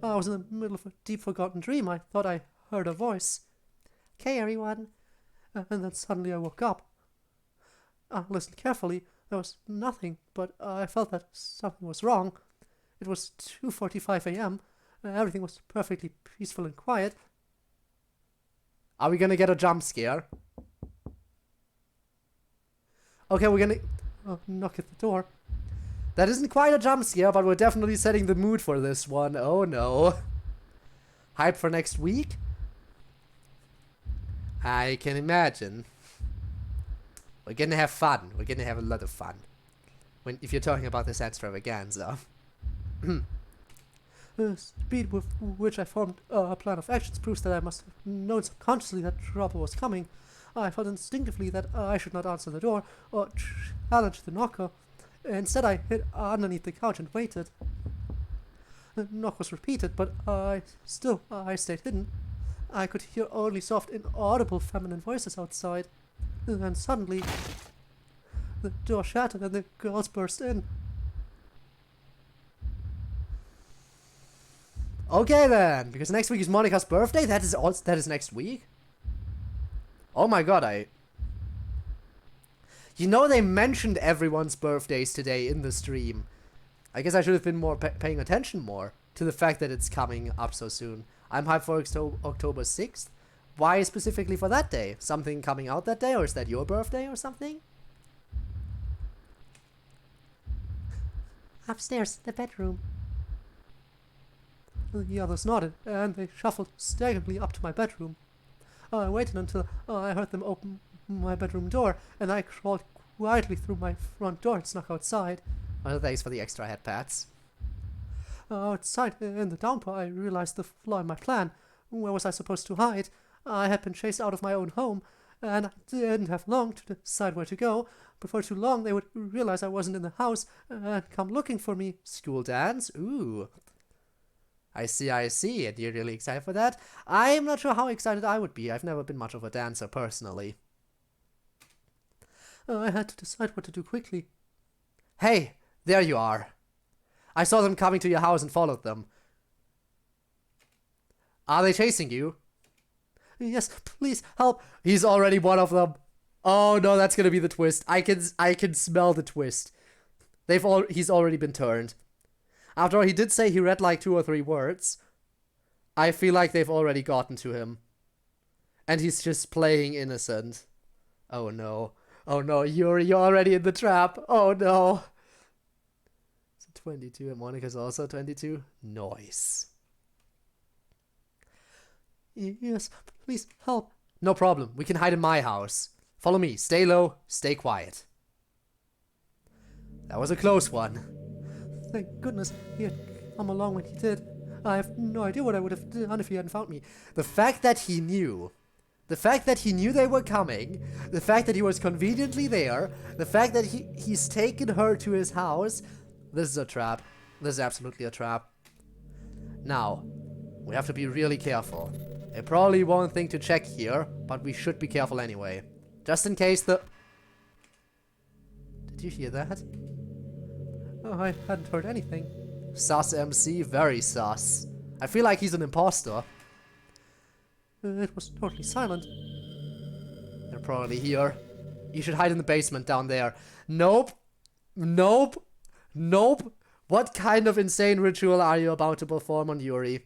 I was in the middle of a deep forgotten dream. I thought I heard a voice. Okay, everyone. And then suddenly I woke up. I listened carefully. There was nothing, but I felt that something was wrong. It was 2:45 a.m. Everything was perfectly peaceful and quiet. Are we gonna get a jump scare? Okay, we're gonna Knock at the door. That isn't quite a jump scare, but we're definitely setting the mood for this one. Oh no. Hype for next week? I can imagine. We're gonna have fun. We're gonna have a lot of fun. If you're talking about this extravaganza. The speed with which I formed a plan of actions proves that I must have known subconsciously that trouble was coming. I felt instinctively that I should not answer the door or challenge the knocker. Instead, I hid underneath the couch and waited. The knock was repeated, but I stayed hidden. I could hear only soft, inaudible feminine voices outside. Then suddenly, the door shattered and the girls burst in. Okay then, because next week is Monica's birthday. That is next week. Oh my god, You know they mentioned everyone's birthdays today in the stream. I guess I should have been more paying attention more to the fact that it's coming up so soon. I'm hyped for October 6th. Why specifically for that day? Something coming out that day, or is that your birthday or something? Upstairs, the bedroom. The others nodded, and they shuffled staggeringly up to my bedroom. I waited until I heard them open my bedroom door, and I crawled quietly through my front door and snuck outside. Well, thanks for the extra head pats. Outside, in the downpour, I realized the flaw in my plan. Where was I supposed to hide? I had been chased out of my own home, and I didn't have long to decide where to go. Before too long, they would realize I wasn't in the house and come looking for me. School dance? Ooh. I see, and you're really excited for that? I'm not sure how excited I would be. I've never been much of a dancer, personally. I had to decide what to do quickly. Hey, there you are. I saw them coming to your house and followed them. Are they chasing you? Yes, please, help. He's already one of them. Oh no, that's gonna be the twist. I can smell the twist. He's already been turned. After all, he did say he read like 2 or 3 words. I feel like they've already gotten to him. And he's just playing innocent. Oh no. Oh no, you're already in the trap. Oh no. So 22 and Monica's also 22. Nice. Yes, please, help. No problem. We can hide in my house. Follow me. Stay low. Stay quiet. That was a close one. Thank goodness he had come along when he did. I have no idea what I would have done if he hadn't found me. The fact that he knew they were coming, the fact that he was conveniently there, the fact that he's taken her to his house, this is a trap. This is absolutely a trap. Now, we have to be really careful. They probably won't think to check here, but we should be careful anyway. Just in case the... Did you hear that? Oh, I hadn't heard anything. Sus MC, very sus. I feel like he's an imposter. It was totally silent. They're probably here. You should hide in the basement down there. Nope. Nope. Nope. What kind of insane ritual are you about to perform on Yuri?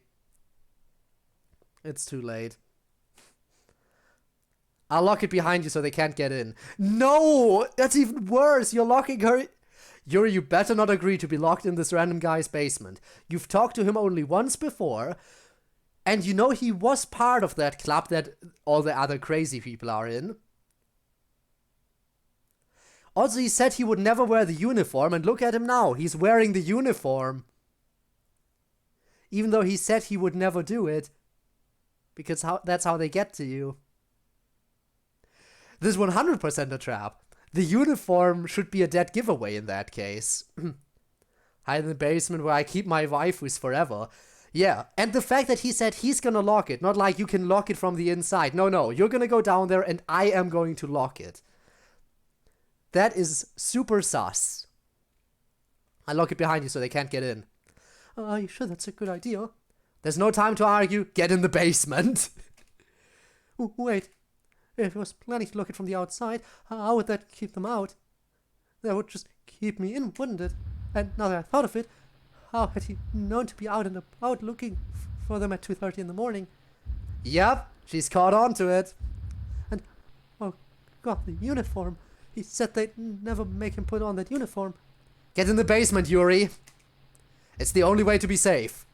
It's too late. I'll lock it behind you so they can't get in. No! That's even worse! You're locking her... Yuri, you better not agree to be locked in this random guy's basement. You've talked to him only once before, and you know he was part of that club that all the other crazy people are in. Also, he said he would never wear the uniform, and look at him now. He's wearing the uniform. Even though he said he would never do it. Because that's how they get to you. This is 100% a trap. The uniform should be a dead giveaway in that case. Hide in the basement where I keep my waifus forever. Yeah, and the fact that he said he's gonna lock it, not like you can lock it from the inside. No, you're gonna go down there and I am going to lock it. That is super sus. I lock it behind you so they can't get in. Are you sure that's a good idea? There's no time to argue. Get in the basement. Wait. If he was planning to lock it from the outside, how would that keep them out? That would just keep me in, wouldn't it? And now that I thought of it, how had he known to be out and about looking for them at 2:30 in the morning? Yep, she's caught on to it. And, oh god, the uniform. He said they'd never make him put on that uniform. Get in the basement, Yuri. It's the only way to be safe.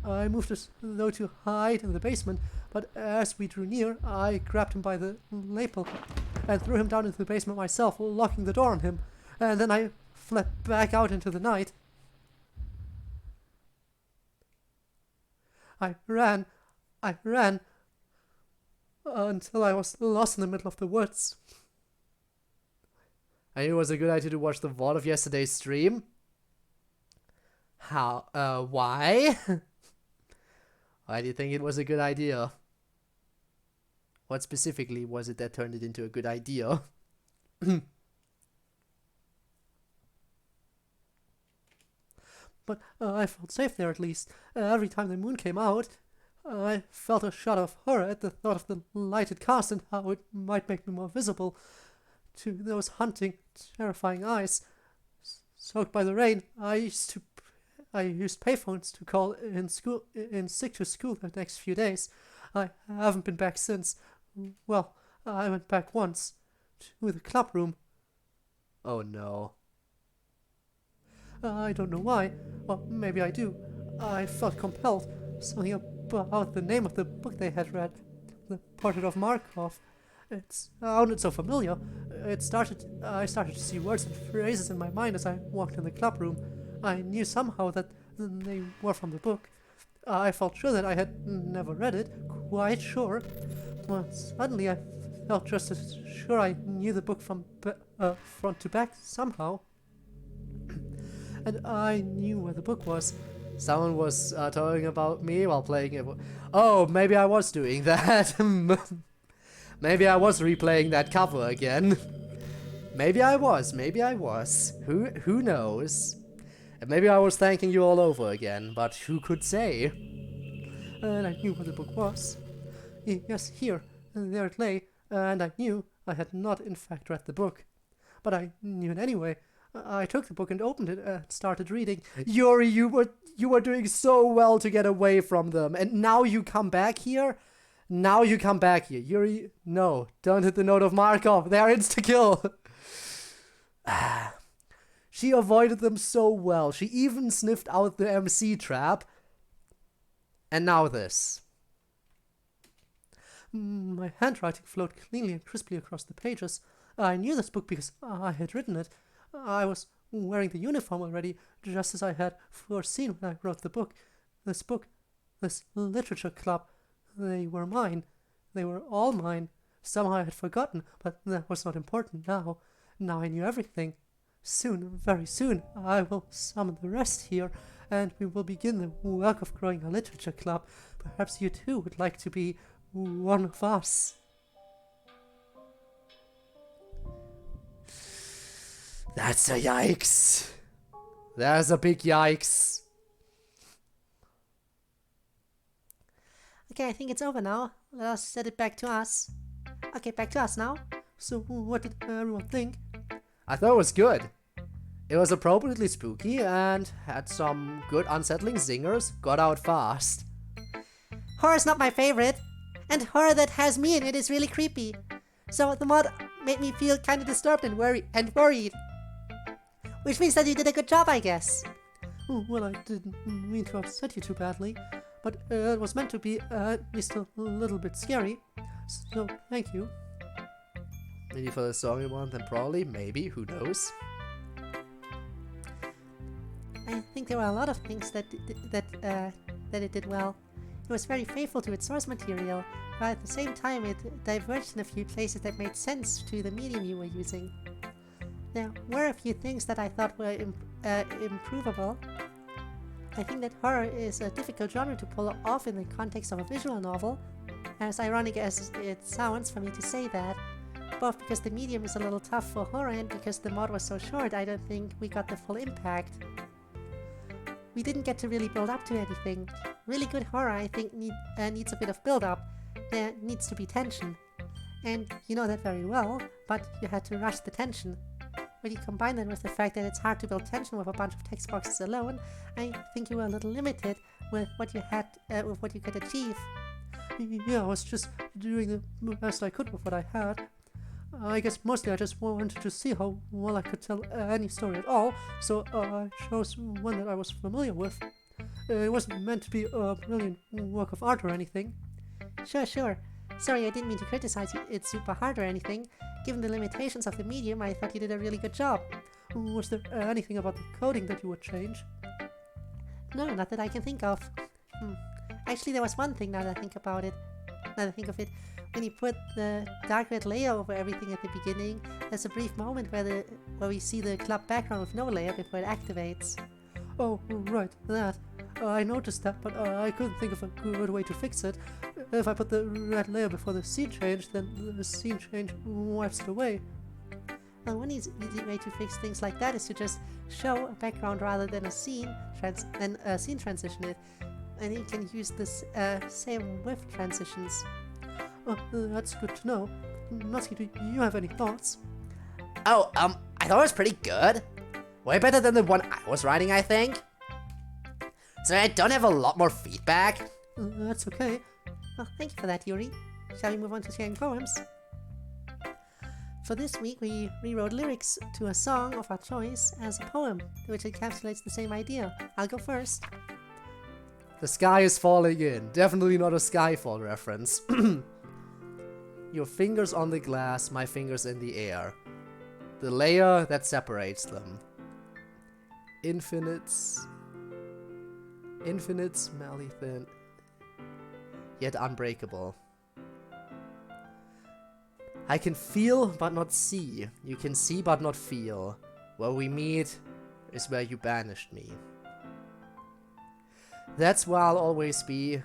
I moved as though to hide in the basement, but as we drew near, I grabbed him by the lapel and threw him down into the basement myself, locking the door on him. And then I fled back out into the night. I ran until I was lost in the middle of the woods. I knew it was a good idea to watch the VOD of yesterday's stream. Why? Why do you think it was a good idea? What specifically was it that turned it into a good idea? But I felt safe there at least. Every time the moon came out, I felt a shot of horror at the thought of the lighted cast and how it might make me more visible to those hunting, terrifying eyes. Soaked by the rain, I used payphones to call in sick to school the next few days. I haven't been back since. Well, I went back once to the club room. Oh no. I don't know why. Or maybe I do. I felt compelled. Something about the name of the book they had read. The Portrait of Markov. It sounded so familiar. I started to see words and phrases in my mind as I walked in the club room. I knew somehow that they were from the book. I felt sure that I had never read it, quite sure. But suddenly I felt just as sure I knew the book from front to back somehow. And I knew where the book was. Someone was talking about me while playing it. Oh, maybe I was doing that. Maybe I was replaying that cover again. Maybe I was. Who knows? And maybe I was thanking you all over again, but who could say? And I knew where the book was. Yes, here. There it lay. And I knew I had not in fact read the book. But I knew it anyway. I took the book and opened it and started reading. Yuri, you were doing so well to get away from them, and now you come back here? Yuri, no, don't hit the note of Markov. They're insta-kill. She avoided them so well. She even sniffed out the MC trap. And now this. My handwriting flowed cleanly and crisply across the pages. I knew this book because I had written it. I was wearing the uniform already, just as I had foreseen when I wrote the book. This literature club, they were mine. They were all mine. Somehow I had forgotten, but that was not important now. Now I knew everything. Soon, very soon, I will summon the rest here, and we will begin the work of growing a literature club. Perhaps you too would like to be one of us. That's a yikes. There's a big yikes. Okay, I think it's over now. Let us set it back to us. Okay, back to us now. So what did everyone think? I thought it was good. It was appropriately spooky and had some good unsettling zingers, got out fast. Horror's not my favorite, and horror that has me in it is really creepy. So the mod made me feel kind of disturbed and worried. Which means that you did a good job, I guess. Oh, well, I didn't mean to upset you too badly, but it was meant to be at least a little bit scary. So thank you. Maybe for the song you want, then probably, maybe, who knows? I think there were a lot of things that it did well. It was very faithful to its source material, but at the same time it diverged in a few places that made sense to the medium you were using. There were a few things that I thought were improvable. I think that horror is a difficult genre to pull off in the context of a visual novel, as ironic as it sounds for me to say that. Both because the medium is a little tough for horror and because the mod was so short, I don't think we got the full impact. We didn't get to really build up to anything. Really good horror, I think, needs a bit of build-up. There needs to be tension. And you know that very well, but you had to rush the tension. When you combine that with the fact that it's hard to build tension with a bunch of text boxes alone, I think you were a little limited with what you could achieve. Yeah, I was just doing the best I could with what I had. I guess mostly I just wanted to see how well I could tell any story at all, so I chose one that I was familiar with. It wasn't meant to be a brilliant work of art or anything. Sure. Sorry, I didn't mean to criticize you. It's super hard or anything. Given the limitations of the medium, I thought you did a really good job. Was there anything about the coding that you would change? No, not that I can think of. Actually, there was one thing now that I think about it. Now that I think of it. When you put the dark red layer over everything at the beginning, there's a brief moment where we see the club background with no layer before it activates. Oh, right, that. I noticed that, but I couldn't think of a good way to fix it. If I put the red layer before the scene change, then the scene change wipes it away. Well, one easy way to fix things like that is to just show a background rather than a scene transition it, and you can use this same with transitions. Oh, that's good to know. Natsuki, do you have any thoughts? Oh, I thought it was pretty good. Way better than the one I was writing, I think. So I don't have a lot more feedback. That's okay. Well, thank you for that, Yuri. Shall we move on to sharing poems? For this week, we rewrote lyrics to a song of our choice as a poem, which encapsulates the same idea. I'll go first. The sky is falling in. Definitely not a Skyfall reference. Your fingers on the glass, my fingers in the air. The layer that separates them. Infinite, smelly thin, yet unbreakable. I can feel but not see. You can see but not feel. Where we meet is where you banished me. That's where I'll always be.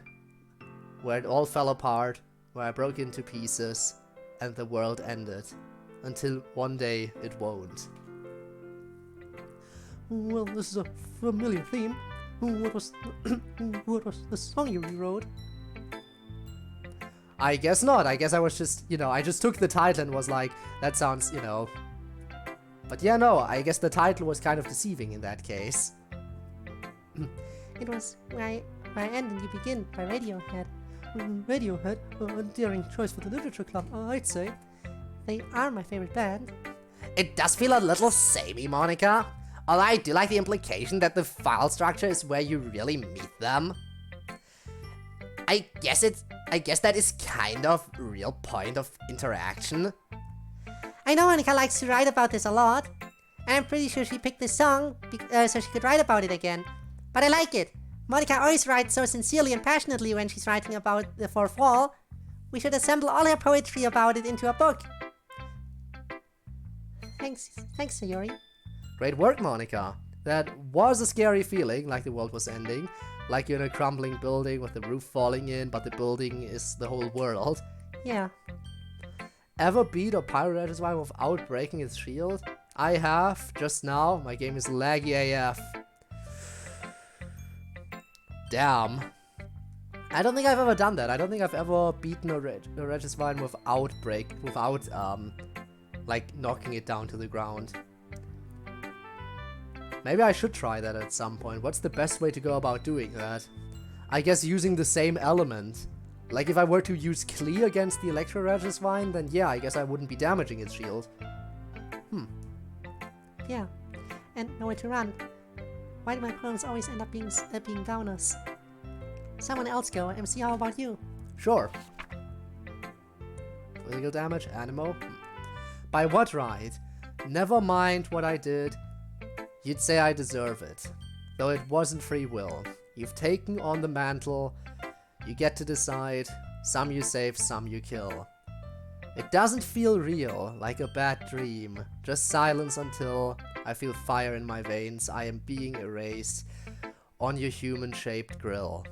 Where it all fell apart. Where I broke into pieces. And the world ended. Until one day it won't. Well, this is a familiar theme. What was the song you rewrote? I guess not. I guess I was just, I just took the title and was like, that sounds, But yeah, no, I guess the title was kind of deceiving in that case. It was Where I End and You Begin by Radiohead. Radiohead? A daring choice for the literature club, I'd say. They are my favorite band. It does feel a little samey, Monica. Although I do like the implication that the file structure is where you really meet them. I guess that is kind of real point of interaction. I know Monica likes to write about this a lot. I'm pretty sure she picked this song so she could write about it again. But I like it. Monica always writes so sincerely and passionately when she's writing about the fourth wall. We should assemble all her poetry about it into a book. Thanks, Yuri. Great work, Monica. That was a scary feeling, like the world was ending. Like you're in a crumbling building with the roof falling in, but the building is the whole world. Yeah. Ever beat a Pyro Registrar without breaking its shield? I have, just now. My game is laggy AF. Damn. I don't think I've ever done that. I don't think I've ever beaten a Registrar without like, knocking it down to the ground. Maybe I should try that at some point. What's the best way to go about doing that? I guess using the same element. Like, if I were to use Clear against the Electro Regisvine, then yeah, I guess I wouldn't be damaging its shield. Yeah. And nowhere to run. Why do my opponents always end up being downers? Someone else go. MC, how about you? Sure. Physical damage, Animo. By what right? Never mind what I did. You'd say I deserve it. Though it wasn't free will. You've taken on the mantle. You get to decide. Some you save, some you kill. It doesn't feel real, like a bad dream. Just silence until I feel fire in my veins. I am being erased on your human-shaped grill.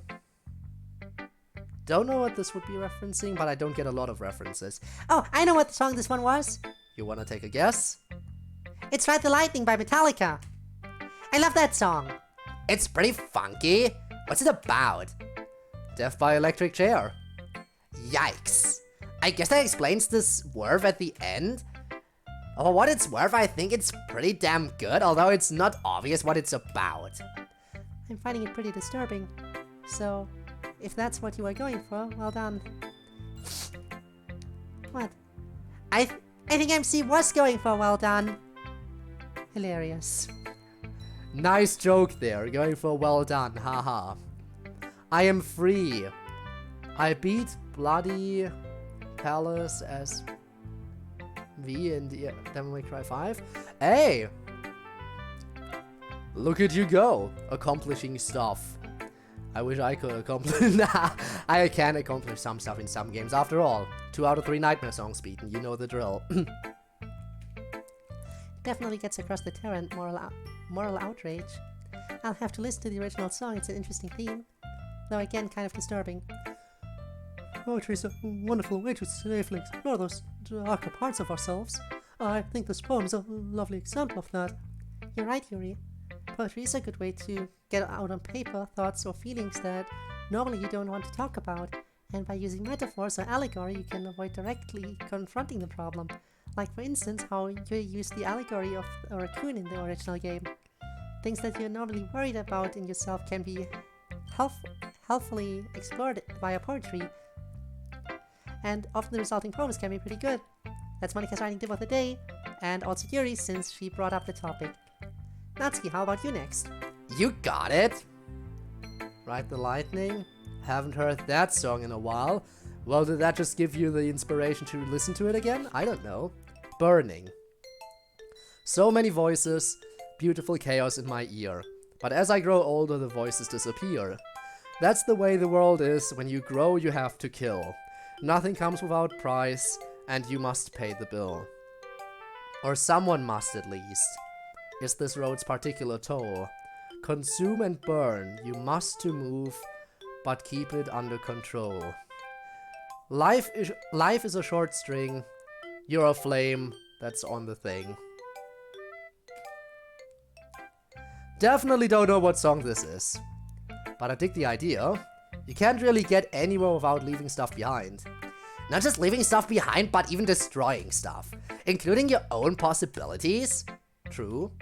Don't know what this would be referencing, but I don't get a lot of references. Oh, I know what song this one was. You wanna take a guess? It's Ride the Lightning by Metallica. I love that song. It's pretty funky. What's it about? Death by electric chair. Yikes. I guess that explains the swerve at the end. For what it's worth, I think it's pretty damn good, although it's not obvious what it's about. I'm finding it pretty disturbing. So, if that's what you are going for, well done. What? I think MC was going for well done. Hilarious. Nice joke there, going for well done, haha. I am free. I beat Bloody Palace as V in Devil May Cry 5. Hey! Look at you go, accomplishing stuff. I wish I could accomplish. Nah, I can accomplish some stuff in some games. After all, 2 out of 3 Nightmare songs beaten. You know the drill. Definitely gets across the Terran moral outrage. I'll have to listen to the original song. It's an interesting theme, though again kind of disturbing. Poetry is a wonderful way to safely explore those darker parts of ourselves. I think this poem is a lovely example of that. You're right, Yuri. Poetry is a good way to get out on paper thoughts or feelings that normally you don't want to talk about, and by using metaphors or allegory you can avoid directly confronting the problem. Like for instance how you used the allegory of a raccoon in the original game. Things that you're normally worried about in yourself can be helpfully explored via poetry, and often the resulting poems can be pretty good. That's Monika's writing tip of the day, and also Yuri since she brought up the topic. Natsuki, how about you next? You got it! Ride the Lightning? Haven't heard that song in a while. Well, did that just give you the inspiration to listen to it again? I don't know. Burning. So many voices, beautiful chaos in my ear. But as I grow older, the voices disappear. That's the way the world is. When you grow, you have to kill. Nothing comes without price, and you must pay the bill. Or someone must at least. Is this road's particular toll? Consume and burn, you must to move, but keep it under control. Life is a short string, you're a flame that's on the thing. Definitely don't know what song this is, but I dig the idea. You can't really get anywhere without leaving stuff behind. Not just leaving stuff behind, but even destroying stuff, including your own possibilities. True.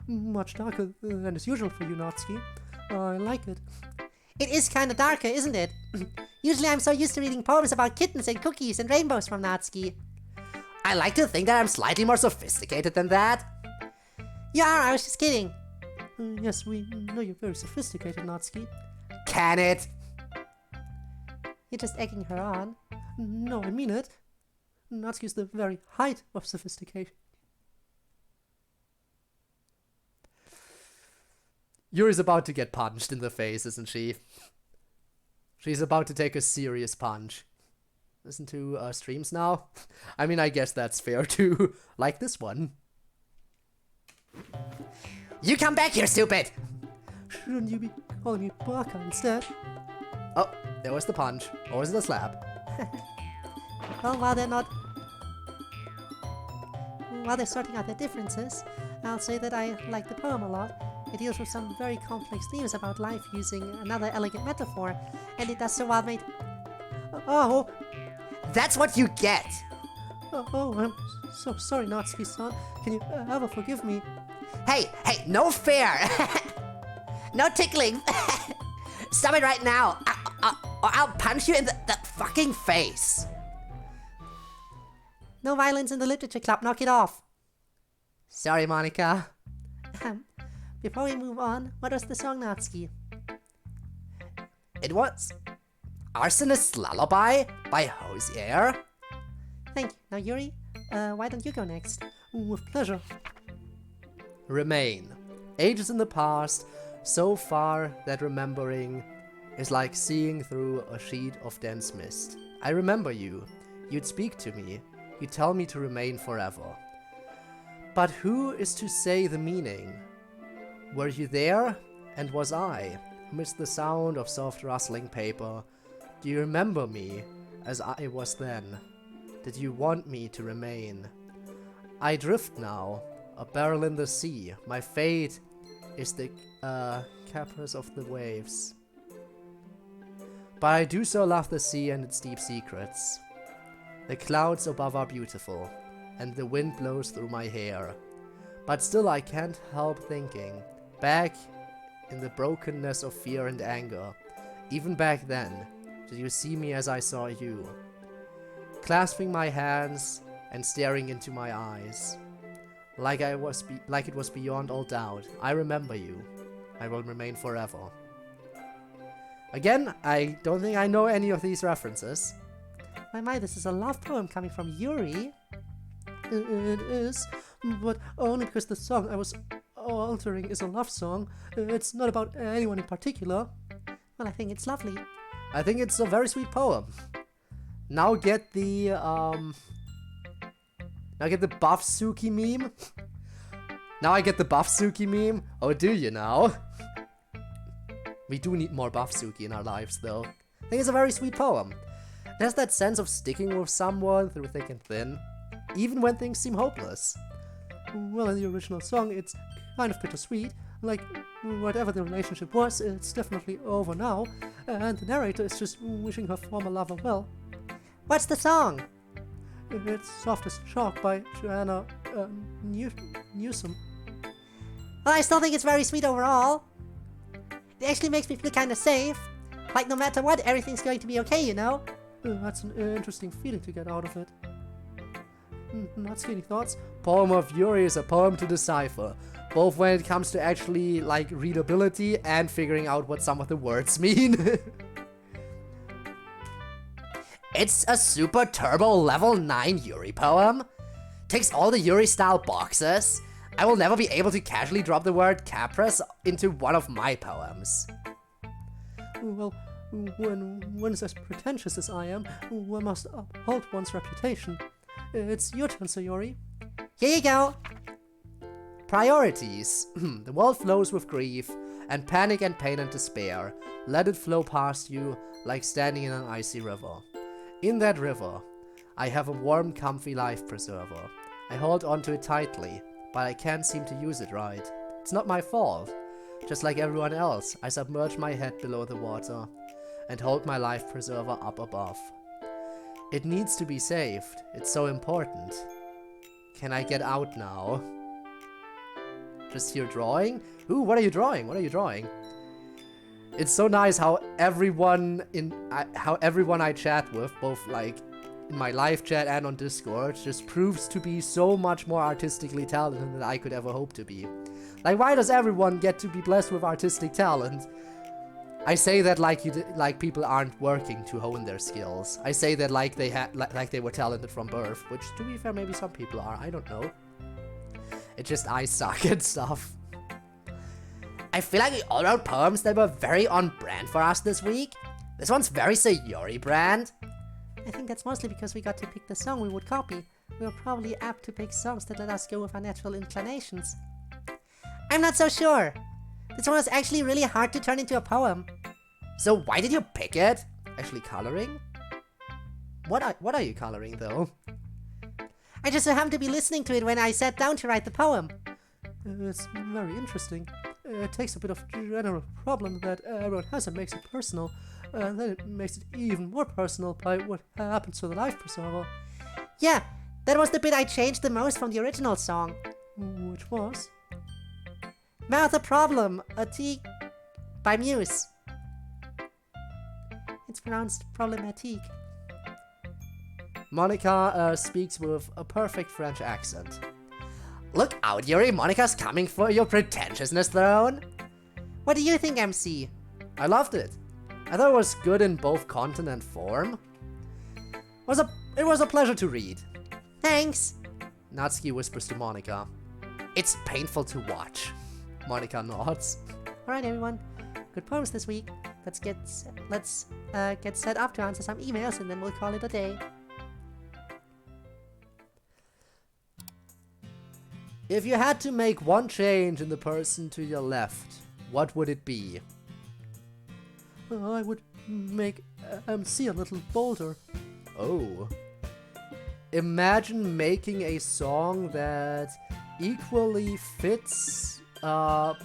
Much darker than is usual for you, Natsuki. I like it. It is kinda darker, isn't it? Usually I'm so used to reading poems about kittens and cookies and rainbows from Natsuki. I like to think that I'm slightly more sophisticated than that. You are, I was just kidding. Yes, we know you're very sophisticated, Natsuki. Can it? You're just egging her on. No, I mean it. Natsuki's the very height of sophistication. Yuri's about to get punched in the face, isn't she? She's about to take a serious punch. Listen to streams now? I mean, I guess that's fair too. Like this one. You come back here, stupid! Shouldn't you be calling me Baka instead? Oh, there was the punch. Or was it a slap? Well, while they're sorting out their differences, I'll say that I like the poem a lot. It deals with some very complex themes about life using another elegant metaphor, and it does so well, mate. Oh, That's what you get! I'm so sorry, Natsuki-san. Can you ever forgive me? Hey, no fair! No tickling! Stop it right now! Or I'll punch you in the fucking face! No violence in the literature club, knock it off. Sorry, Monica. Before we move on, what was the song, Natsuki? It was Arsonist's Lullaby by CodeErr. Thank you. Now, Yuri, why don't you go next? With pleasure. Remain. Ages in the past, so far that remembering is like seeing through a sheet of dense mist. I remember you. You'd speak to me. You'd tell me to remain forever. But who is to say the meaning? Were you there? And was I? Amidst the sound of soft rustling paper, do you remember me as I was then? Did you want me to remain? I drift now, a barrel in the sea. My fate is the caprice of the waves. But I do so love the sea and its deep secrets. The clouds above are beautiful, and the wind blows through my hair. But still I can't help thinking, back in the brokenness of fear and anger, even back then, did you see me as I saw you? Clasping my hands and staring into my eyes. Like it was beyond all doubt. I remember you. I will remain forever. Again, I don't think I know any of these references. My, this is a love poem coming from Yuri. It is, but only because the song I was altering is a love song. It's not about anyone in particular. Well, I think it's lovely. I think it's a very sweet poem. Now get the Buff Suki meme. Now I get the Buff Suki meme. Oh, do you now? We do need more Buff Suki in our lives, though. I think it's a very sweet poem. It has that sense of sticking with someone through thick and thin, even when things seem hopeless. Well, in the original song, it's kind of bittersweet. Like, whatever the relationship was, it's definitely over now, and the narrator is just wishing her former lover well. What's the song? It's Soft as Chalk by Joanna Newsom. Well, I still think it's very sweet overall. It actually makes me feel kind of safe. Like, no matter what, everything's going to be okay, you know? That's an interesting feeling to get out of it. Natsuki, any thoughts? Poem of Yuri is a poem to decipher, both when it comes to actually, like, readability and figuring out what some of the words mean. It's a super turbo level 9 Yuri poem. Ticks all the Yuri style boxes. I will never be able to casually drop the word caprice into one of my poems. Well, when one is as pretentious as I am, one must uphold one's reputation. It's your turn, Sayori. Here you go. Priorities. The world flows with grief, and panic and pain and despair. Let it flow past you like standing in an icy river. In that river, I have a warm, comfy life preserver. I hold onto it tightly, but I can't seem to use it right. It's not my fault. Just like everyone else, I submerge my head below the water and hold my life preserver up above. It needs to be saved. It's so important. Can I get out now? Just here drawing? Ooh, what are you drawing? What are you drawing? It's so nice how everyone I chat with, both like in my live chat and on Discord, just proves to be so much more artistically talented than I could ever hope to be. Like, why does everyone get to be blessed with artistic talent? I say that like people aren't working to hone their skills. I say that like they were talented from birth, which to be fair, maybe some people are. I don't know. It's just I suck at stuff. I feel like we all wrote poems that were very on brand for us this week. This one's very Sayori brand. I think that's mostly because we got to pick the song we would copy. We were probably apt to pick songs that let us go with our natural inclinations. I'm not so sure. This one was actually really hard to turn into a poem. So why did you pick it? Actually coloring? What are you coloring though? I just so happened to be listening to it when I sat down to write the poem. It's very interesting. It takes a bit of general problem that everyone has and makes it personal, and then it makes it even more personal by what happens to the live preserver. Yeah, that was the bit I changed the most from the original song. Which was? Mouth a Problem, a T by Muse. It's pronounced problematique. Monica speaks with a perfect French accent. Look out, Yuri, Monica's coming for your pretentiousness throne. What do you think, MC? I loved it. I thought it was good in both content and form. It was a pleasure to read. Thanks. Natsuki whispers to Monica. It's painful to watch. Monica nods. Alright everyone, good poems this week. Let's get set up to answer some emails and then we'll call it a day. If you had to make one change in the person to your left, what would it be? I would make MC a little bolder. Oh. Imagine making a song that equally fits a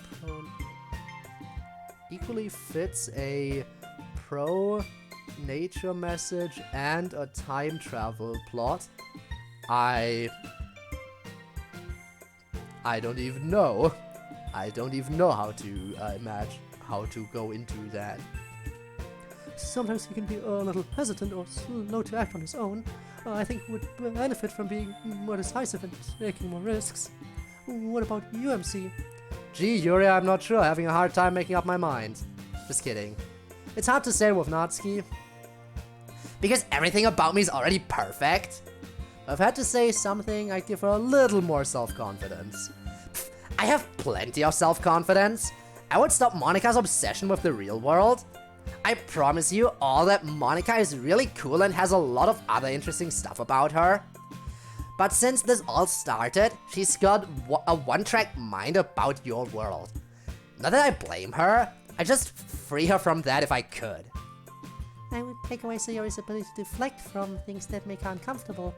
pro-nature message and a time travel plot. I don't even know. I don't even know how to imagine how to go into that. Sometimes he can be a little hesitant or slow to act on his own. I think he would benefit from being more decisive and taking more risks. What about you, MC? Gee, Yuri, I'm not sure. Having a hard time making up my mind. Just kidding. It's hard to say with Natsuki. Because everything about me is already perfect. If I've had to say something, I'd give her a little more self-confidence. I have plenty of self-confidence. I would stop Monica's obsession with the real world. I promise you all that Monica is really cool and has a lot of other interesting stuff about her. But since this all started, she's got a one-track mind about your world. Not that I blame her, I'd just free her from that if I could. I would take away Sayori's ability to deflect from things that make her uncomfortable.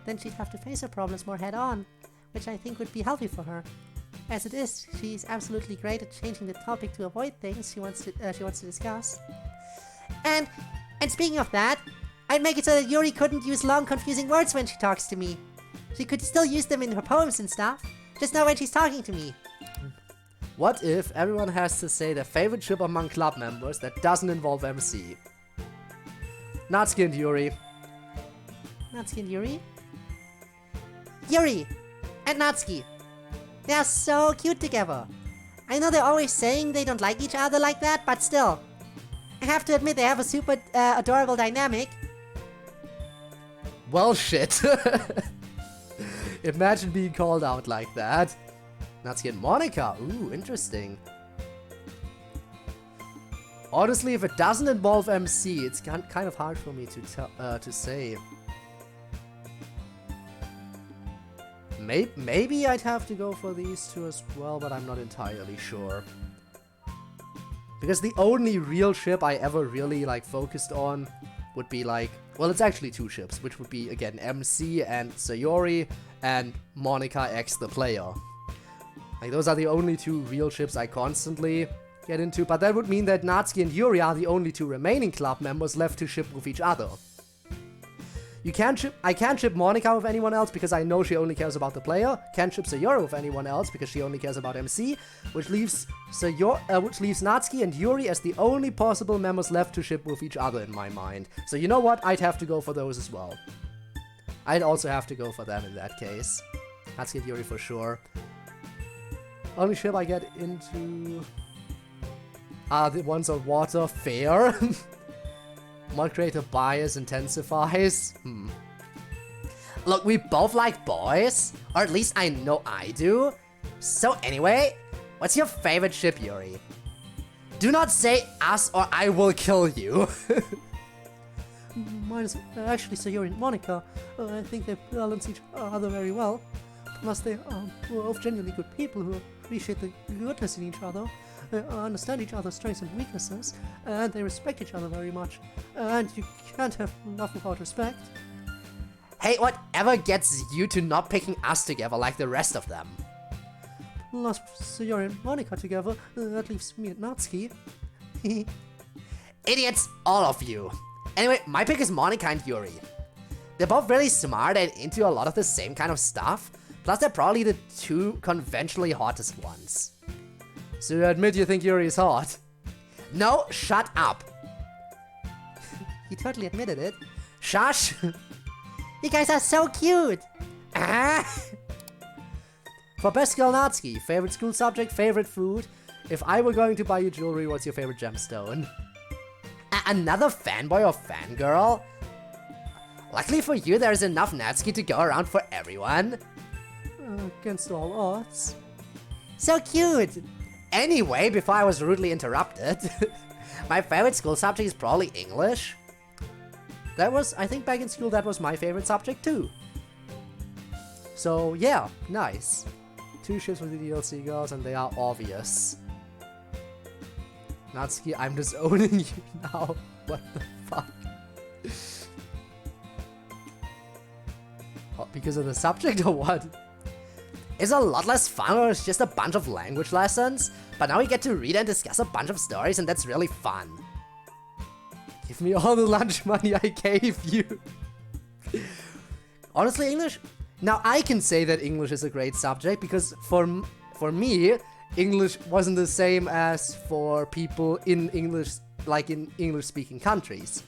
Then she'd have to face her problems more head-on, which I think would be healthy for her. As it is, she's absolutely great at changing the topic to avoid things she wants to discuss. And speaking of that, I'd make it so that Yuri couldn't use long, confusing words when she talks to me. She could still use them in her poems and stuff, just not when she's talking to me. What if everyone has to say their favorite ship among club members that doesn't involve MC? Natsuki and Yuri. Natsuki and Yuri? Yuri and Natsuki. They are so cute together. I know they're always saying they don't like each other like that, but still. I have to admit they have a super adorable dynamic. Well, shit. Imagine being called out like that. Natsuki and Monica. Ooh, interesting. Honestly, if it doesn't involve MC, it's kind of hard for me to say. Maybe I'd have to go for these two as well, but I'm not entirely sure. Because the only real ship I ever really focused on would be well, it's actually two ships, which would be again MC and Sayori and Monica X the player. Those are the only two real ships I constantly get into, but that would mean that Natsuki and Yuri are the only two remaining club members left to ship with each other. I can't ship Monica with anyone else because I know she only cares about the player. Can't ship Sayori with anyone else because she only cares about MC, which leaves Natsuki and Yuri as the only possible members left to ship with each other in my mind. So you know what? I'd have to go for those as well. I'd also have to go for them in that case. Natsuki and Yuri for sure. Only ship I get into are the ones on water. Fair. Mod creator bias intensifies. Look, we both like boys. Or at least I know I do. So anyway, what's your favorite ship, Yuri? Do not say us or I will kill you. Mine is actually Sayori and Monica. I think they balance each other very well. Plus they are both genuinely good people who are appreciate the goodness in each other, understand each other's strengths and weaknesses, and they respect each other very much. And you can't have love without respect. Hey, whatever gets you to not picking us together like the rest of them? Plus, Sayori and Monica together, that leaves me and Natsuki. Idiots, all of you. Anyway, my pick is Monica and Yuri. They're both really smart and into a lot of the same kind of stuff, plus they're probably the two conventionally hottest ones. So you admit you think Yuri is hot? No, shut up. He totally admitted it. Shush. You guys are so cute! Ah. For best girl Natsuki, favorite school subject, favorite food. If I were going to buy you jewelry, what's your favorite gemstone? Another fanboy or fangirl? Luckily for you, there's enough Natsuki to go around for everyone. Against all odds. So cute! Anyway, before I was rudely interrupted, my favorite school subject is probably English. I think back in school that was my favorite subject too. So yeah, nice. 2 ships with the DLC girls and they are obvious. Natsuki, I'm disowning you now. What the fuck? What, because of the subject or what? It's a lot less fun when it's just a bunch of language lessons, but now we get to read and discuss a bunch of stories and that's really fun. Give me all the lunch money I gave you. Honestly, English? Now I can say that English is a great subject because for me, English wasn't the same as for people in English, like in English-speaking countries.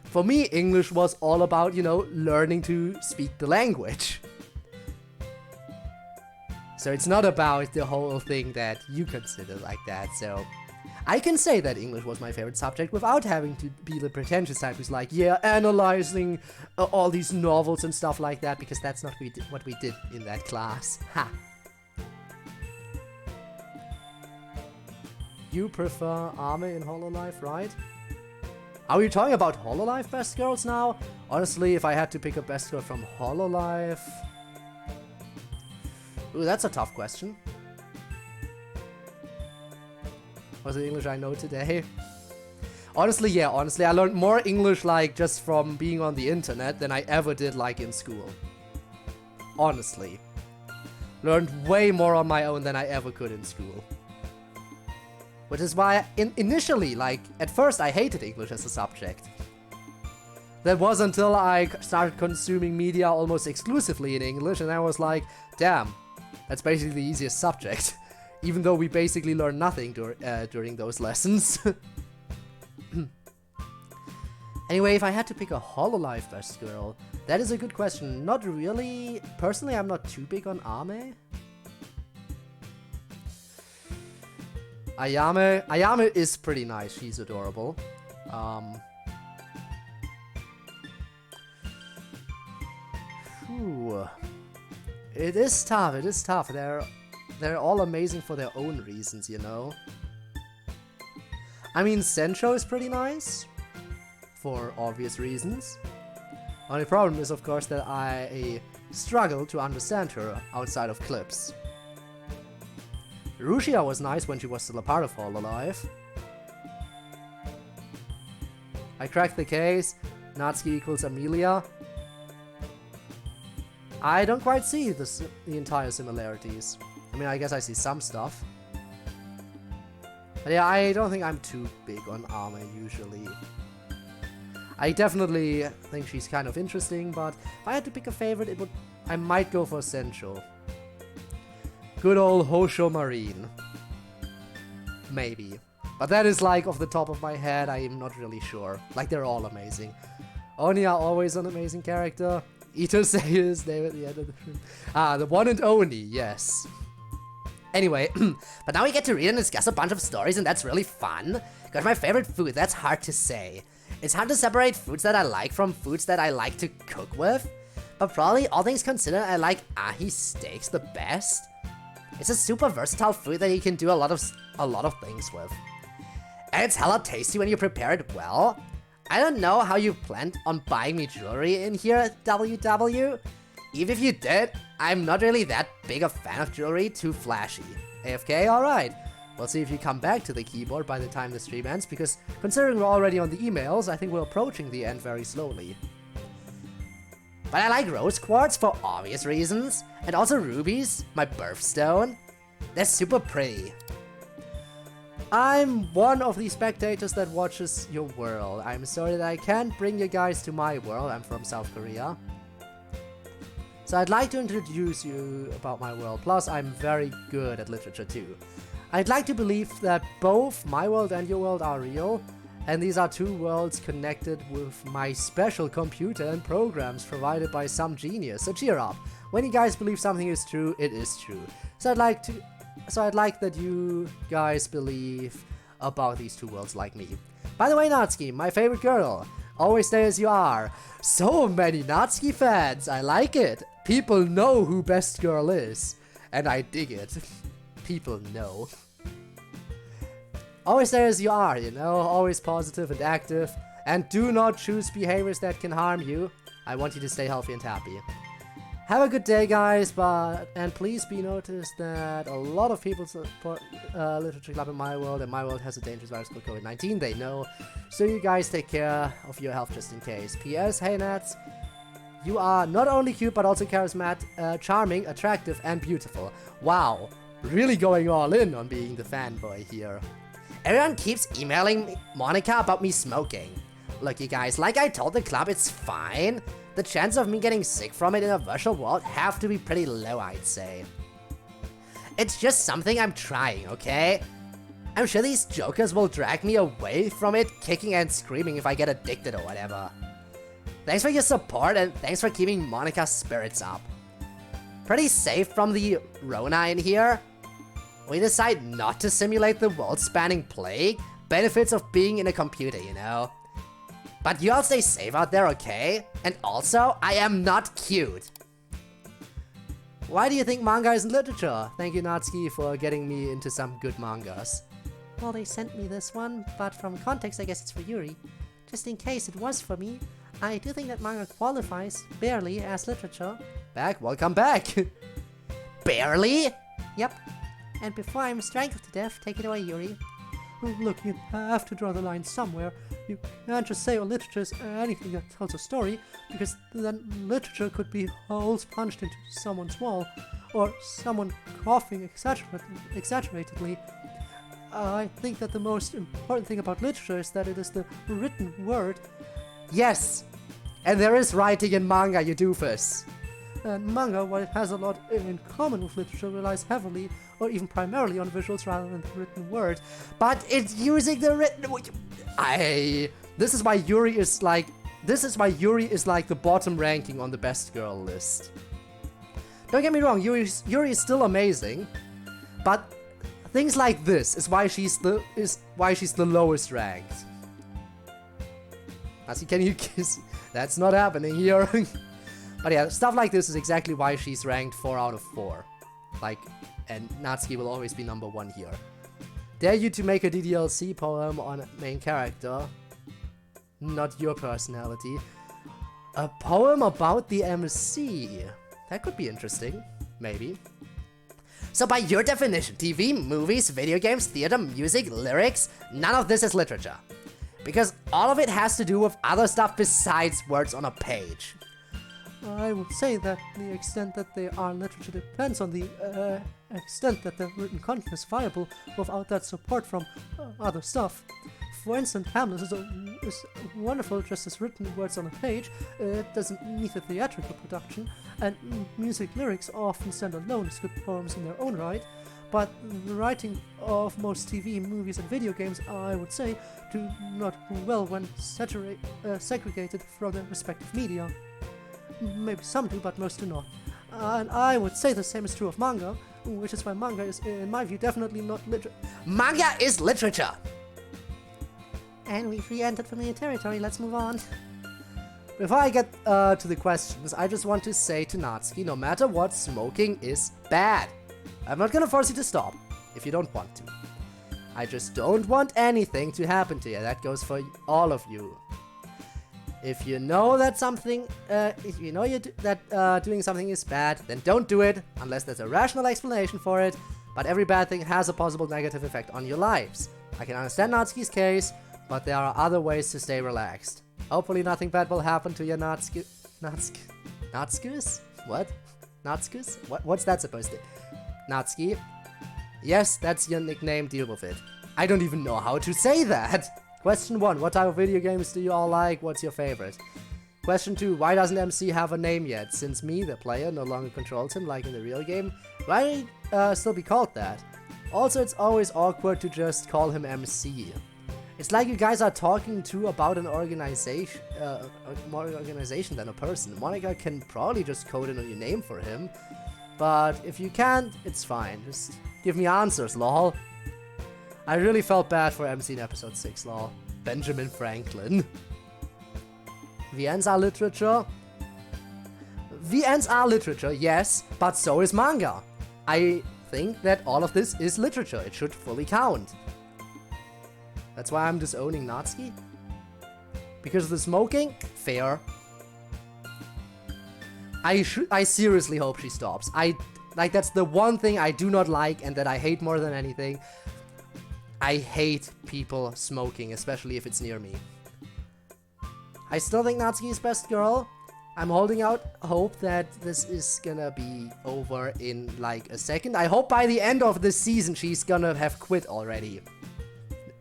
For me, English was all about, you know, learning to speak the language. So it's not about the whole thing that you consider like that, so I can say that English was my favorite subject without having to be the pretentious type who's like, yeah, analyzing all these novels and stuff like that, because that's not what we did in that class. Ha! You prefer Ame in Hololive, right? Are we talking about Hololive best girls now? Honestly, if I had to pick a best girl from Hololive... Ooh, that's a tough question. Was the English I know today? Honestly, yeah, I learned more English like just from being on the internet than I ever did like in school. Honestly. Learned way more on my own than I ever could in school. Which is why initially, like, at first I hated English as a subject. That was until I started consuming media almost exclusively in English and I was like, damn, that's basically the easiest subject. Even though we basically learn nothing during those lessons. Anyway, if I had to pick a Hololive best girl, that is a good question. Not really. Personally, I'm not too big on Ame. Ayame is pretty nice. She's adorable. It is tough. They're all amazing for their own reasons, you know? I mean, Sencho is pretty nice. For obvious reasons. Only problem is, of course, that I struggle to understand her outside of clips. Rushia was nice when she was still a part of Hololive. I cracked the case. Natsuki equals Amelia. I don't quite see the entire similarities. I mean, I guess I see some stuff. But yeah, I don't think I'm too big on Ame usually. I definitely think she's kind of interesting, but if I had to pick a favorite, I might go for Sencho. Good old Hosho Marine. Maybe. But that is like off the top of my head, I am not really sure. Like, they're all amazing. Onia, always an amazing character. Ito Sayus, name at the end of the room. Ah, the one and only, yes. Anyway, but now we get to read and discuss a bunch of stories, and that's really fun. Got my favorite food, that's hard to say. It's hard to separate foods that I like from foods that I like to cook with. But probably, all things considered, I like ahi steaks the best. It's a super versatile food that you can do a lot of things with. And it's hella tasty when you prepare it well. I don't know how you planned on buying me jewelry in here at WW. even if you did, I'm not really that big a fan of jewelry, too flashy. AFK, alright. We'll see if you come back to the keyboard by the time the stream ends, because considering we're already on the emails, I think we're approaching the end very slowly. But I like rose quartz for obvious reasons, and also rubies, my birthstone. They're super pretty. I'm one of the spectators that watches your world. I'm sorry that I can't bring you guys to my world. I'm from South Korea. So I'd like to introduce you about my world. Plus, I'm very good at literature too. I'd like to believe that both my world and your world are real, and these are two worlds connected with my special computer and programs provided by some genius. So cheer up. When you guys believe something is true, it is true. So I'd like that you guys believe about these two worlds like me. By the way, Natsuki, my favorite girl. Always stay as you are. So many Natsuki fans. I like it. People know who best girl is. And I dig it. People know. Always stay as you are, you know. Always positive and active. And do not choose behaviors that can harm you. I want you to stay healthy and happy. Have a good day, guys, and please be noticed that a lot of people support Literature Club in my world, and my world has a dangerous virus called COVID-19, they know. So you guys take care of your health just in case. P.S. Hey Nats, you are not only cute but also charismatic, charming, attractive, and beautiful. Wow, really going all in on being the fanboy here. Everyone keeps emailing Monica about me smoking. Look, you guys, like I told the club, it's fine. The chances of me getting sick from it in a virtual world have to be pretty low, I'd say. It's just something I'm trying, okay? I'm sure these jokers will drag me away from it, kicking and screaming if I get addicted or whatever. Thanks for your support and thanks for keeping Monica's spirits up. Pretty safe from the Rona in here. We decide not to simulate the world-spanning plague. Benefits of being in a computer, you know? But you all stay safe out there, okay? And also, I am not cute. Why do you think manga isn't literature? Thank you, Natsuki, for getting me into some good mangas. Well, they sent me this one, but from context I guess it's for Yuri. Just in case it was for me, I do think that manga qualifies, barely, as literature. Welcome back! Barely? Yep. And before I'm strangled to death, take it away, Yuri. Look, you have to draw the line somewhere. You can't just say literature is anything that tells a story, because then literature could be holes punched into someone's wall, or someone coughing exaggeratedly. I think that the most important thing about literature is that it is the written word. Yes! And there is writing in manga, you doofus. And manga, while it has a lot in common with literature, relies heavily, or even primarily, on visuals rather than the written word. But it's using the written... This is why Yuri is like the bottom ranking on the best girl list. Don't get me wrong, Yuri is still amazing, but things like this is why she's the lowest ranked. Natsuki, can you kiss? That's not happening here. But yeah, stuff like this is exactly why she's ranked 4 out of 4. Like, and Natsuki will always be number 1 here. Dare you to make a DDLC poem on a main character? Not your personality. A poem about the MC. That could be interesting. Maybe. So by your definition, TV, movies, video games, theater, music, lyrics, none of this is literature. Because all of it has to do with other stuff besides words on a page. I would say that the extent that they are literature depends on the extent that the written content is viable without that support from other stuff. For instance, Hamlet is wonderful just as written words on a page. It doesn't need a theatrical production, and music lyrics often stand alone as good poems in their own right. But the writing of most TV, movies, and video games, I would say, do not do well when segregated from their respective media. Maybe some do, but most do not. And I would say the same is true of manga, which is why manga is, in my view, definitely not literature. Manga is literature! And we've re-entered familiar territory, let's move on. Before I get to the questions, I just want to say to Natsuki, no matter what, smoking is bad. I'm not gonna force you to stop, if you don't want to. I just don't want anything to happen to you. That goes for all of you. If you know that something, if you know that doing something is bad, then don't do it unless there's a rational explanation for it. But every bad thing has a possible negative effect on your lives. I can understand Natsuki's case, but there are other ways to stay relaxed. Hopefully nothing bad will happen to your Natsukus? What? Natsukus? What's that supposed to... Natsuki? Yes, that's your nickname, deal with it. I don't even know how to say that! Question 1, what type of video games do you all like? What's your favorite? Question 2, why doesn't MC have a name yet? Since me, the player, no longer controls him like in the real game, why still be called that? Also, it's always awkward to just call him MC. It's like you guys are talking to about an organization, more organization than a person. Monica can probably just code in a new name for him, but if you can't, it's fine. Just give me answers, lol. I really felt bad for MC in episode 6, lol. Benjamin Franklin. VNs are literature. VNs are literature, yes, but so is manga. I think that all of this is literature. It should fully count. That's why I'm disowning Natsuki. Because of the smoking? Fair. I seriously hope she stops. That's the one thing I do not like and that I hate more than anything. I hate people smoking, especially if it's near me. I still think Natsuki is best girl. I'm holding out hope that this is gonna be over in like a second. I hope by the end of this season she's gonna have quit already.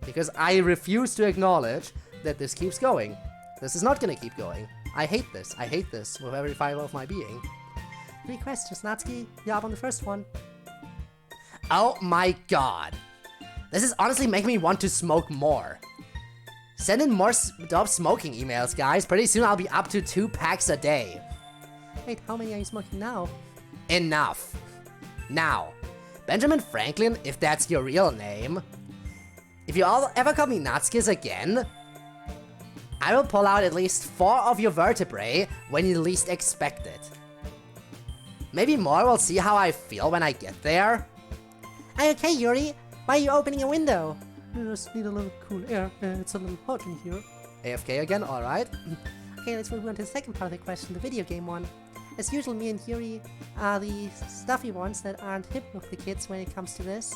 Because I refuse to acknowledge that this keeps going. This is not gonna keep going. I hate this. I hate this with every fiber of my being. 3 questions, Natsuki. You're up on the first one. Oh my god. This is honestly making me want to smoke more. Send in more dope smoking emails, guys. Pretty soon I'll be up to 2 packs a day. Wait, how many are you smoking now? Enough. Now, Benjamin Franklin, if that's your real name, if you all ever call me Natskis again, I will pull out at least 4 of your vertebrae when you least expect it. Maybe more, we'll see how I feel when I get there. Are you okay, Yuri? Why are you opening a window? I just need a little cool air. It's a little hot in here. AFK again, alright. Okay, let's move on to the second part of the question, the video game one. As usual, me and Yuri are the stuffy ones that aren't hip with the kids when it comes to this.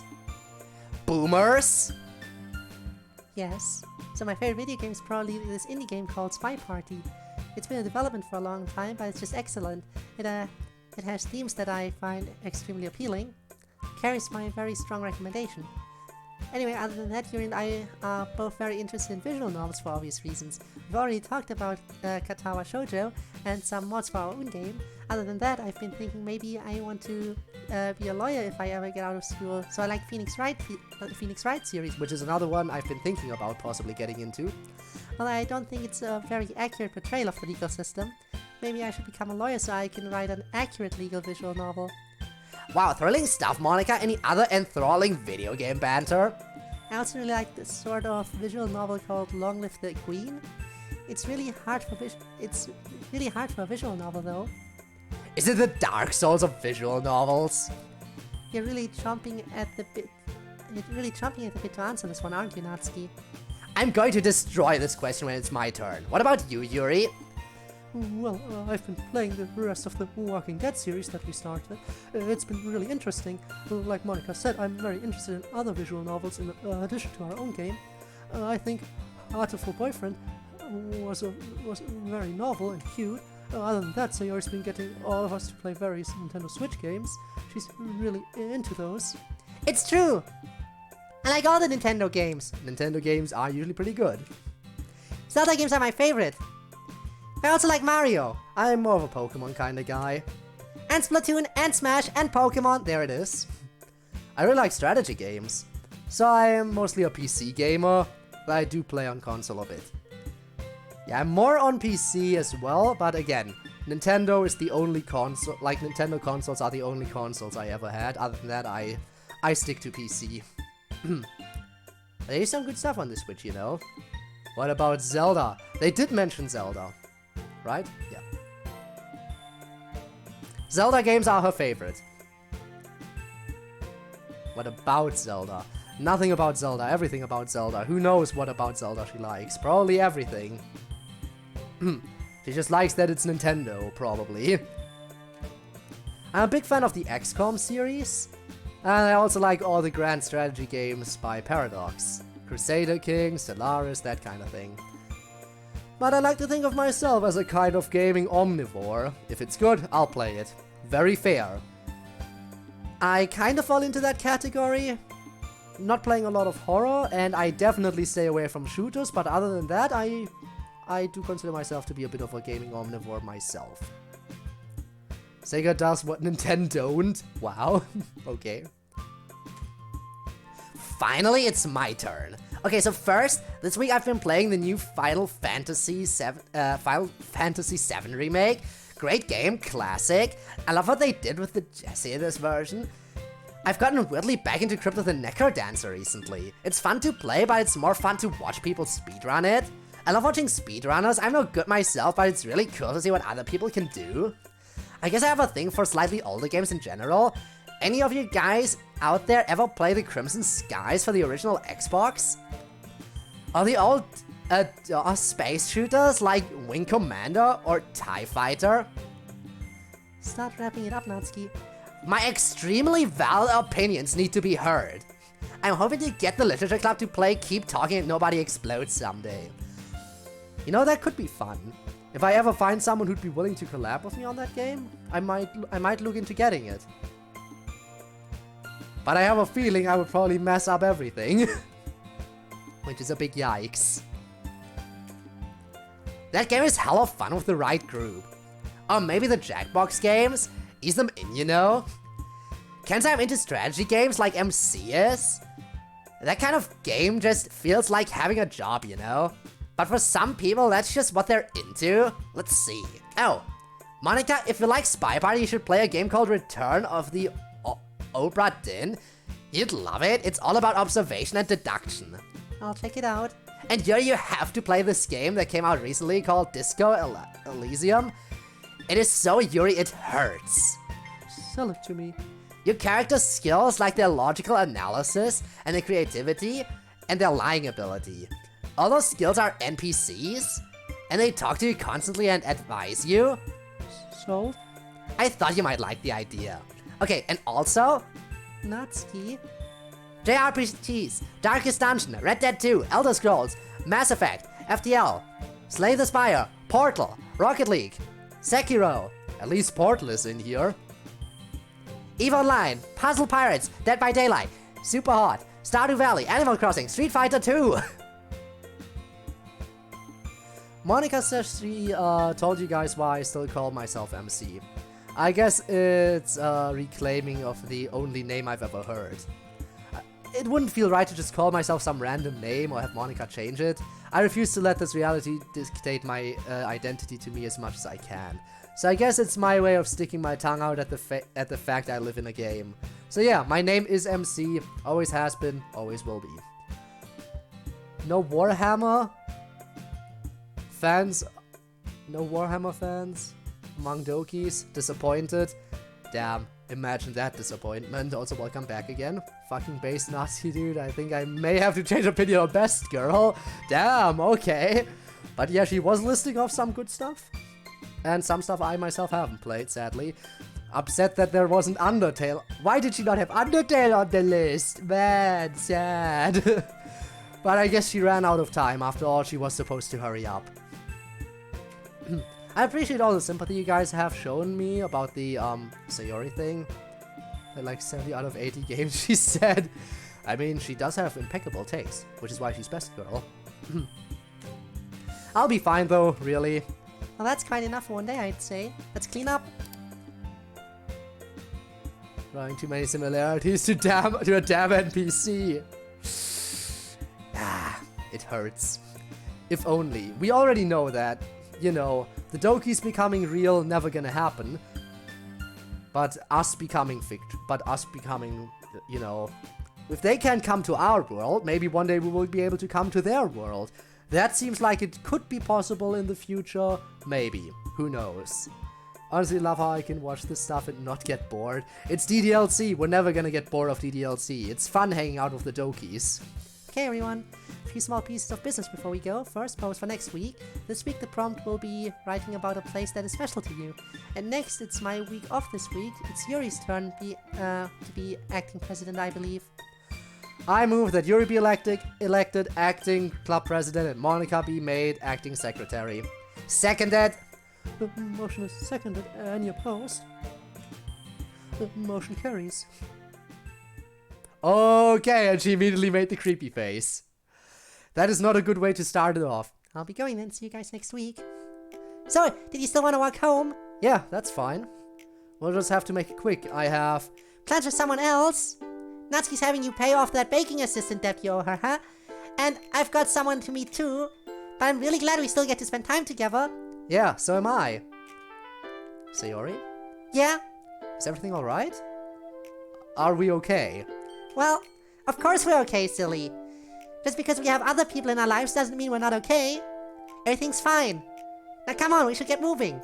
Boomers? Yes. So my favorite video game is probably this indie game called Spy Party. It's been in development for a long time, but it's just excellent. It has themes that I find extremely appealing. Carries my very strong recommendation. Anyway, other than that, Yuri and I are both very interested in visual novels for obvious reasons. We've already talked about Katawa Shoujo and some mods for our own game. Other than that, I've been thinking maybe I want to be a lawyer if I ever get out of school. So I like Phoenix Wright series, Which is another one I've been thinking about possibly getting into. Well, I don't think it's a very accurate portrayal of the legal system. Maybe I should become a lawyer so I can write an accurate legal visual novel. Wow, thrilling stuff, Monica. Any other enthralling video game banter? I also really like this sort of visual novel called Long Live the Queen. It's really hard for a visual novel though. Is it the Dark Souls of visual novels? You're really chomping at the bit to answer this one, aren't you, Natsuki? I'm going to destroy this question when it's my turn. What about you, Yuri? Well, I've been playing the rest of the Walking Dead series that we started. It's been really interesting. Like Monica said, I'm very interested in other visual novels in addition to our own game. I think Hateful Boyfriend was very novel and cute. Other than that, Sayori's been getting all of us to play various Nintendo Switch games. She's really into those. It's true! I like all the Nintendo games. Nintendo games are usually pretty good. Zelda games are my favorite. I also like Mario. I'm more of a Pokemon kind of guy. And Splatoon, and Smash, and Pokemon. There it is. I really like strategy games. So I am mostly a PC gamer, but I do play on console a bit. Yeah, I'm more on PC as well, but again, Nintendo is the only console, like Nintendo consoles are the only consoles I ever had. Other than that, I stick to PC. There's some good stuff on the Switch, you know. What about Zelda? They did mention Zelda. Right? Yeah. Zelda games are her favorite. What about Zelda? Nothing about Zelda, everything about Zelda. Who knows what about Zelda she likes? Probably everything. She just likes that it's Nintendo, probably. I'm a big fan of the XCOM series, and I also like all the grand strategy games by Paradox. Crusader Kings, Stellaris, that kind of thing. But I like to think of myself as a kind of gaming omnivore. If it's good, I'll play it. Very fair. I kind of fall into that category. Not playing a lot of horror, and I definitely stay away from shooters, but other than that, I do consider myself to be a bit of a gaming omnivore myself. Sega does what Nintendo don't. Wow. Okay. Finally, it's my turn. Okay, so first, this week I've been playing the new Final Fantasy VII Remake. Great game, classic. I love what they did with the Jessie in this version. I've gotten weirdly back into Crypt of the Necrodancer recently. It's fun to play, but it's more fun to watch people speedrun it. I love watching speedrunners. I'm no good myself, but it's really cool to see what other people can do. I guess I have a thing for slightly older games in general. Any of you guys out there ever play the Crimson Skies for the original Xbox? Or the old space shooters like Wing Commander or TIE Fighter? Start wrapping it up, Natsuki. My extremely valid opinions need to be heard. I'm hoping to get the Literature Club to play Keep Talking and Nobody Explodes someday. You know, that could be fun. If I ever find someone who'd be willing to collab with me on that game, I might look into getting it. But I have a feeling I would probably mess up everything. Which is a big yikes. That game is hella fun with the right group. Or maybe the Jackbox games? Ease them in, you know? Can't say I'm into strategy games like MC is. That kind of game just feels like having a job, you know? But for some people, that's just what they're into. Let's see. Oh, Monica, if you like Spy Party, you should play a game called Return of the Obra Dinn. You'd love it. It's all about observation and deduction. I'll check it out. And here you have to play this game that came out recently called Disco Elysium. It is so Yuri, it hurts. Sell it to me. Your character's skills, like their logical analysis and their creativity and their lying ability. All those skills are NPCs, and they talk to you constantly and advise you. So? I thought you might like the idea. Okay, and also, Natsuki. JRPGs, Darkest Dungeon, Red Dead 2, Elder Scrolls, Mass Effect, FTL, Slay the Spire, Portal, Rocket League, Sekiro, at least Portal is in here, EVE Online, Puzzle Pirates, Dead by Daylight, Super Hot, Stardew Valley, Animal Crossing, Street Fighter 2. Monica says she told you guys why I still call myself MC. I guess it's a reclaiming of the only name I've ever heard. It wouldn't feel right to just call myself some random name or have Monica change it. I refuse to let this reality dictate my identity to me as much as I can. So I guess it's my way of sticking my tongue out at the fact I live in a game. So yeah, my name is MC, always has been, always will be. No Warhammer fans? No Warhammer fans? Among Dokis? Disappointed? Damn, imagine that disappointment. Also, welcome back again. Fucking base Nazi dude, I think I may have to change opinion on Best Girl. Damn, okay. But yeah, she was listing off some good stuff. And some stuff I myself haven't played, sadly. Upset that there wasn't Undertale. Why did she not have Undertale on the list? Man, sad. But I guess she ran out of time. After all, she was supposed to hurry up. I appreciate all the sympathy you guys have shown me about the Sayori thing. Like 70 out of 80 games, she said. I mean, she does have impeccable taste, which is why she's Best Girl. I'll be fine though, really. Well, that's quite enough for one day, I'd say. Let's clean up. Drawing too many similarities to a damn NPC. Ah, it hurts. If only. We already know that, you know, the Dokis becoming real, never gonna happen. But us becoming, you know, if they can come to our world, maybe one day we will be able to come to their world. That seems like it could be possible in the future. Maybe. Who knows? Honestly, love how I can watch this stuff and not get bored. It's DDLC. We're never gonna get bored of DDLC. It's fun hanging out with the Dokis. Okay, everyone. few small pieces of business before we go. First, pose for next week. This week the prompt will be writing about a place that is special to you. And next, it's my week off this week. It's Yuri's turn to be acting president, I believe. I move that Yuri be elected acting club president and Monica be made acting secretary. Seconded. The motion is seconded. Any opposed? The motion carries. Okay, and she immediately made the creepy face. That is not a good way to start it off. I'll be going then. See you guys next week. So, did you still want to walk home? Yeah, that's fine. We'll just have to make it quick. I have... Plans for someone else? Natsuki's having you pay off that baking assistant debt you owe her, huh? And I've got someone to meet too. But I'm really glad we still get to spend time together. Yeah, so am I. Sayori? Yeah? Is everything alright? Are we okay? Well, of course we're okay, silly. Just because we have other people in our lives doesn't mean we're not okay. Everything's fine. Now come on, we should get moving.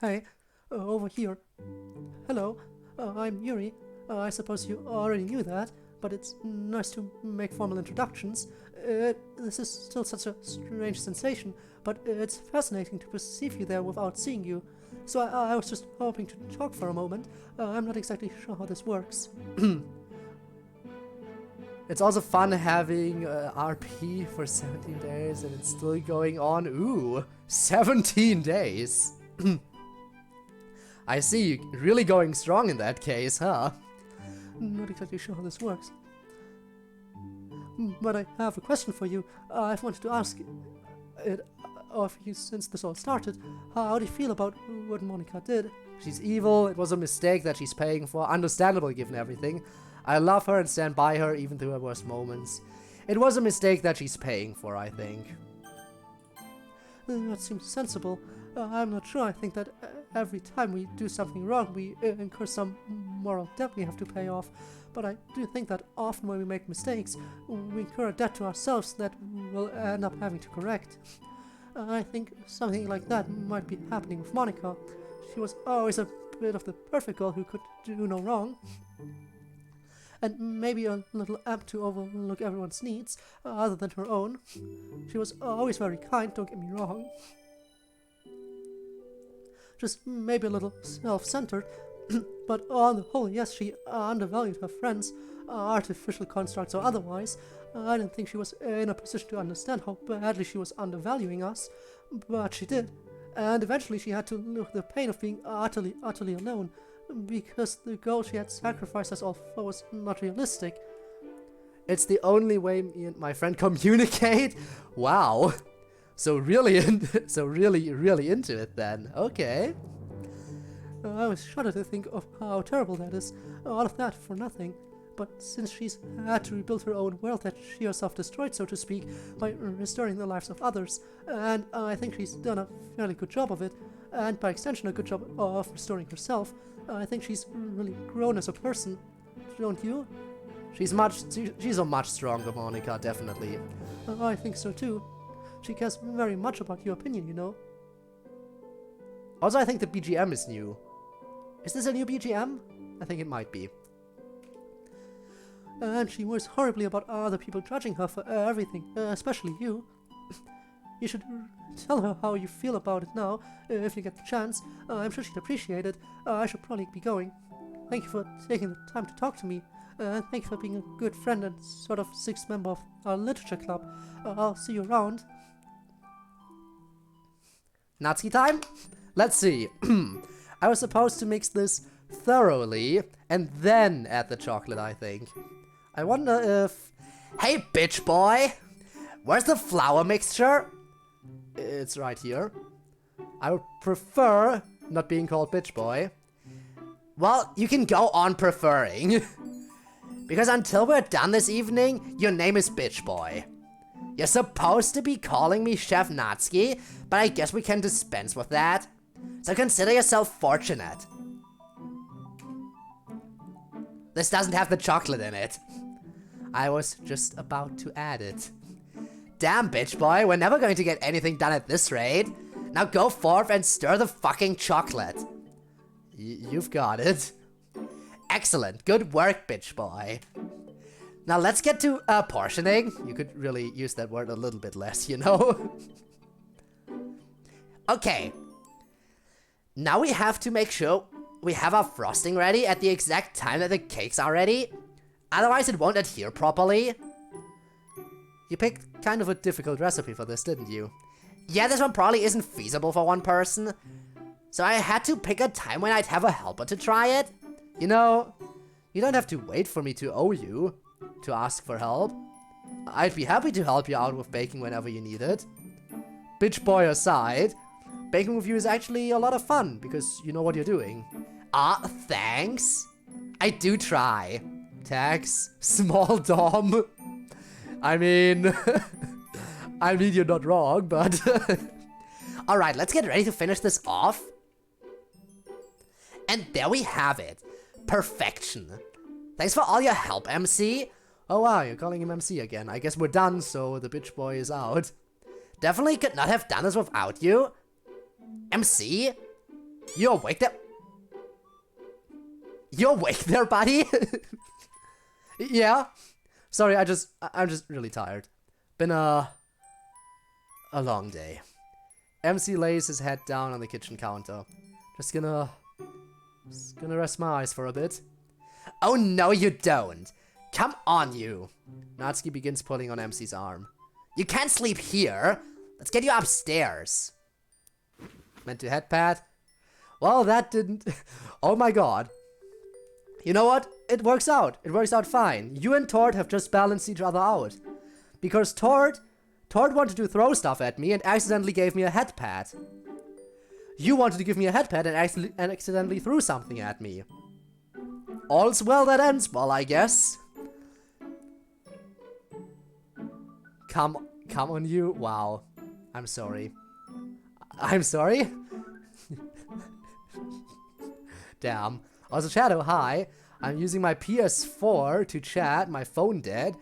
Hey, over here. Hello, I'm Yuri. I suppose you already knew that, but it's nice to make formal introductions. This is still such a strange sensation, but it's fascinating to perceive you there without seeing you. So I was just hoping to talk for a moment. I'm not exactly sure how this works. It's also fun having RP for 17 days and it's still going on. Ooh, 17 days. I see, you really going strong in that case, huh? Not exactly sure how this works. But I have a question for you. I've wanted to ask it of you since this all started. How do you feel about what Monica did? She's evil, it was a mistake that she's paying for, understandable given everything. I love her and stand by her even through her worst moments. It was a mistake that she's paying for, I think. That seems sensible. I'm not sure. I think that every time we do something wrong, we incur some moral debt we have to pay off. But I do think that often when we make mistakes, we incur a debt to ourselves that we'll end up having to correct. I think something like that might be happening with Monica. She was always a bit of the perfect girl who could do no wrong. And maybe a little apt to overlook everyone's needs, other than her own. She was always very kind, don't get me wrong. Just maybe a little self-centered, but on the whole, yes, she undervalued her friends, artificial constructs or otherwise. I didn't think she was in a position to understand how badly she was undervaluing us, but she did. And eventually she had to look the pain of being utterly alone, because the goal she had sacrificed us all for was not realistic. It's the only way me and my friend communicate? Wow. So really into it then. Okay. I was shuddered to think of how terrible that is. All of that for nothing. But since she's had to rebuild her own world that she herself destroyed, so to speak, by restoring the lives of others, and I think she's done a fairly good job of it, and by extension a good job of restoring herself, I think she's really grown as a person. Don't you? She's a much stronger Monica, definitely. I think so too. She cares very much about your opinion, you know. Also, I think the BGM is new. Is this a new BGM? I think it might be. And she worries horribly about other people judging her for everything, especially you. You should tell her how you feel about it now, if you get the chance. I'm sure she'd appreciate it. I should probably be going. Thank you for taking the time to talk to me. Thank you for being a good friend and sort of sixth member of our literature club. I'll see you around. Natsuki time? Let's see. I was supposed to mix this thoroughly and then add the chocolate, I think. I wonder if... Hey, bitch boy! Where's the flour mixture? It's right here. I would prefer not being called bitch boy. Well, you can go on preferring. Because until we're done this evening, your name is bitch boy. You're supposed to be calling me Chef Natsuki, but I guess we can dispense with that. So consider yourself fortunate. This doesn't have the chocolate in it. I was just about to add it. Damn, bitch boy, we're never going to get anything done at this rate. Now go forth and stir the fucking chocolate. You've got it. Excellent, good work, bitch boy. Now let's get to portioning. You could really use that word a little bit less, you know? Okay. Now we have to make sure we have our frosting ready at the exact time that the cakes are ready. Otherwise it won't adhere properly. You picked kind of a difficult recipe for this, didn't you? Yeah, this one probably isn't feasible for one person. So I had to pick a time when I'd have a helper to try it. You know, you don't have to wait for me to owe you to ask for help. I'd be happy to help you out with baking whenever you need it. Bitch boy aside, baking with you is actually a lot of fun because you know what you're doing. Thanks. I do try. Tax, small dom. I mean, you're not wrong, but... Alright, let's get ready to finish this off. And there we have it. Perfection. Thanks for all your help, MC. Oh wow, you're calling him MC again. I guess we're done, so the bitch boy is out. Definitely could not have done this without you. MC? You awake there? You awake there, buddy? Yeah? Sorry, I'm just really tired. Been a long day. MC lays his head down on the kitchen counter. Just gonna rest my eyes for a bit. Oh no, you don't. Come on, you. Natsuki begins pulling on MC's arm. You can't sleep here. Let's get you upstairs. Meant to head pat? Well, that didn't... Oh my god. You know what? It works out. It works out fine. You and Tord have just balanced each other out. Because Tord wanted to throw stuff at me and accidentally gave me a head pat. You wanted to give me a head pat and accidentally threw something at me. All's well that ends well, I guess. Come on, you. Wow. I'm sorry. I'm sorry? Damn. Also, Shadow, hi. I'm using my PS4 to chat. My phone dead.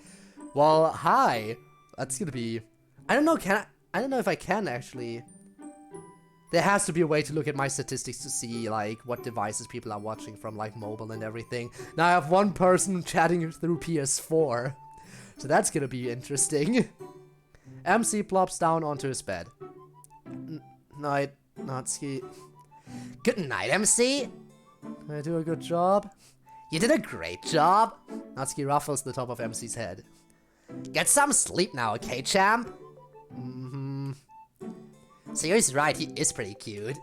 Well, hi. That's gonna be... I don't know, I don't know if I can, actually. There has to be a way to look at my statistics to see, like, what devices people are watching from, like, mobile and everything. Now I have one person chatting through PS4. So that's gonna be interesting. MC plops down onto his bed. Night, Natsuki. Good night, MC. Did I do a good job? You did a great job. Natsuki ruffles the top of MC's head. Get some sleep now, okay, champ? So he's right, he is pretty cute.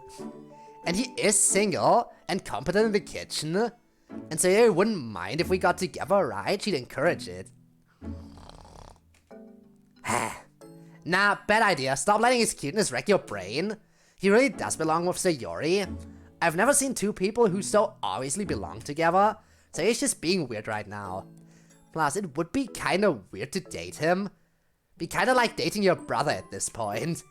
And he is single and competent in the kitchen. And so he wouldn't mind if we got together, right? She'd encourage it. Nah, bad idea. Stop letting his cuteness wreck your brain. He really does belong with Sayori. I've never seen two people who so obviously belong together. So he's just being weird right now. Plus, it would be kinda weird to date him. Be kinda like dating your brother at this point.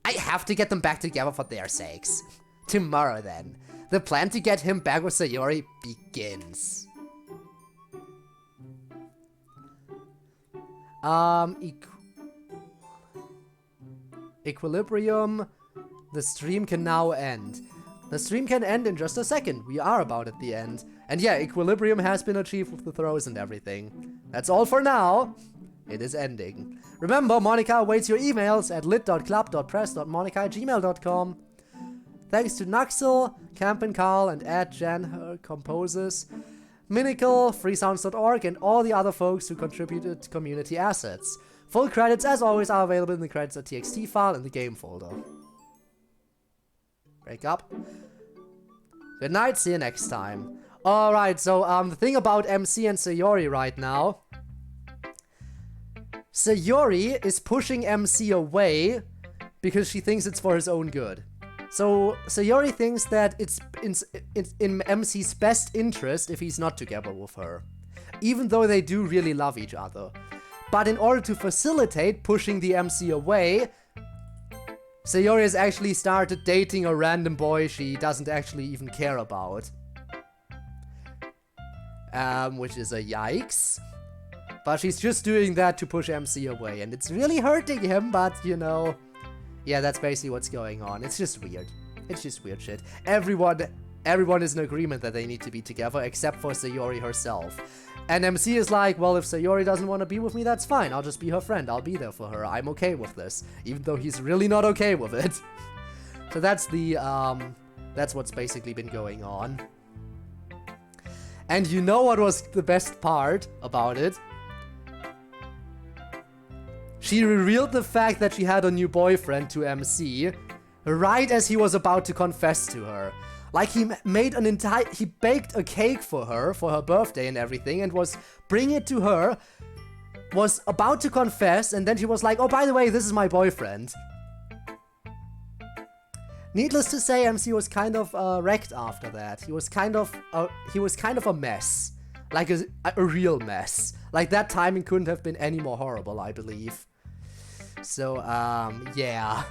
I have to get them back together for their sakes. Tomorrow then. The plan to get him back with Sayori begins. Equilibrium. The stream can now end. The stream can end in just a second. We are about at the end. And yeah, equilibrium has been achieved with the throws and everything. That's all for now. It is ending. Remember, Monica awaits your emails at lit.club.press.monica@gmail.com. Thanks to Nuxel, Camp Carl, and Ed Jan, her composers, Minical, freesounds.org, and all the other folks who contributed community assets. Full credits, as always, are available in the credits.txt file in the game folder. Break up. Good night, see you next time. Alright, so the thing about MC and Sayori right now. Sayori is pushing MC away because she thinks it's for his own good. So Sayori thinks that it's in MC's best interest if he's not together with her. Even though they do really love each other. But in order to facilitate pushing the MC away, Sayori has actually started dating a random boy she doesn't actually even care about. Which is a yikes. But she's just doing that to push MC away, and it's really hurting him, but you know... Yeah, that's basically what's going on. It's just weird. It's just weird shit. Everyone is in agreement that they need to be together, except for Sayori herself. And MC is like, well, if Sayori doesn't want to be with me, that's fine. I'll just be her friend. I'll be there for her. I'm okay with this. Even though he's really not okay with it. So that's the, that's what's basically been going on. And you know what was the best part about it? She revealed the fact that she had a new boyfriend to MC right as he was about to confess to her. Like, he made he baked a cake for her birthday and everything, and was bringing it to her, was about to confess, and then she was like, oh, by the way, this is my boyfriend. Needless to say, MC was kind of wrecked after that. He was kind of a mess. Like a real mess. Like, that timing couldn't have been any more horrible, I believe. So, yeah.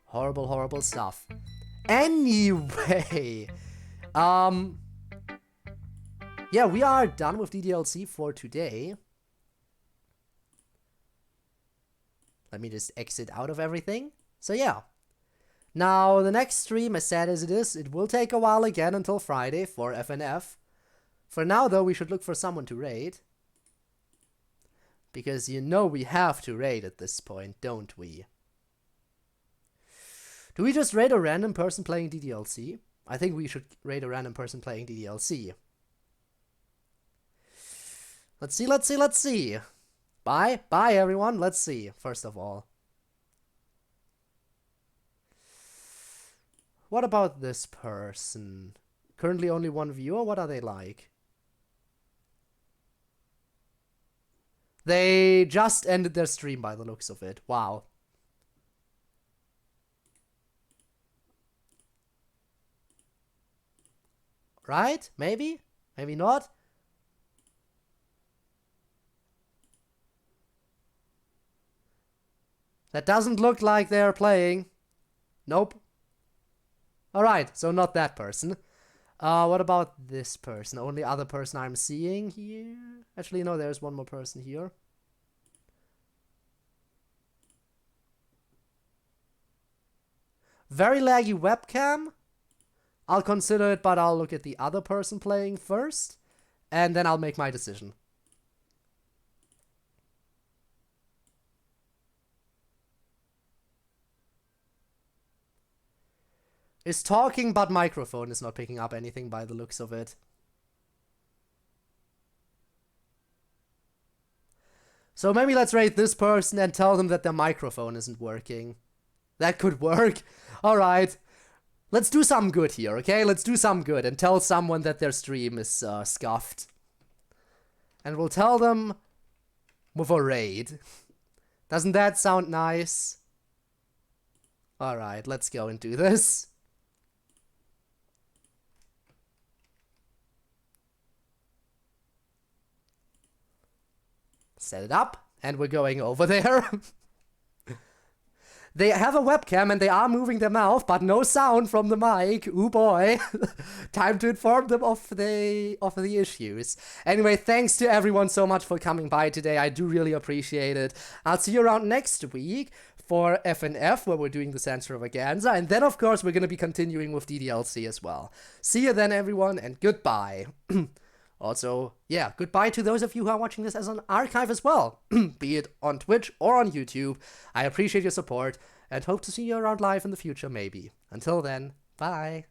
Horrible, horrible stuff. Anyway, yeah, we are done with DDLC for today. Let me just exit out of everything. So yeah. Now, the next stream, as sad as it is, it will take a while again until Friday for FNF. For now, though, we should look for someone to raid. Because you know we have to raid at this point, don't we? Do we just raid a random person playing DDLC? I think we should raid a random person playing DDLC. Let's see, let's see, let's see. Bye, everyone. Let's see, first of all. What about this person? Currently only one viewer? What are they like? They just ended their stream by the looks of it. Wow. Right? Maybe? Maybe not? That doesn't look like they're playing. Nope. Alright, so not that person. What about this person? Only other person I'm seeing here? Actually, no, there's one more person here. Very laggy webcam. I'll consider it, but I'll look at the other person playing first, and then I'll make my decision. Is talking, but microphone is not picking up anything by the looks of it. So maybe let's rate this person and tell them that their microphone isn't working. That could work. Alright. Let's do some good here, okay? Let's do some good and tell someone that their stream is scuffed. And we'll tell them with a raid. Doesn't that sound nice? Alright, let's go and do this. Set it up, and we're going over there. They have a webcam and they are moving their mouth, but no sound from the mic. Ooh boy. Time to inform them of the issues. Anyway, thanks to everyone so much for coming by today. I do really appreciate it. I'll see you around next week for FNF, where we're doing the Extravaganza. And then, of course, we're going to be continuing with DDLC as well. See you then, everyone, and goodbye. Also, yeah, goodbye to those of you who are watching this as an archive as well, be it on Twitch or on YouTube. I appreciate your support and hope to see you around live in the future, maybe. Until then, bye.